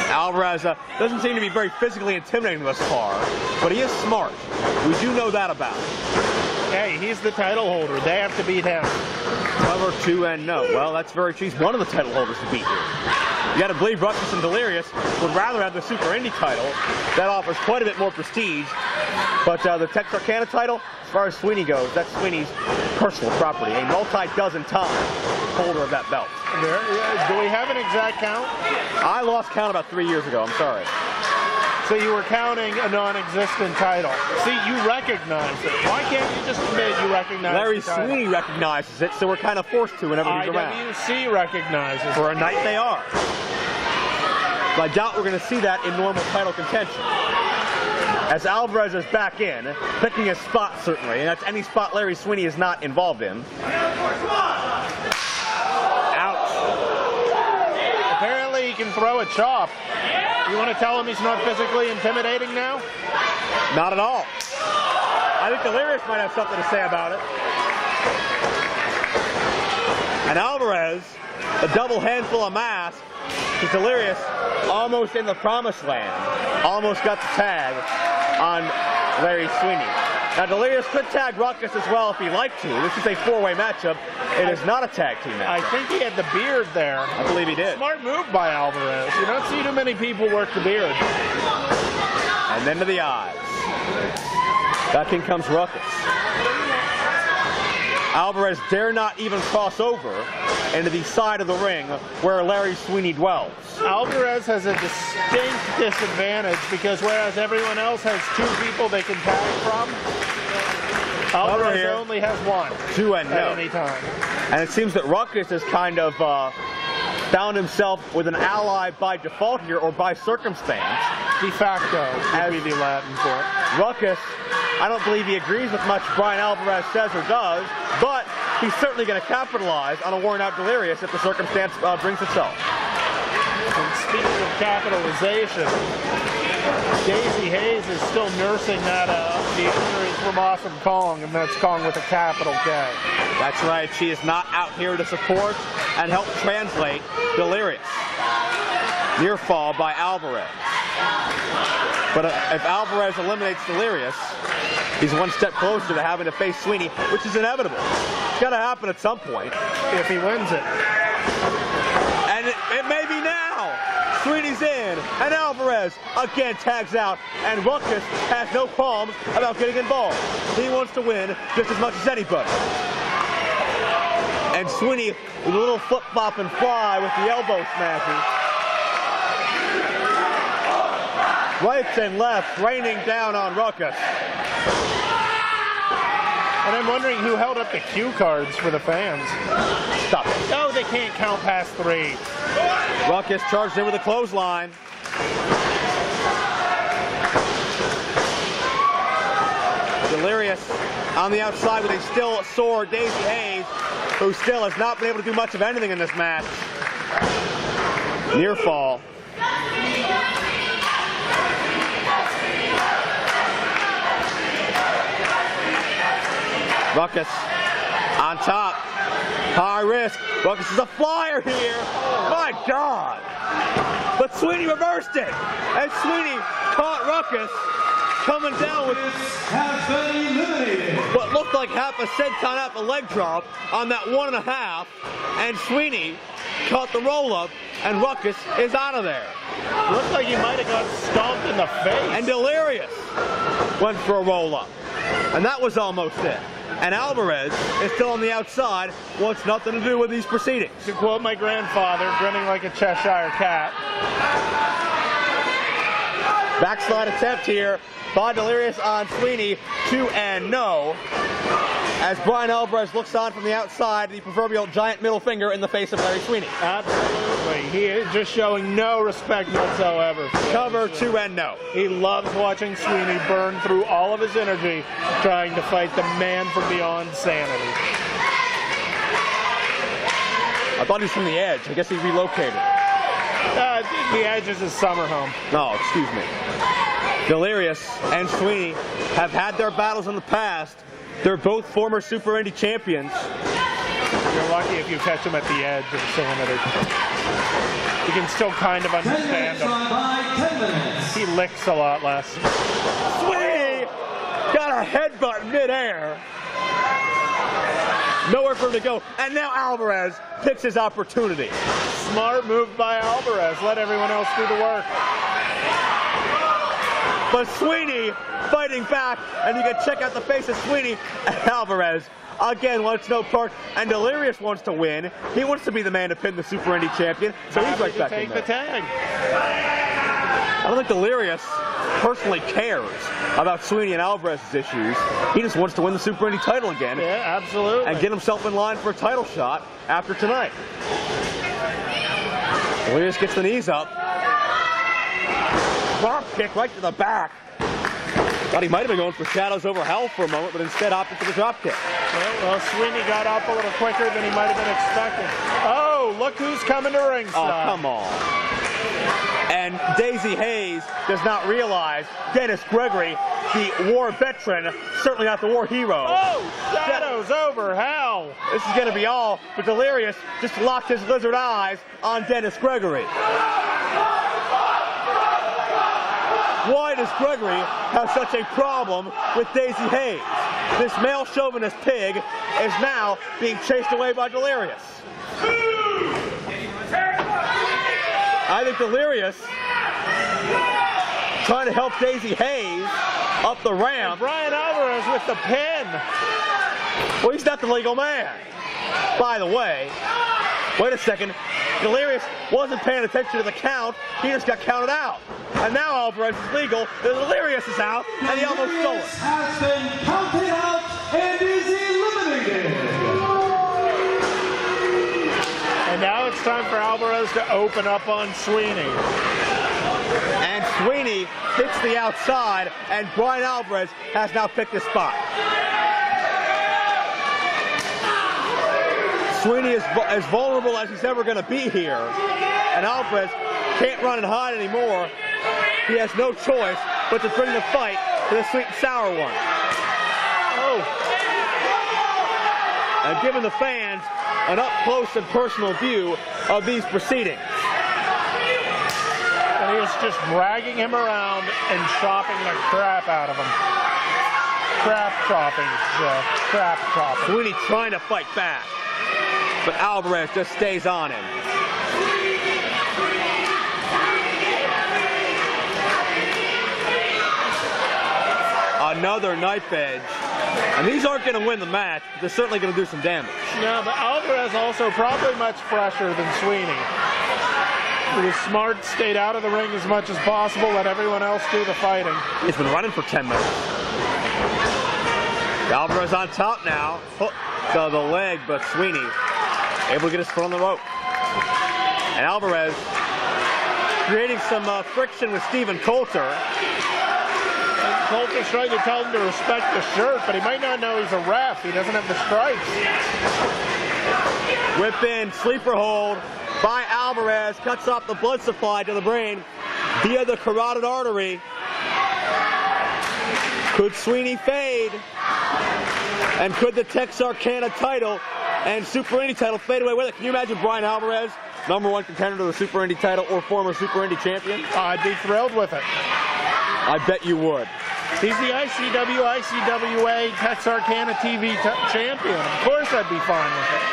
Alvarez doesn't seem to be very physically intimidating thus far, but he is smart. We do know that about him. Hey, he's the title holder. They have to beat him. Cover 2-0. Well, that's very true. He's one of the title holders to beat here. You got to believe Ruckus and Delirious would rather have the Super Indy title. That offers quite a bit more prestige. But the Tex-Arkana title, as far as Sweeney goes, that's Sweeney's personal property. A multi-dozen time holder of that belt. Do we have an exact count? I lost count about 3 years ago. I'm sorry. So you were counting a non-existent title. See, you recognized it. Why can't you just admit you recognize Larry the title? Sweeney recognizes it, so we're kind of forced to whenever he's around. IWC recognizes For a night they are. But I doubt we're going to see that in normal title contention. As Alvarez is back in, picking his spot certainly, and that's any spot Larry Sweeney is not involved in. Ouch. Apparently he can throw a chop. You want to tell him he's not physically intimidating now? Not at all. I think Delirious might have something to say about it. And Alvarez, a double handful of mass, is Delirious almost in the promised land. Almost got the tag on Larry Sweeney. Now Delirious could tag Ruckus as well if he'd like to. This is a four-way matchup. It is not a tag team matchup. I think he had the beard there. I believe he did. Smart move by Alvarez. You don't see too many people work the beard. And then to the eyes. Back in comes Ruckus. Alvarez dare not even cross over into the side of the ring where Larry Sweeney dwells. Alvarez has a distinct disadvantage because whereas everyone else has two people they can tag from, Alvarez only has one 2-0 at any time. And it seems that Ruckus has kind of found himself with an ally by default here or by circumstance. De facto would be the Latin for it. Ruckus, I don't believe he agrees with much Bryan Alvarez says or does, but he's certainly going to capitalize on a worn-out Delirious if the circumstance brings itself. And speaking of capitalization, Daizee Haze is still nursing that the injuries from Awesome Kong, and that's Kong with a capital K. That's right. She is not out here to support and help translate Delirious. Near fall by Alvarez. But if Alvarez eliminates Delirious, he's one step closer to having to face Sweeney, which is inevitable. It's got to happen at some point. If he wins it. And it may be now. Sweeney's in, and Alvarez again tags out, and Ruckus has no qualms about getting involved. He wants to win just as much as anybody. And Sweeney with a little flip-flop and fly with the elbow smashes. Right and left, raining down on Ruckus. And I'm wondering who held up the cue cards for the fans. Stop it. No, they can't count past 3. Ruckus charged in with a clothesline. Delirious on the outside with a still sore Daizee Haze, who still has not been able to do much of anything in this match. Near fall. Ruckus on top. High risk. Ruckus is a flyer here. My God. But Sweeney reversed it. And Sweeney caught Ruckus coming down with Has been eliminated. what looked like half a senton, half a leg drop on that 1.5. And Sweeney caught the roll up, and Ruckus is out of there. Looked like he might have got stomped in the face. And Delirious went for a roll up. And that was almost it. And Alvarez is still on the outside, wants nothing to do with these proceedings. To quote my grandfather, grinning like a Cheshire cat. Backslide attempt here by Delirious on Sweeney, 2-0. As Bryan Alvarez looks on from the outside, the proverbial giant middle finger in the face of Larry Sweeney. Absolutely. He is just showing no respect whatsoever. Cover 2-0. He loves watching Sweeney burn through all of his energy trying to fight the man from beyond sanity. I thought he was from the Edge. I guess he relocated. The Edge is his summer home. No, excuse me. Delirious and Sweeney have had their battles in the past. They're both former Super Indy champions. You're lucky if you catch him at the edge of sanity. You can still kind of understand him. He licks a lot less. Sweeney got a headbutt midair. Nowhere for him to go. And now Alvarez picks his opportunity. Smart move by Alvarez. Let everyone else do the work. But Sweeney fighting back, and you can check out the face of Sweeney. Alvarez again wants no part, and Delirious wants to win. He wants to be the man to pin the Super Indy champion, so he's right back in there. Take the tag. I don't think Delirious personally cares about Sweeney and Alvarez's issues. He just wants to win the Super Indy title again. Yeah, absolutely. And get himself in line for a title shot after tonight. Delirious gets the knees up. Drop kick right to the back. Thought he might have been going for Shadows over Hell for a moment, but instead opted for the drop kick. Well, Sweeney got up a little quicker than he might have been expecting. Oh, look who's coming to ringside. Oh, come on. And Daizee Haze does not realize Dennis Gregory, the war veteran, certainly not the war hero. Oh, Shadows over Hell. This is going to be all, but Delirious just locked his lizard eyes on Dennis Gregory. Why does Gregory have such a problem with Daizee Haze? This male chauvinist pig is now being chased away by Delirious. I think Delirious trying to help Daizee Haze up the ramp. Bryan Alvarez with the pin. Well, he's not the legal man. By the way, wait a second. Delirious wasn't paying attention to the count. He just got counted out. And now Alvarez is legal. The Delirious is out, and he almost stole it. Has been counted out and is eliminated. And now it's time for Alvarez to open up on Sweeney. And Sweeney hits the outside, and Bryan Alvarez has now picked his spot. Sweeney is as vulnerable as he's ever going to be here, and Alvarez can't run and hide anymore. He has no choice but to bring the fight to the sweet and sour one. Oh. And giving the fans an up-close and personal view of these proceedings. And he is just dragging him around and chopping the crap out of him. Crap chopping. Sweeney trying to fight back, but Alvarez just stays on him. Another knife edge. And these aren't going to win the match, but they're certainly going to do some damage. No, but Alvarez also probably much fresher than Sweeney. He was smart, stayed out of the ring as much as possible, let everyone else do the fighting. He's been running for 10 minutes. Alvarez on top now. Hook to the leg, but Sweeney able to get his foot on the rope. And Alvarez creating some friction with Stephen Coulter. Coulter's trying to tell him to respect the shirt, but he might not know he's a ref. He doesn't have the stripes. Whip in, sleeper hold by Alvarez. Cuts off the blood supply to the brain via the carotid artery. Could Sweeney fade? And could the Tex-Arkana title and Super Indy title fade away with it? Can you imagine Bryan Alvarez, #1 contender to the Super Indy title or former Super Indy champion? I'd be thrilled with it. I bet you would. He's the ICW, ICWA, Tex-Arkana TV champion. Of course I'd be fine with it.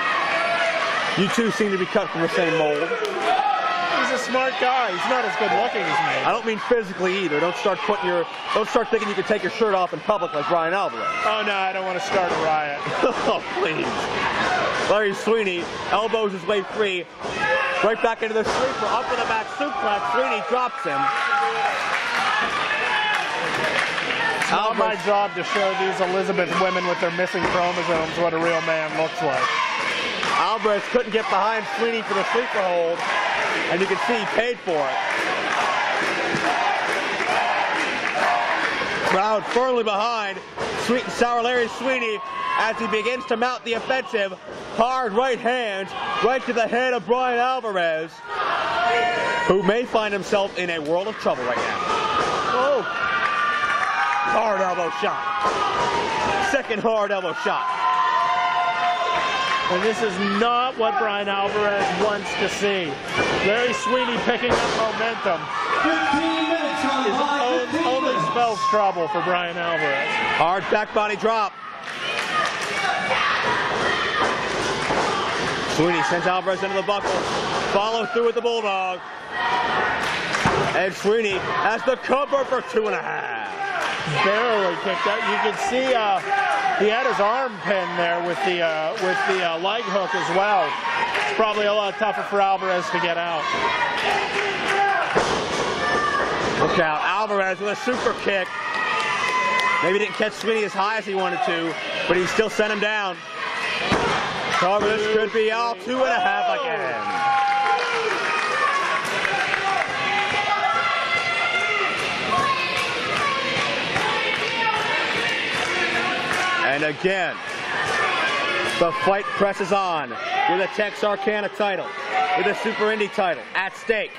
You two seem to be cut from the same mold. He's a smart guy. He's not as good looking as me. I don't mean physically either. Don't start thinking you can take your shirt off in public like Bryan Alvarez. Oh no, I don't want to start a riot. Oh, please. Larry Sweeney elbows his way free. Right back into the sleeper. Up in the back suplex. Sweeney drops him. It's not my job to show these Elizabeth women with their missing chromosomes what a real man looks like. Alvarez couldn't get behind Sweeney for the sleeper hold, and you can see he paid for it. Crowd firmly behind Sweet and Sour Larry Sweeney as he begins to mount the offensive. Hard right hand right to the head of Bryan Alvarez, who may find himself in a world of trouble right now. Oh! Hard elbow shot. Second hard elbow shot. And this is not what Bryan Alvarez wants to see. Larry Sweeney picking up momentum. 15 minutes Only spells trouble for Bryan Alvarez. Hard back body drop. Sweeney sends Alvarez into the buckle. Follows through with the bulldog. And Sweeney has the cover for 2.5. Barely kicked out. You can see he had his arm pinned there with the leg hook as well. It's probably a lot tougher for Alvarez to get out. Look out, Alvarez with a super kick. Maybe didn't catch Sweeney as high as he wanted to, but he still sent him down. So this could be all 2.5 again. And again, the fight presses on with a Tex-Arkana title, with a Super Indy title at stake.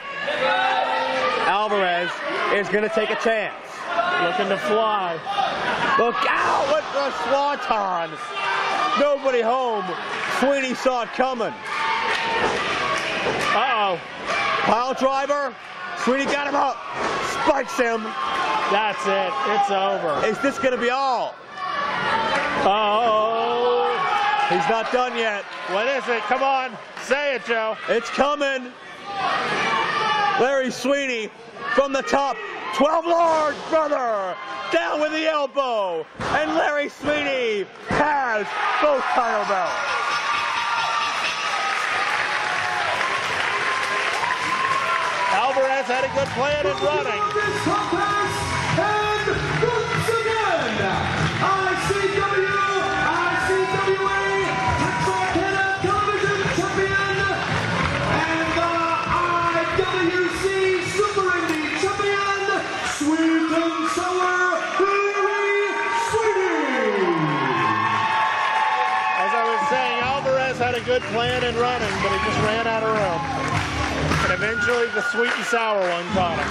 Alvarez is going to take a chance. Looking to fly. Look out with the swanton. Nobody home. Sweeney saw it coming. Uh-oh. Pile driver. Sweeney got him up. Spikes him. That's it. It's over. Is this going to be all? Oh. He's not done yet. What is it? Come on. Say it, Joe. It's coming. Larry Sweeney from the top. 12 large, brother. Down with the elbow. And Larry Sweeney has both title belts. Alvarez had a good plan in running. And once again, ICWA, Tex-Arkana Television Champion, and the IWC Super Indy Champion, Sweet and Sour Larry Sweeney. As I was saying, Alvarez had a good plan in running, but he just ran out of room. And eventually the sweet and sour one caught him.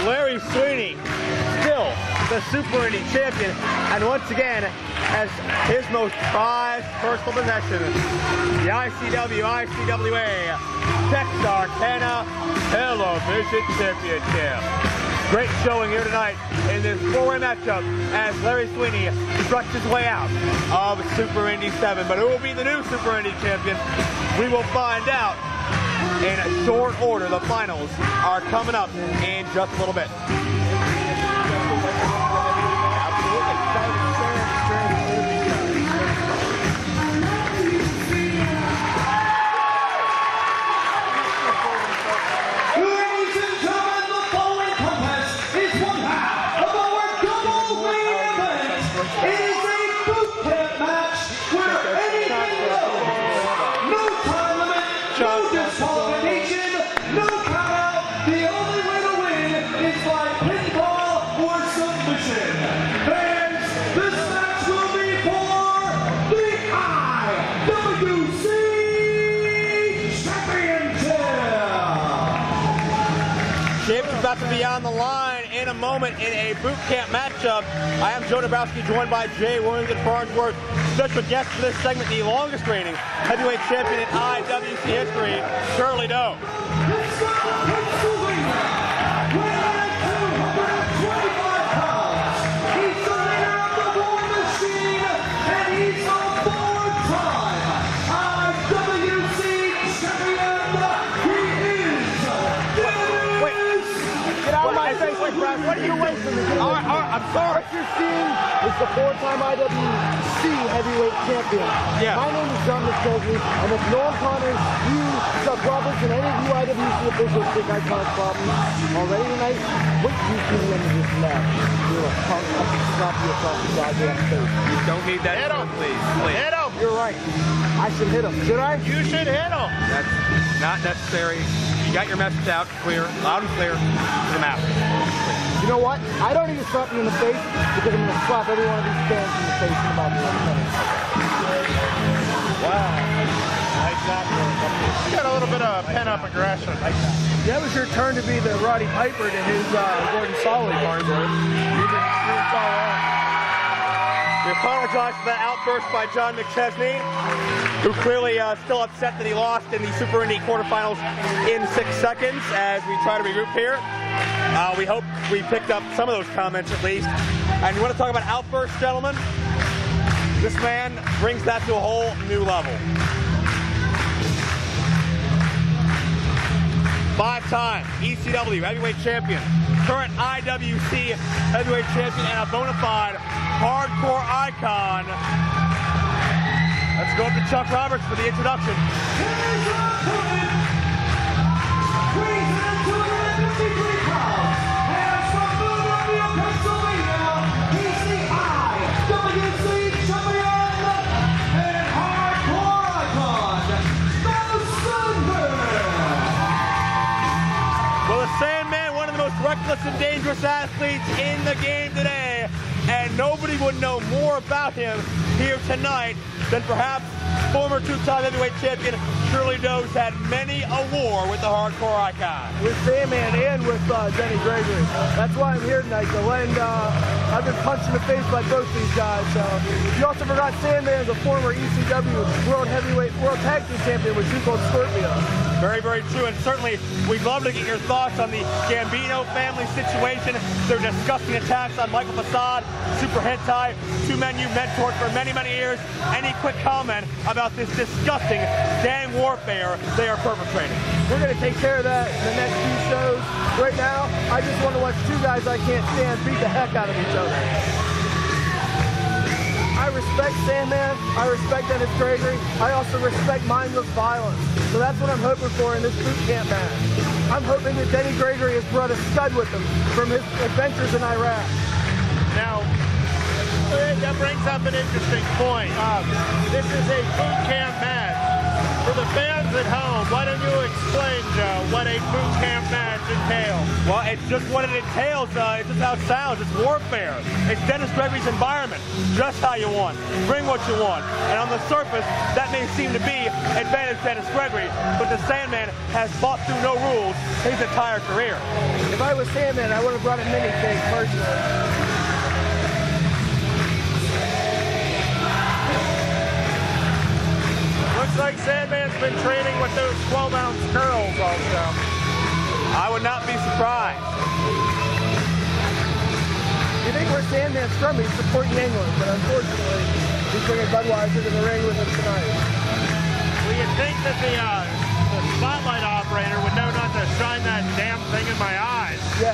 Larry Sweeney, still the Super Indy champion, and once again has his most prized personal possession, the ICWA Tex-Arkana Television Championship. Great showing here tonight in this four-way matchup as Larry Sweeney struts his way out of Super Indy 7. But who will be the new Super Indy champion? We will find out in short order. The finals are coming up in just a little bit. Ladies and gentlemen, the following contest is one half of our double main event. It is a boot camp match where anything goes. No time limit, no disqualification, no count out. The only way to win is by pinfall or submission. Fans, this match will be for the IWC Championship. Champion's about to be on the line in a moment in a boot camp matchup. I am Joe Dabrowski, joined by Jay Williams and Farnsworth. Special guest for this segment, the longest reigning heavyweight champion in IWC history, Shelley. Pennsylvania, weighing in at 225 pounds. He's the leader of the War Machine, and he's a four-time IWC champion. He is Delirious. Get out of my face, Brad. What are you wasting? I'm sorry. What you're seeing is the four-time IWC heavyweight champion. Yeah. My name is John McChesney, and if Nolan Connors, you, Chuck Roberts, and any of you IWC officials think I caused problems already tonight, wait till you see the end of this match. punk fucking slap you across the goddamn face. Don't need that. Hit him. Please. Hit him. You're right. I should hit him. Should I? You should hit him. That's not necessary. You got your message out clear, loud and clear to the masses. You know what? I don't need to slap him in the face because I'm going to slap every one of these fans in the face in about 1 minute. Wow. Nice job, you got a little bit of pent-up aggression. That was your turn to be the Roddy Piper to his Gordon Solid part there. It's all right. We apologize for that outburst by John McChesney, who clearly still upset that he lost in the Super Indy quarterfinals in 6 seconds as we try to regroup here. We hope we picked up some of those comments at least. And you want to talk about outbursts, gentlemen? This man brings that to a whole new level. 5-time ECW heavyweight champion, current IWC heavyweight champion, and a bona fide hardcore icon. Let's go up to Chuck Roberts for the introduction. Here's your opponent. Brings it to the 53 crowd. And from Philadelphia, Pennsylvania, he's the IWC champion and hardcore icon, the Sandman. Well, the Sandman, one of the most reckless and dangerous athletes in the game today, and nobody would know more about him here tonight than perhaps former two-time heavyweight champion Shirley Doe's had many a war with the hardcore icon. With Sandman and with Denny Gregory. That's why I'm here tonight to lend. I've been punched in the face by both these guys. So you also forgot Sandman is a former ECW World Tag Team Champion with Two Cold Scorpio. Very, very true, and certainly we'd love to get your thoughts on the Gambino family situation, their disgusting attacks on Michael Facade, Super Hentai, two men you've mentored for many, many years. Any quick comment about this disgusting gang warfare they are perpetrating? We're going to take care of that in the next few shows. Right now, I just want to watch two guys I can't stand beat the heck out of each other. I respect Sandman, I respect Dennis Gregory, I also respect mindless violence. So that's what I'm hoping for in this boot camp match. I'm hoping that Denny Gregory has brought a stud with him from his adventures in Iraq. Now, that brings up an interesting point. This is a boot camp match. For the fans at home, why don't you explain, Joe, what a boot camp match entails? Well, it's just what it entails. It's just how it sounds. It's warfare. It's Dennis Gregory's environment. Just how you want. Bring what you want. And on the surface, that may seem to be advantage Dennis Gregory, but the Sandman has fought through no rules his entire career. If I was Sandman, I would have brought a mini cake personally. Looks like Sandman's been training with those 12-ounce curls also. I would not be surprised. You think where Sandman's from, he's supporting England, but unfortunately, he's bringing Budweiser to the ring with him tonight. Well, you'd think that the spotlight operator would know not to shine that damn thing in my eyes. Yeah.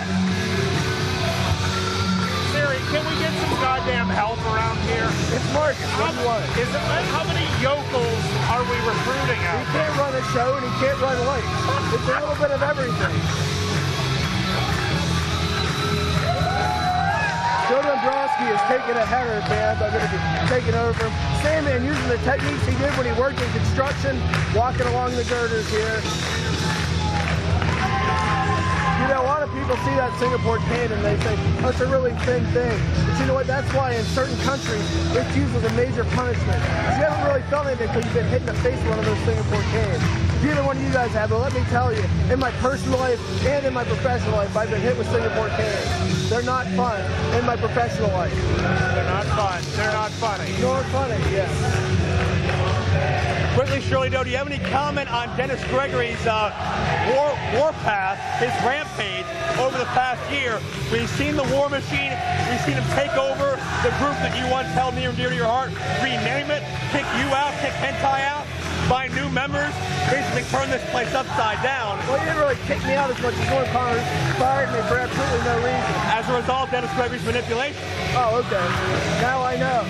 Siri, can we get some goddamn help around here? It's Marcus. What do you want? How many yokels are we recruiting out He can't run a show and he can't run lights. It's a little bit of everything. Joe Dombrowski is taking a header, fans. I'm going to be taking over from Sandman using the techniques he did when he worked in construction, walking along the girders here. You know, a lot of people see that Singapore cane and they say, oh, it's a really thin thing. But you know what? That's why in certain countries, it's used as a major punishment. You haven't really felt anything until you've been hit in the face with one of those Singapore canes. Neither one of you guys have, but let me tell you, in my personal life and in my professional life, I've been hit with Singapore canes. They're not fun in my professional life. They're not fun. They're not funny. Nor funny, yes. Quickly, Shirley Doe, do you have any comment on Dennis Gregory's warpath, his rampage over the past year? We've seen the War Machine. We've seen him take over the group that you once held near and dear to your heart, rename it, kick you out, kick Hentai out, find new members, basically turn this place upside down. Well, he didn't really kick me out as much as North Connors fired me for absolutely no reason. As a result of Dennis Gregory's manipulation. Oh, okay. Now I know.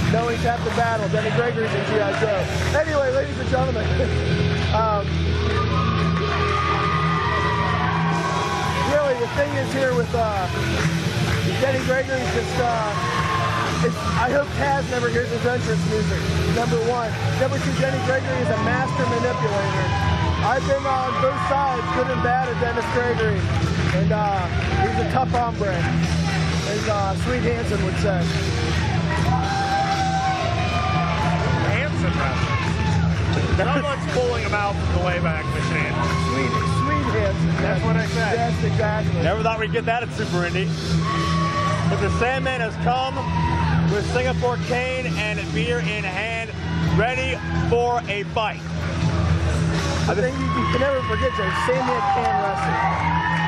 Knowing's half the battle. Denny Gregory's in G.I. Joe. Anyway, ladies and gentlemen, really the thing is here with Denny Gregory's just, I hope Taz never hears his entrance music, number one. Number two, Denny Gregory is a master manipulator. I've been on both sides, good and bad, of Dennis Gregory. And he's a tough hombre, as Sweet Hansen would say. Hansen wrestling. Someone's pulling him out from the Wayback Machine. Sweet Hansen. That's what I said. Yes, exactly. Never thought we'd get that at Super Indy. But the Sandman has come with Singapore cane and beer in hand, ready for a fight. I think you can never forget that Sandman can wrestle.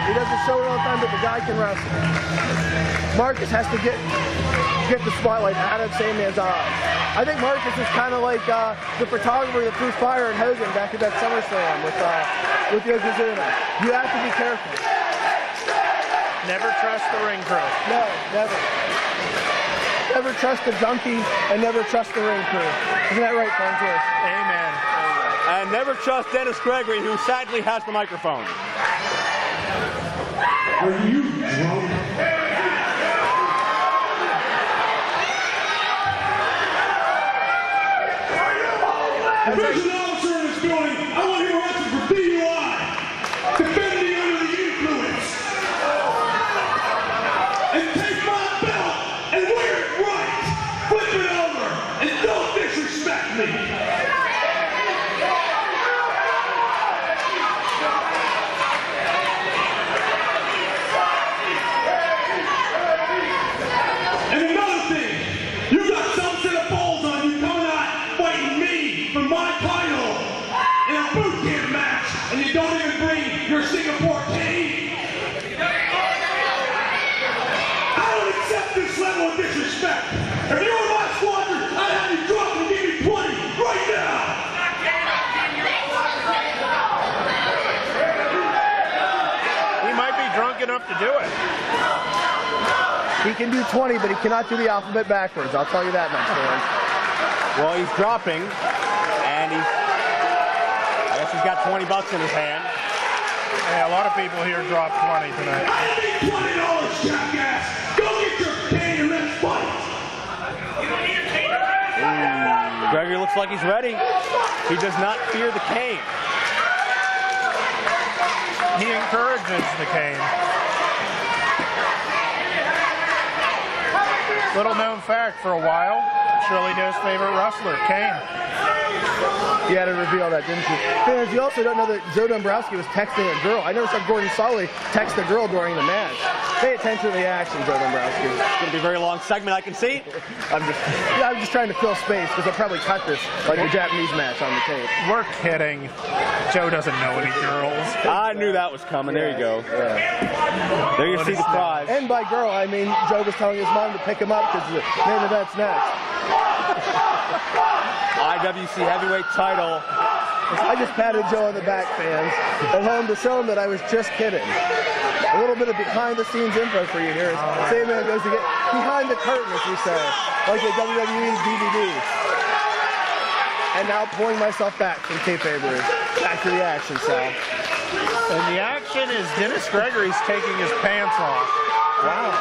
He doesn't show it all the time, but the guy can wrestle. Marcus has to get the spotlight out of Sandman's eyes. I think Marcus is kind of like the photographer that threw fire at Hogan back at that SummerSlam with Yokozuna. You have to be careful. Never trust the ring crew. No, never. Never trust the junkie and never trust the ring crew. Isn't that right, Francis? Amen. And never trust Dennis Gregory, who sadly has the microphone. Are you drunk? If there's an officer in this building, I want him arrested for DUI. Defending under the influence. And take my belt and wear it right. Flip it over and don't disrespect me. And another thing, you got some set of balls on you coming out fighting me for my title in a boot camp match, and you don't even bring your Singapore cane. I don't accept this level of disrespect. If you were my squadron, I'd have you drop and give me 20 right now. He might be drunk enough to do it. He can do 20, but he cannot do the alphabet backwards. I'll tell you that much, fans. Well, he's dropping, and I guess he's got 20 bucks in his hand. Yeah, a lot of people here dropped 20 tonight. I need $20, jackass. Go get your cane and let's fight. Gregory looks like he's ready. He does not fear the cane. He encourages the cane. Little known fact, for a while, Shirley Doe's favorite wrestler, Kane. You had to reveal that, didn't you? Fans, you also don't know that Joe Dombrowski was texting a girl. I noticed that Gordon Solly texted a girl during the match. Pay attention to the action, Joe Dombrowski. It's going to be a very long segment, I can see. I'm just trying to fill space because they'll probably cut this like a Japanese match on the tape. We're kidding. Joe doesn't know any girls. I knew that was coming. There you go. Yeah. There you see the prize. And by girl, I mean Joe was telling his mom to pick him up because the main event's next. IWC heavyweight title. I just patted Joe on the back, fans, at home to show him that I was just kidding. A little bit of behind-the-scenes info for you here. Sandman goes to get behind the curtain, as we say, like a WWE DVD. And now pulling myself back from kayfabery, back to the action cell. And the action is Dennis Gregory's taking his pants off. Wow.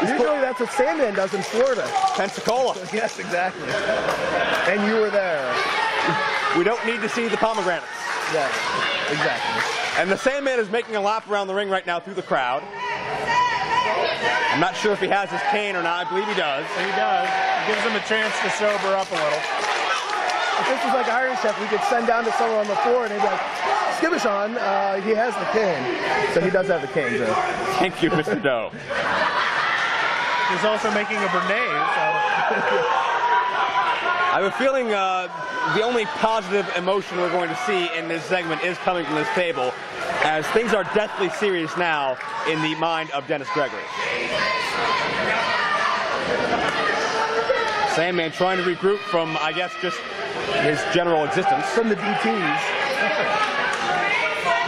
Usually that's what Sandman does in Florida. Pensacola. Yes, exactly. And you were there. We don't need to see the pomegranates. Yes, exactly. And the Sandman is making a lap around the ring right now through the crowd. I'm not sure if he has his cane or not. I believe he does. He does. Gives him a chance to sober up a little. If this was like Iron Chef, we could send down to someone on the floor and they'd be like, Skibishon, he has the cane. So he does have the cane, Joe. Thank you, Mr. Doe. He's also making a grenade. So. I have a feeling the only positive emotion we're going to see in this segment is coming from this table, as things are deathly serious now in the mind of Dennis Gregory. Sandman trying to regroup from, I guess, just his general existence. From the DTs.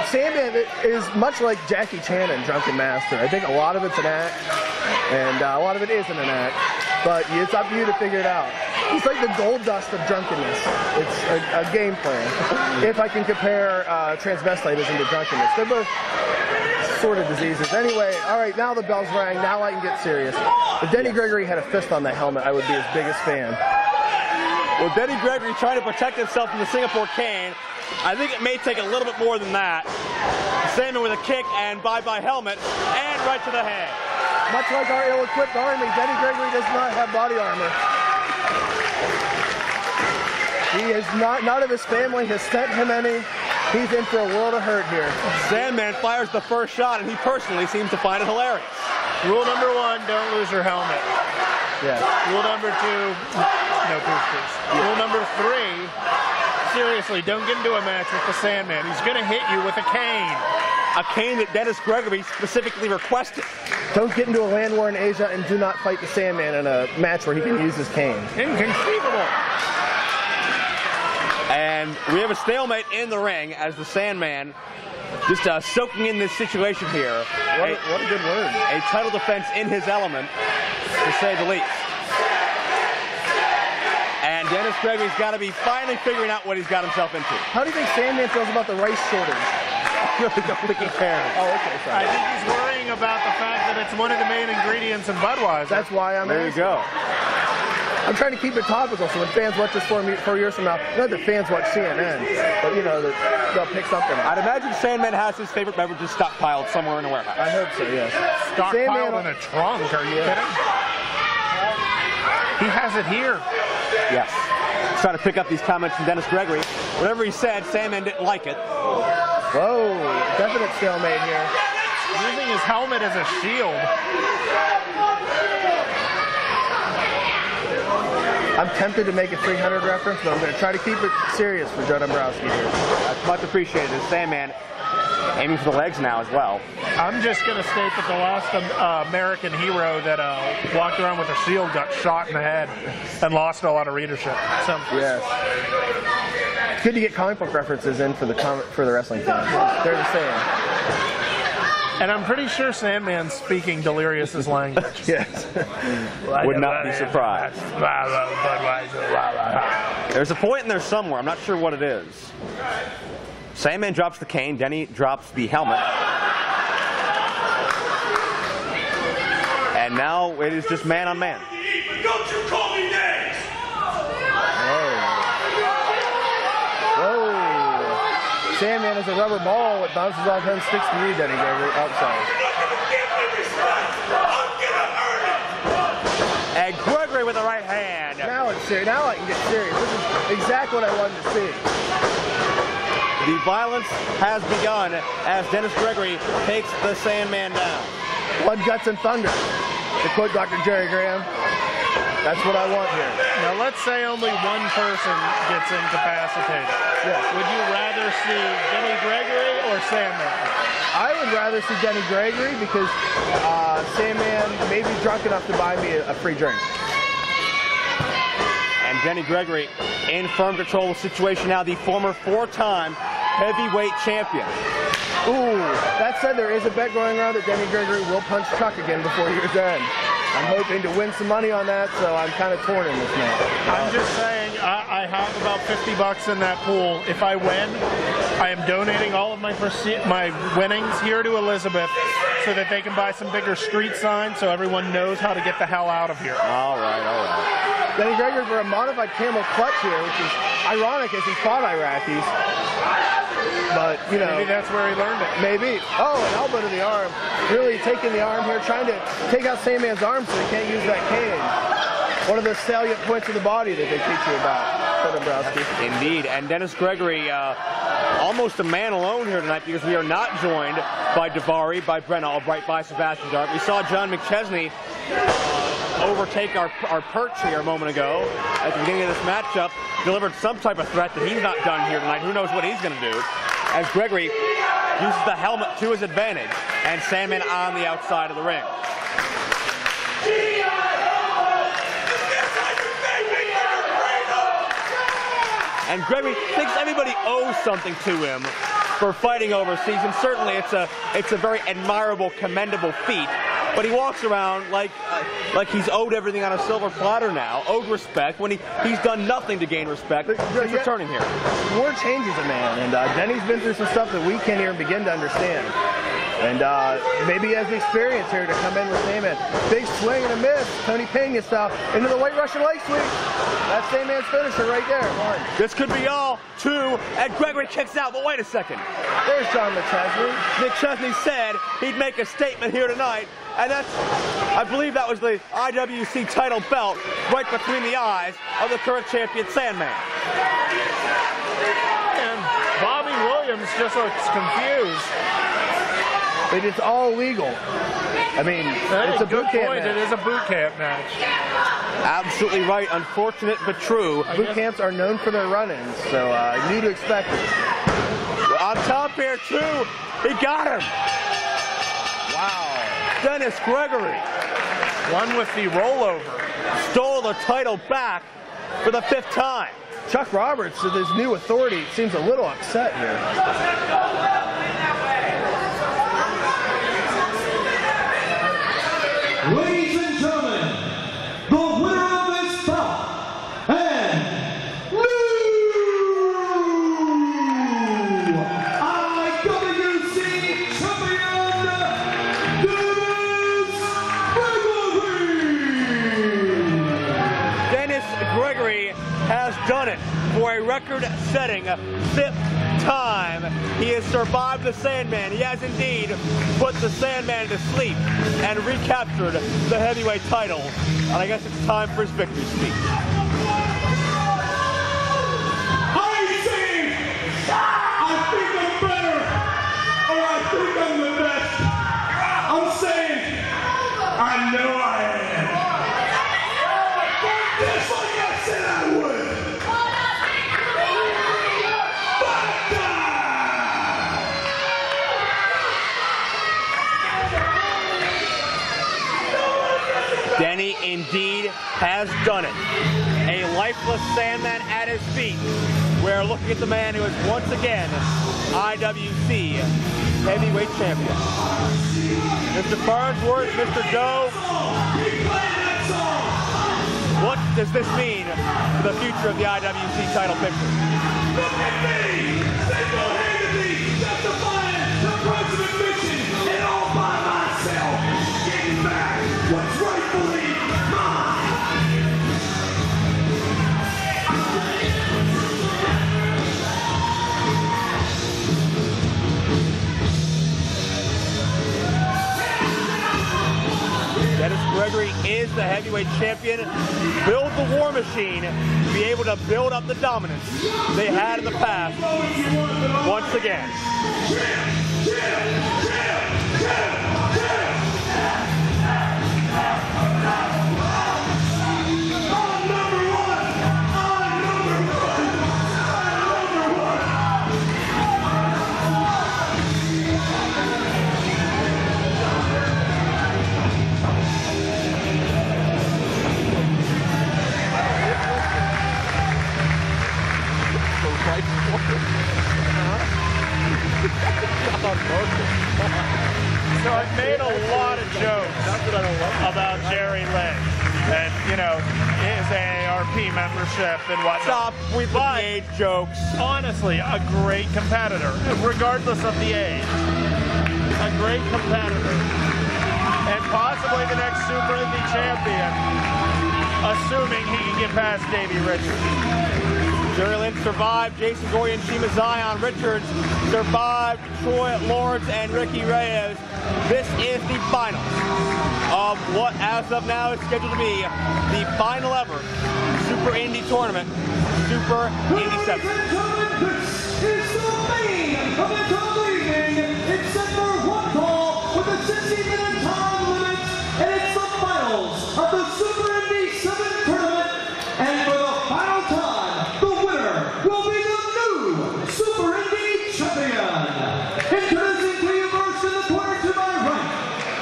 Sandman is much like Jackie Chan in Drunken Master. I think a lot of it's an act, and a lot of it isn't an act. But it's up to you to figure it out. He's like the gold dust of drunkenness. It's a game plan. If I can compare transvestitism to drunkenness. They're both sort of diseases. Anyway, all right, now the bells rang. Now I can get serious. If Denny Gregory had a fist on that helmet, I would be his biggest fan. Well, Denny Gregory trying to protect himself from the Singapore cane. I think it may take a little bit more than that. Sandman with a kick and bye-bye helmet and right to the head. Much like our ill-equipped army, Denny Gregory does not have body armor. He is none of his family has sent him any. He's in for a world of hurt here. Sandman fires the first shot, and he personally seems to find it hilarious. Rule number 1, don't lose your helmet. Yeah. Rule number 2, no boosters. Rule number 3, seriously, don't get into a match with the Sandman. He's going to hit you with a cane. A cane that Dennis Gregory specifically requested. Don't get into a land war in Asia and do not fight the Sandman in a match where he can use his cane. Inconceivable. And we have a stalemate in the ring as the Sandman just soaking in this situation here. What a good word. A title defense in his element, to say the least. And Dennis Gregory's got to be finally figuring out what he's got himself into. How do you think Sandman feels about the rice shortage? I really don't think he cares. Oh, okay, sorry. I think he's worrying about the fact that it's one of the main ingredients in Budweiser. That's why I'm There you asking. go. I'm trying to keep it topical so when fans watch this 4 years from now, not that fans watch CNN, but you know, that they'll pick something up. I'd imagine Sandman has his favorite beverages stockpiled somewhere in a warehouse. I hope so, yes. Stockpiled in a trunk, are you kidding? He has it here. Yes. He's trying to pick up these comments from Dennis Gregory. Whatever he said, Sandman didn't like it. Whoa, definite stalemate here. Using his helmet as a shield. I'm tempted to make a 300 reference, but I'm going to try to keep it serious for Joe Dombrowski here. That's much appreciated. Sandman aiming for the legs now as well. I'm just going to state that the last American hero that walked around with a shield got shot in the head and lost a lot of readership. So, Yes. It's good to get comic book references in for the wrestling fans. They're the same. and I'm pretty sure Sandman's speaking Delirious's language. Yes. Would not be surprised. There's a point in there somewhere. I'm not sure what it is. Sandman drops the cane. Denny drops the helmet. And now it is just man on man. Don't you call me names! Whoa. Sandman is a rubber ball. It bounces off him, sticks to you, Denny Gregory, outside. And Gregory with the right hand. Now it's serious. Now I can get serious. This is exactly what I wanted to see. The violence has begun as Dennis Gregory takes the Sandman down. Blood, guts, and thunder. To quote Dr. Jerry Graham, that's what I want here. Now let's say only one person gets incapacitated. Yes. Would you rather see Denny Gregory or Sandman? I would rather see Denny Gregory because Sandman may be drunk enough to buy me a free drink. And Denny Gregory in firm control of the situation now, the former 4-time heavyweight champion. Ooh, that said, there is a bet going around that Denny Gregory will punch Chuck again before year's end. I'm hoping to win some money on that, so I'm kind of torn in this match. I'm just saying, I have about $50 in that pool. If I win, I am donating all of my winnings here to Elizabeth so that they can buy some bigger street signs so everyone knows how to get the hell out of here. All right, all right. Denny Gregory for a modified camel clutch here, which is ironic as he fought Iraqis. But, you know. Maybe that's where he learned it. Maybe. Oh, an elbow to the arm. Really taking the arm here, trying to take out Sandman's arm so he can't use that cane. One of those salient points of the body that they teach you about, Dombrowski. Indeed. And Dennis Gregory almost a man alone here tonight because we are not joined by Davari, by Brenna Albright, by Sebastian Dart. We saw John McChesney overtake our perch here a moment ago at the beginning of this matchup, delivered some type of threat that he's not done here tonight. Who knows what he's going to do as Gregory uses the helmet to his advantage and Sandman on the outside of the ring. And Gregory thinks everybody owes something to him for fighting overseas, and certainly it's a very admirable, commendable feat. But he walks around like he's owed everything on a silver platter now, owed respect, when he's done nothing to gain respect since returning here. War changes a man, and Denny's been through some stuff that we can't even begin to understand. And maybe he has the experience here to come in with Sandman. Big swing and a miss, Tony Pena style, into the White Russian leg sweep. That's Sandman's finisher right there. One. This could be all. Two, and Gregory kicks out, but wait a second. There's John McChesney. McChesney said he'd make a statement here tonight, and that's, I believe that was the IWC title belt right between the eyes of the current champion, Sandman. And Bobby Williams just looks confused. It is all legal. I mean, it's a boot camp match. It is a boot camp match. Absolutely right. Unfortunate but true. Boot camps are known for their run-ins, so I knew to expect it. On top here, too. He got him. Wow. Dennis Gregory. One with the rollover. Stole the title back for the 5th time. Chuck Roberts, with his new authority, seems a little upset here. Ladies and gentlemen, the winner of this bout and new IWC champion, Dennis Gregory has done it for a record-setting 5th time. He has survived the Sandman. He has indeed put the Sandman to sleep and recaptured the heavyweight title. And I guess it's time for his victory speech. I think I'm better, or I think I'm the best. I'm saying, I know I am. Just like I said I would. Denny indeed has done it. A lifeless Sandman at his feet. We're looking at the man who is once again IWC heavyweight champion. Mr. Farnsworth, Mr. Doe, what does this mean for the future of the IWC title picture? Look at me! Single-handedly justifying the president mission and all by myself. Getting back what's rightfully mine. Dennis Gregory is the heavyweight champion. Build the war machine to be able to build up the dominance they had in the past once again. So I've made a lot of jokes about Jerry Lynn and, you know, his AARP membership and whatnot. Stop with the age jokes. Honestly, a great competitor, regardless of the age. A great competitor. And possibly the next Super Indy champion, assuming he can get past Davey Richards. Jerry Lynn survived Jason Gory and Shiima Xion. Richards survived Troy Lawrence and Ricky Reyes. This is the final of what, as of now, is scheduled to be the final ever Super Indy Tournament, Super Indy 7. This is the main event of the evening. It's set for one fall with a 60-minute time limit, and it's the finals of the Super Indy 7 tournament. And for the final time, the winner will be the new Super Indy champion. Introducing to you first in the corner to my right,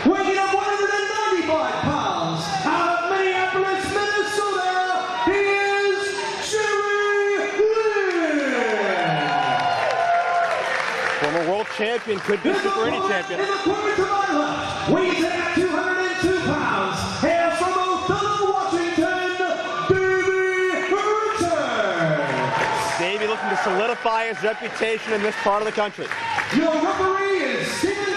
weighing up 195 pounds, out of Minneapolis, Minnesota, he is Jerry Lynn. Former world champion, could be Super Indy champion. In the corner to my left, weighing in at 202 pounds, hails from Othello, Washington, Davey Richards. Davey looking to solidify his reputation in this part of the country. Your referee is Stephen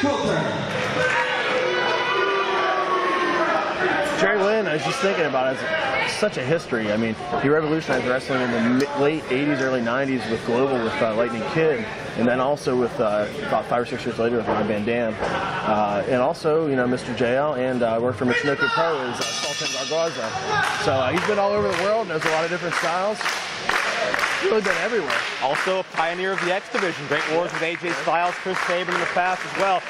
Jerry Lynn, I was just thinking about it, it's such a history. I mean, he revolutionized wrestling in the late 80s, early 90s with Global, with Lightning Kid, and then also with about 5 or 6 years later with Ron Van Dam. And also, you know, Mr. JL, and worked for Michinoku Pro is Sultan Gargaza. So he's been all over the world, knows a lot of different styles. He's really been everywhere. Also a pioneer of the X Division. Great wars with AJ Styles, Chris Sabin in the past as well.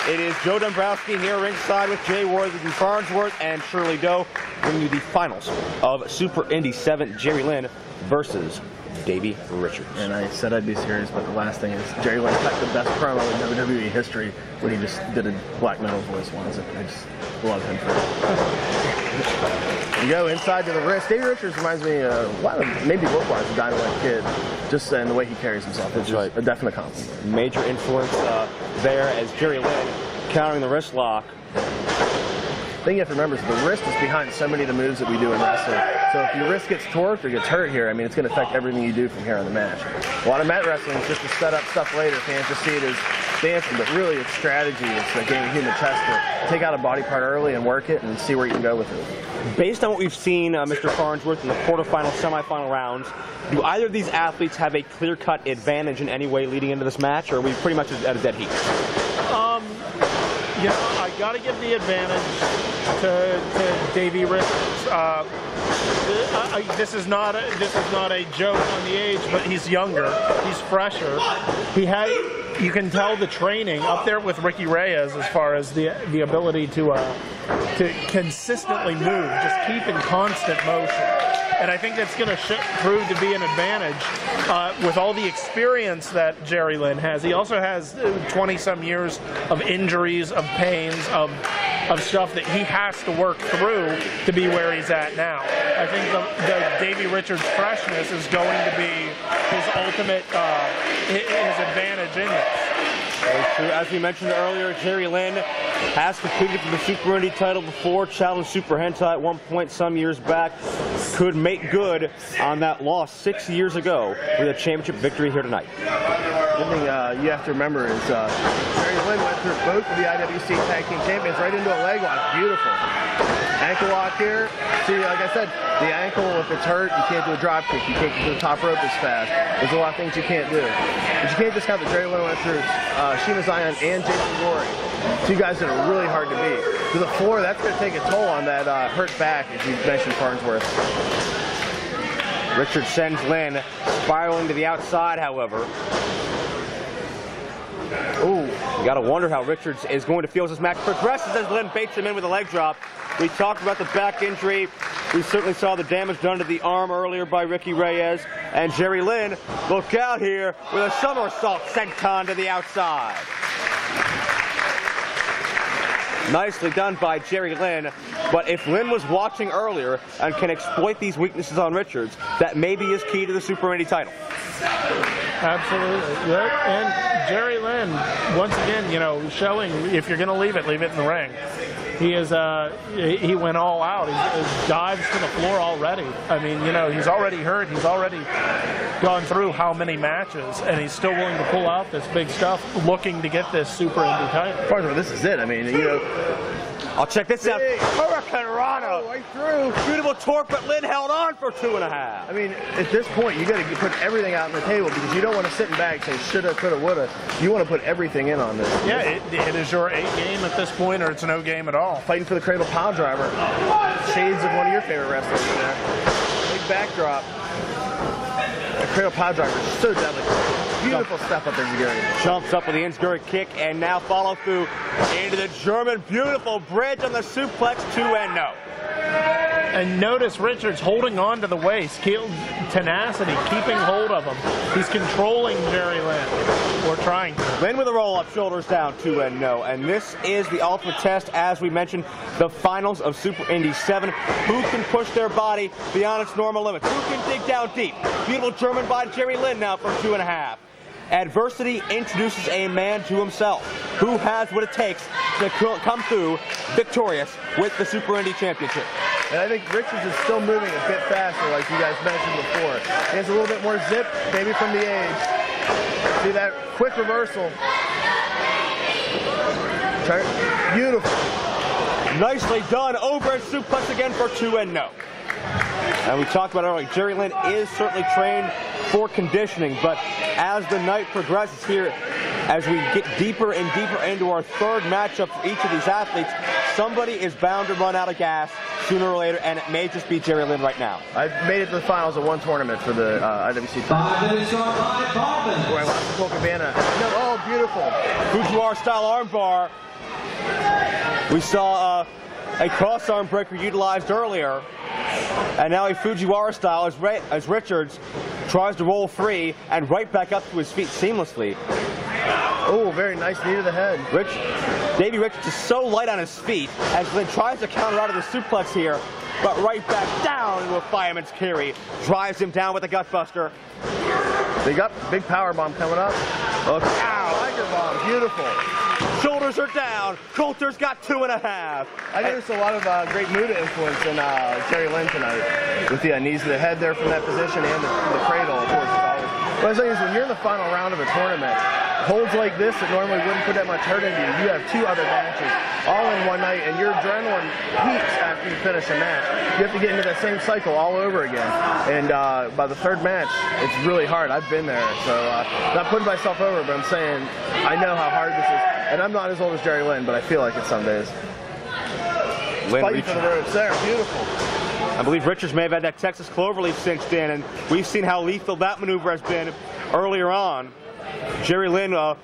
It is Joe Dombrowski here ringside with Jay Worthington Farnsworth and Shirley Doe, bringing you the finals of Super Indy 7, Jerry Lynn versus Davey Richards. And I said I'd be serious, but the last thing is Jerry Lynn cut the best promo in WWE history when he just did a black metal voice once. I just love him for it. You go inside to the wrist. Davey Richards reminds me a lot of, maybe look-wise, a Dynamite Kid, just in the way he carries himself. It's just a definite compliment. Major influence there as Jerry Lynn countering the wrist lock. The thing you have to remember is the wrist is behind so many of the moves that we do in wrestling. So if your wrist gets torqued or gets hurt here, I mean, it's going to affect everything you do from here on the match. A lot of mat wrestling is just to set up stuff later. Fans just see it as dancing, but really it's strategy. It's like getting a human chest to take out a body part early and work it and see where you can go with it. Based on what we've seen, Mr. Farnsworth, in the quarterfinal, semifinal rounds, do either of these athletes have a clear-cut advantage in any way leading into this match, or are we pretty much at a dead heat? You know, I got to give the advantage to Davey Richards. This is not a joke on the age, but he's younger, he's fresher. You can tell the training up there with Ricky Reyes as far as the ability to consistently move, just keep in constant motion. And I think that's going to prove to be an advantage with all the experience that Jerry Lynn has. He also has 20-some years of injuries, of pains, of stuff that he has to work through to be where he's at now. I think the Davey Richards freshness is going to be his ultimate his advantage in this. Very true. As we mentioned earlier, Jerry Lynn has competed for the Super Indy title before, challenged Super Hentai at one point some years back. Could make good on that loss 6 years ago with a championship victory here tonight. The thing you have to remember is Jerry Lynn went through both of the IWC Tag Team Champions right into a leg lock. Beautiful. Ankle lock here. See, like I said, the ankle, if it's hurt, you can't do a drop kick. You can't get to the top rope as fast. There's a lot of things you can't do. But you can't discount that Jerry Lynn went through Shiima Xion and Jason Gory. Two guys that are really hard to beat. To the floor, that's going to take a toll on that hurt back, as you mentioned, Farnsworth. Richards sends Lynn spiraling to the outside, however. Ooh, you got to wonder how Richards is going to feel as this match progresses as Lynn baits him in with a leg drop. We talked about the back injury. We certainly saw the damage done to the arm earlier by Ricky Reyes. And Jerry Lynn, look out here with a somersault senton to the outside. Nicely done by Jerry Lynn, but if Lynn was watching earlier and can exploit these weaknesses on Richards, that may be his key to the Super Indy title. Absolutely. And Jerry Lynn, once again, you know, showing if you're going to leave it in the ring. He is he went all out. He dives to the floor already. I mean, you know, he's already hurt. He's already gone through how many matches, and he's still willing to pull out this big stuff, looking to get this Super Indy title. This is it. I mean, you know. I'll check this out. Hurricanrana. Right through. Beautiful torque, but Lynn held on for 2.5. I mean, at this point, you got to put everything out on the table because you don't want to sit back and say shoulda, coulda, woulda. You want to put everything in on this. Yeah, it is your 8 game at this point, or it's no game at all. Fighting for the cradle pile driver. Shades of one of your favorite wrestlers there. Big backdrop. The cradle pile driver is so deadly. Beautiful step up Enziguri. Jumps up with the Enziguri kick and now follow through into the German. Beautiful bridge on the suplex, 2-0. And notice Richards holding on to the waist, tenacity, keeping hold of him. He's controlling Jerry Lynn, or trying to. Lynn with a roll-up, shoulders down, 2-0. And this is the ultimate test, as we mentioned, the finals of Super Indy 7. Who can push their body beyond its normal limits? Who can dig down deep? Beautiful German by Jerry Lynn now for 2.5. Adversity introduces a man to himself who has what it takes to come through victorious with the Super Indy Championship. And I think Richards is still moving a bit faster, like you guys mentioned before. He has a little bit more zip, maybe from the age. See that quick reversal. Beautiful. Nicely done. Overhead suplex again for 2 and no. And we talked about it earlier, Jerry Lynn is certainly trained for conditioning, but as the night progresses here, as we get deeper and deeper into our third matchup for each of these athletes, somebody is bound to run out of gas sooner or later, and it may just be Jerry Lynn right now. I made it to the finals of one tournament for the IWC Tournament. 5 minutes start by Bobbin. Where I lost to Cole Cabana. No, oh, beautiful. Fujiwara style armbar. We saw a cross arm breaker utilized earlier, and now a Fujiwara style as Richards tries to roll free and right back up to his feet seamlessly. Oh, very nice knee to the head. Davey Richards is so light on his feet as Lynn tries to counter out of the suplex here, but right back down into a fireman's carry. Drives him down with a gutbuster. They got big power bomb coming up. Look, ow, tiger bomb, beautiful. Shoulders are down. Coulter's got 2.5. I noticed a lot of great mood influence in Jerry Lynn tonight with the knees to the head there from that position and the cradle, of course. What I'm saying is when you're in the final round of a tournament, holds like this that normally wouldn't put that much hurt into you, you have 2 other matches all in one night, and your adrenaline peaks after you finish a match. You have to get into that same cycle all over again. And by the third match, it's really hard. I've been there, so not putting myself over, but I'm saying I know how hard this is. And I'm not as old as Jerry Lynn, but I feel like it some days. Fighting for the ropes there, beautiful. I believe Richards may have had that Texas cloverleaf cinched in, and we've seen how lethal that maneuver has been earlier on. Jerry Lynn, a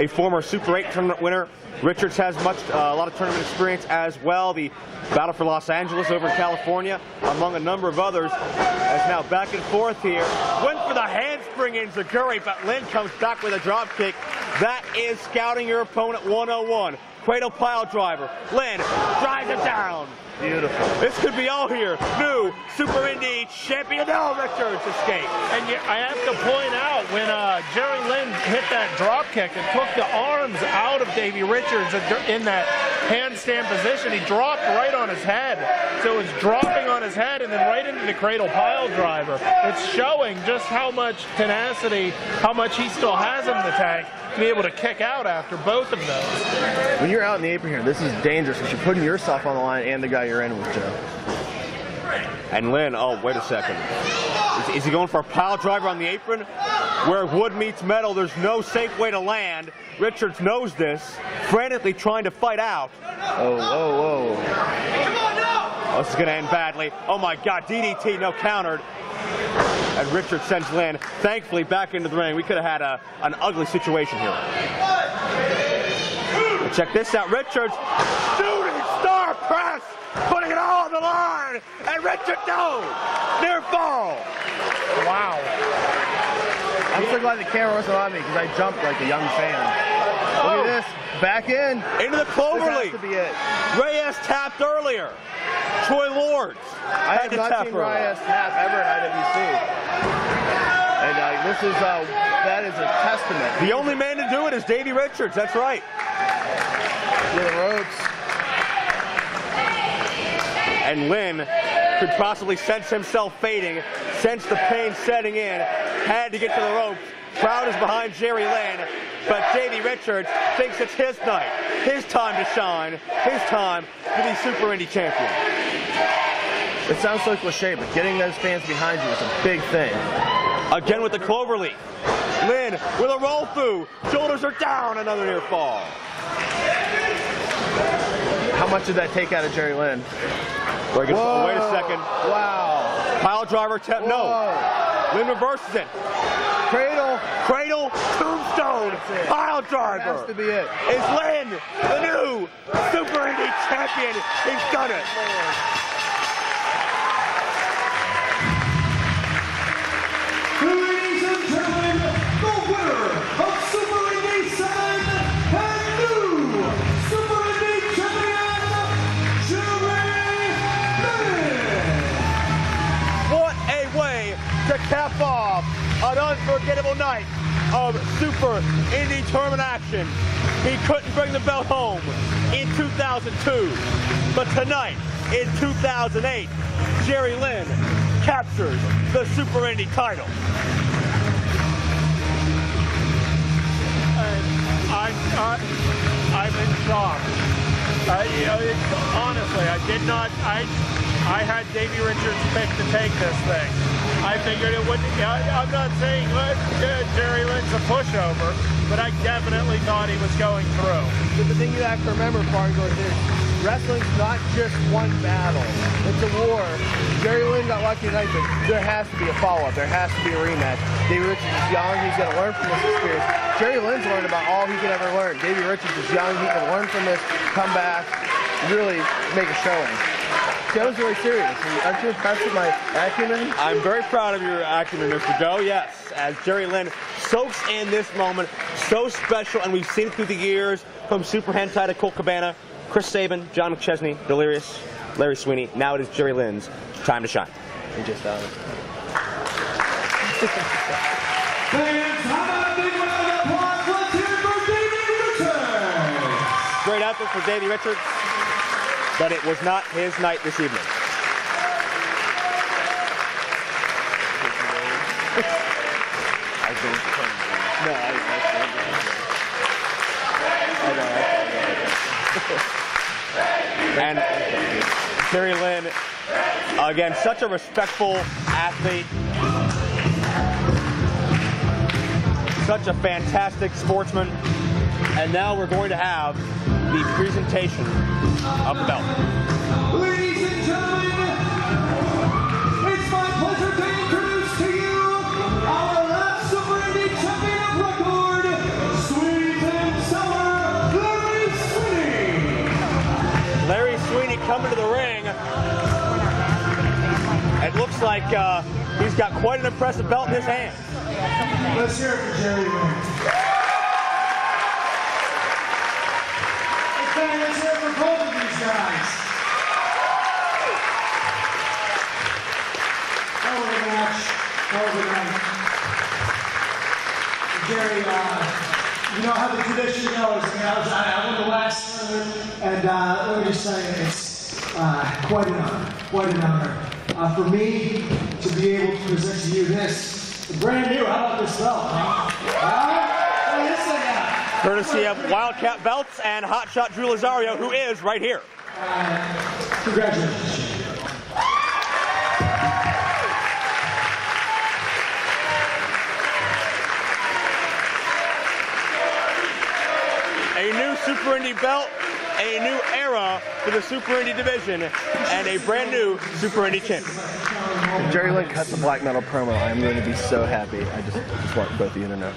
former Super 8 tournament winner. Richards has a lot of tournament experience as well. The Battle for Los Angeles over in California, among a number of others. As now back and forth here. Went for the handspring into Gory, but Lynn comes back with a drop kick. That is scouting your opponent 101. Cradle pile driver. Lynn drives it down. Beautiful. This could be all here. New Super Indy champion. No, Richards escaped. And I have to point out, when Jerry Lynn hit that drop kick and took the arms out of Davey Richards in that handstand position, he dropped right on his head. So it was dropping on his head and then right into the cradle pile driver. It's showing just how much tenacity, how much he still has in the tank to be able to kick out after both of those. When you're out in the apron here, this is dangerous because you're putting yourself on the line and the guy you're in with, Joe. And Lynn, oh, wait a second. Is he going for a pile driver on the apron? Where wood meets metal, there's no safe way to land. Richards knows this, frantically trying to fight out. Oh, whoa, whoa. Oh, this is going to end badly. Oh, my God, DDT, no countered. And Richards sends Lynn, thankfully, back into the ring. We could have had an ugly situation here. But check this out. Richards, shooting star press, putting it all on the line. And Richards, no, near fall. Wow. I'm so glad the camera wasn't on me because I jumped like a young fan. Look at this. Back in. Into the cloverleaf. This has to be it. Reyes tapped earlier. Troy Lords. I have not seen Reyes tap ever in IWC. And that is a testament. The only man to do it is Davey Richards. That's right. To the ropes. And Lynn could possibly sense himself fading, sense the pain setting in, had to get to the ropes. Crowd is behind Jerry Lynn, but Davey Richards thinks it's his night, his time to shine, his time to be Super Indy champion. It sounds so cliche, but getting those fans behind you is a big thing. Again with the cloverleaf. Lynn with a roll through. Shoulders are down, another near fall. How much did that take out of Jerry Lynn? Wait a second. Wow. Pile driver, no. Lynn reverses it. Cradle, tombstone, pile driver. That has to be it. Is Lynn the new Super Indy champion? He's done it. Ladies and gentlemen, the winner of Super Indy 7 and new Super Indy champion, Jerry Lynn. What a way to cap off an unforgettable night of Super Indy Tournament action. He couldn't bring the belt home in 2002, but tonight in 2008, Jerry Lynn captures the Super Indy title. I'm in shock. Honestly, I did not. I had Davey Richards picked to take this thing. I figured it wouldn't. I'm not saying Jerry Lynn's a pushover, but I definitely thought he was going through. But the thing you have to remember, Fargo, is wrestling's not just one battle. It's a war. Jerry Lynn got lucky tonight, but there has to be a follow-up. There has to be a rematch. Davey Richards is young. He's going to learn from this experience. Jerry Lynn's learned about all he could ever learn. Davey Richards is young. He can learn from this, come back, really make a showing. I was really serious. Aren't you impressed with my acumen? I'm very proud of your acumen, Mr. Joe. Yes, as Jerry Lynn soaks in this moment, so special, and we've seen it through the years from Super Hentai to Colt Cabana, Chris Sabin, John McChesney, Delirious, Larry Sweeney. Now it is Jerry Lynn's time to shine. He just Fans, how about a big round of applause? Let's hear it for Davey Richards! Great effort for Davey Richards, but it was not his night this evening. And Jerry Lynn, again, such a respectful athlete, such a fantastic sportsman, and now we're going to have the presentation of the belt. Ladies and gentlemen, it's my pleasure to introduce to you our last Super Indy champion of record, Sweet and Sour, Larry Sweeney. Larry Sweeney coming to the ring. It looks like he's got quite an impressive belt in his hand. Let's hear it for Jerry Lynn. Okay, let's hear it for both of these guys. Hell of a match, hell of a night. Jerry, you know how the tradition goes. I won the last tournament, and let me just say, it's quite an honor, quite an honor. For me to be able to present to you this brand new, how about this belt, huh? Check this thing out. Courtesy of Wildcat Belts and Hotshot Drew Lazario, who is right here. Congratulations. A new Super Indy belt, a new era for the Super Indy division, and a brand new Super Indy champion. If Jerry Lynn cuts a black metal promo, I'm going to be so happy. I just want both of you to know.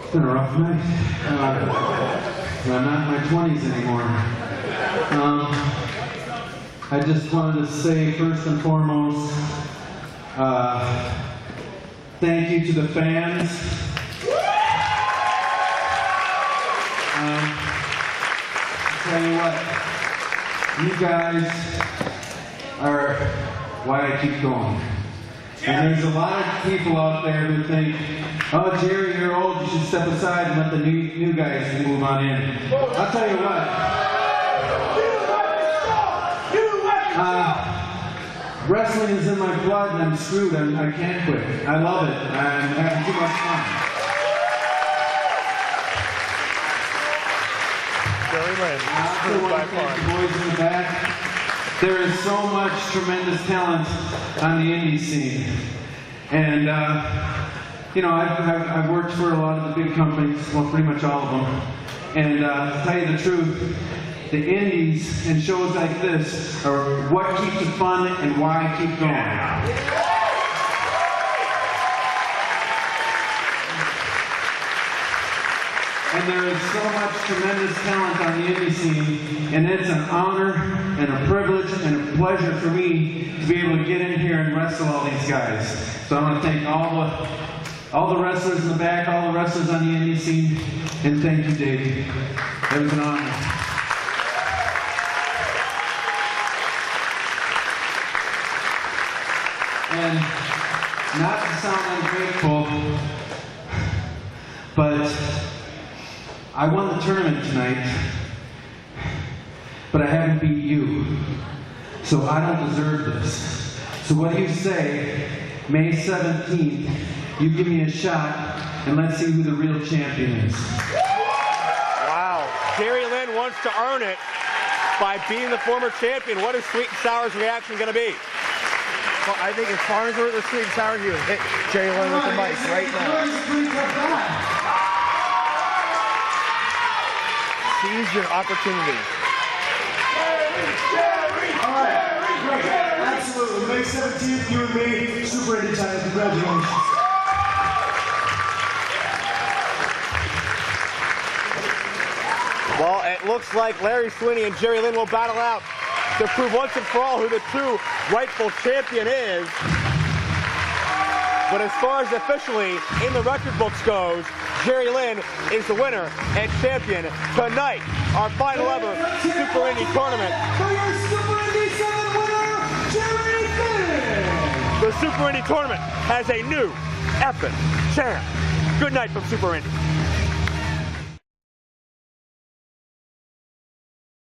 It's been a rough night. I'm not in my 20s anymore. I just wanted to say first and foremost, thank you to the fans. I'll tell you what, you guys are why I keep going. And there's a lot of people out there who think, oh, Jerry, you're old, you should step aside and let the new guys move on in. I'll tell you what. Wrestling is in my blood and I'm screwed. I can't quit. I love it. I'm having too much fun. I also want to thank the boys in the back. There is so much tremendous talent on the indie scene. And, you know, I've worked for a lot of the big companies, well, pretty much all of them. And to tell you the truth, the indies and shows like this are what keeps it fun and why I keep going. And there is so much tremendous talent on the indie scene, and it's an honor and a privilege and a pleasure for me to be able to get in here and wrestle all these guys. So I want to thank all the wrestlers in the back, all the wrestlers on the indie scene, and thank you, Davey. It was an honor. And not to sound ungrateful, but I won the tournament tonight, but I haven't beat you. So I don't deserve this. So what do you say, May 17th, you give me a shot, and let's see who the real champion is. Wow. Jerry Lynn won wants to earn it by being the former champion. What is Sweet and Sour's reaction going to be? Well, I think as far as we're the Sweet and Sour, he would hit Jerry Lynn with the mic right now. Seize your opportunity. All right, great. Absolutely. May 17th, you and me, Super Indy Tournament. Congratulations. Well, it looks like Larry Sweeney and Jerry Lynn will battle out to prove once and for all who the true rightful champion is. But as far as officially in the record books goes, Jerry Lynn is the winner and champion tonight. Our final ever Super Indy Tournament. For your Super Indy 7 winner, Jerry Lynn. The Super Indy Tournament has a new effing champ. Good night from Super Indy.